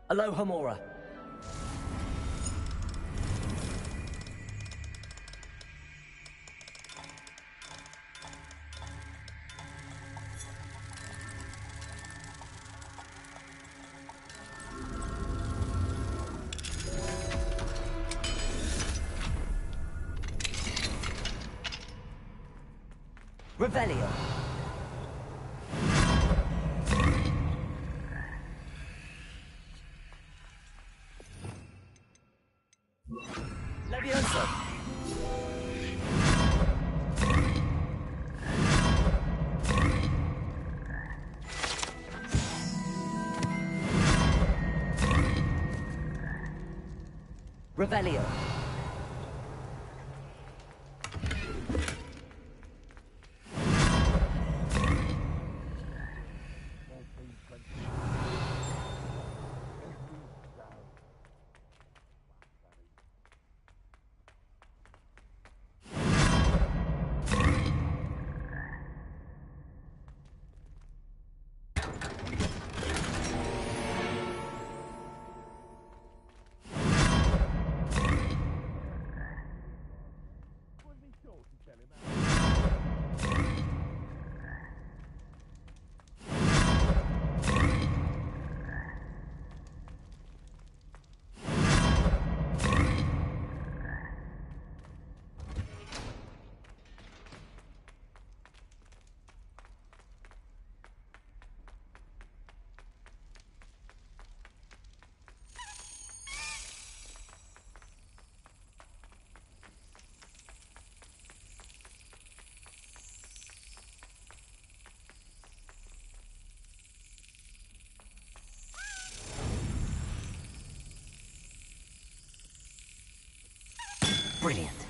Aloha Mora. Revelio. Revelio. Brilliant.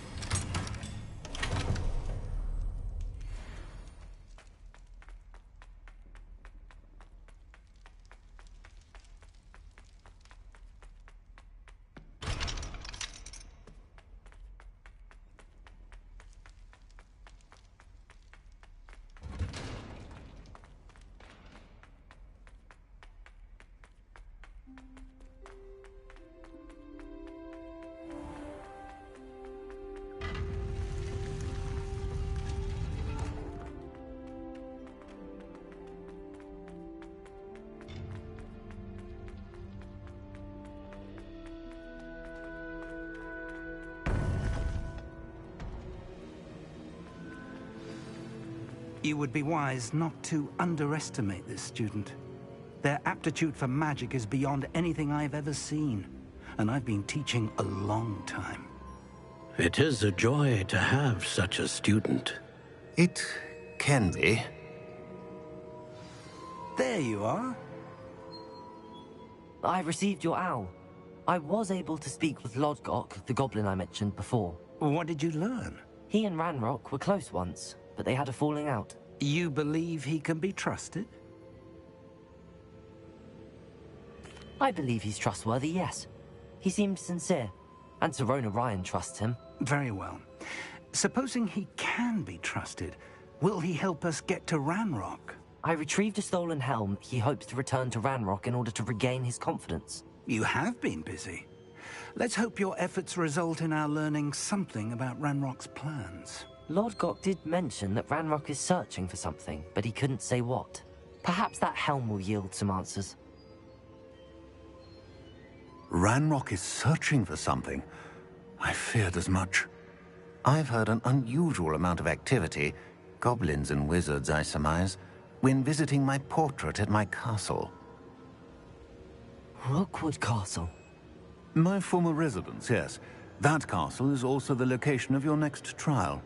You would be wise not to underestimate this student. Their aptitude for magic is beyond anything I've ever seen, and I've been teaching a long time. It is a joy to have such a student. It can be. There you are. I received your owl. I was able to speak with Lodgok, the goblin I mentioned before. What did you learn? He and Ranrock were close once, but they had a falling out. You believe he can be trusted? I believe he's trustworthy, yes. He seemed sincere, and Serona Ryan trusts him. Very well. Supposing he can be trusted, will he help us get to Ranrock? I retrieved a stolen helm he hopes to return to Ranrock in order to regain his confidence. You have been busy. Let's hope your efforts result in our learning something about Ranrock's plans. Lodgok did mention that Ranrock is searching for something, but he couldn't say what. Perhaps that helm will yield some answers. Ranrock is searching for something. I feared as much. I've heard an unusual amount of activity, goblins and wizards, I surmise, when visiting my portrait at my castle. Rookwood Castle? My former residence, yes. That castle is also the location of your next trial.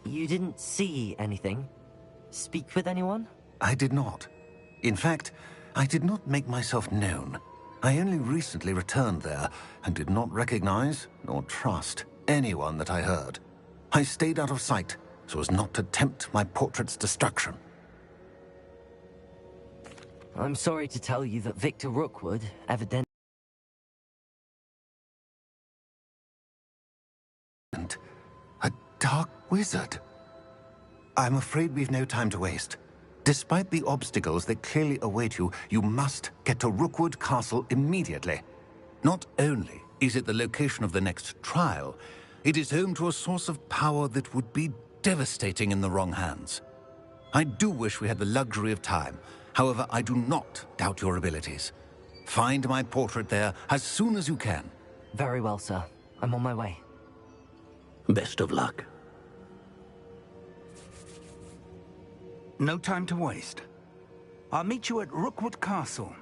You didn't see anything? Speak with anyone? I did not. In fact, I did not make myself known. I only recently returned there and did not recognize nor trust anyone that I heard. I stayed out of sight so as not to tempt my portrait's destruction. I'm sorry to tell you that Victor Rookwood evidently... A dark wizard. I'm afraid we've no time to waste. Despite the obstacles that clearly await you, you must get to Rookwood Castle immediately. Not only is it the location of the next trial, it is home to a source of power that would be devastating in the wrong hands. I do wish we had the luxury of time. However, I do not doubt your abilities. Find my portrait there as soon as you can. Very well, sir. I'm on my way. Best of luck. No time to waste. I'll meet you at Rookwood Castle.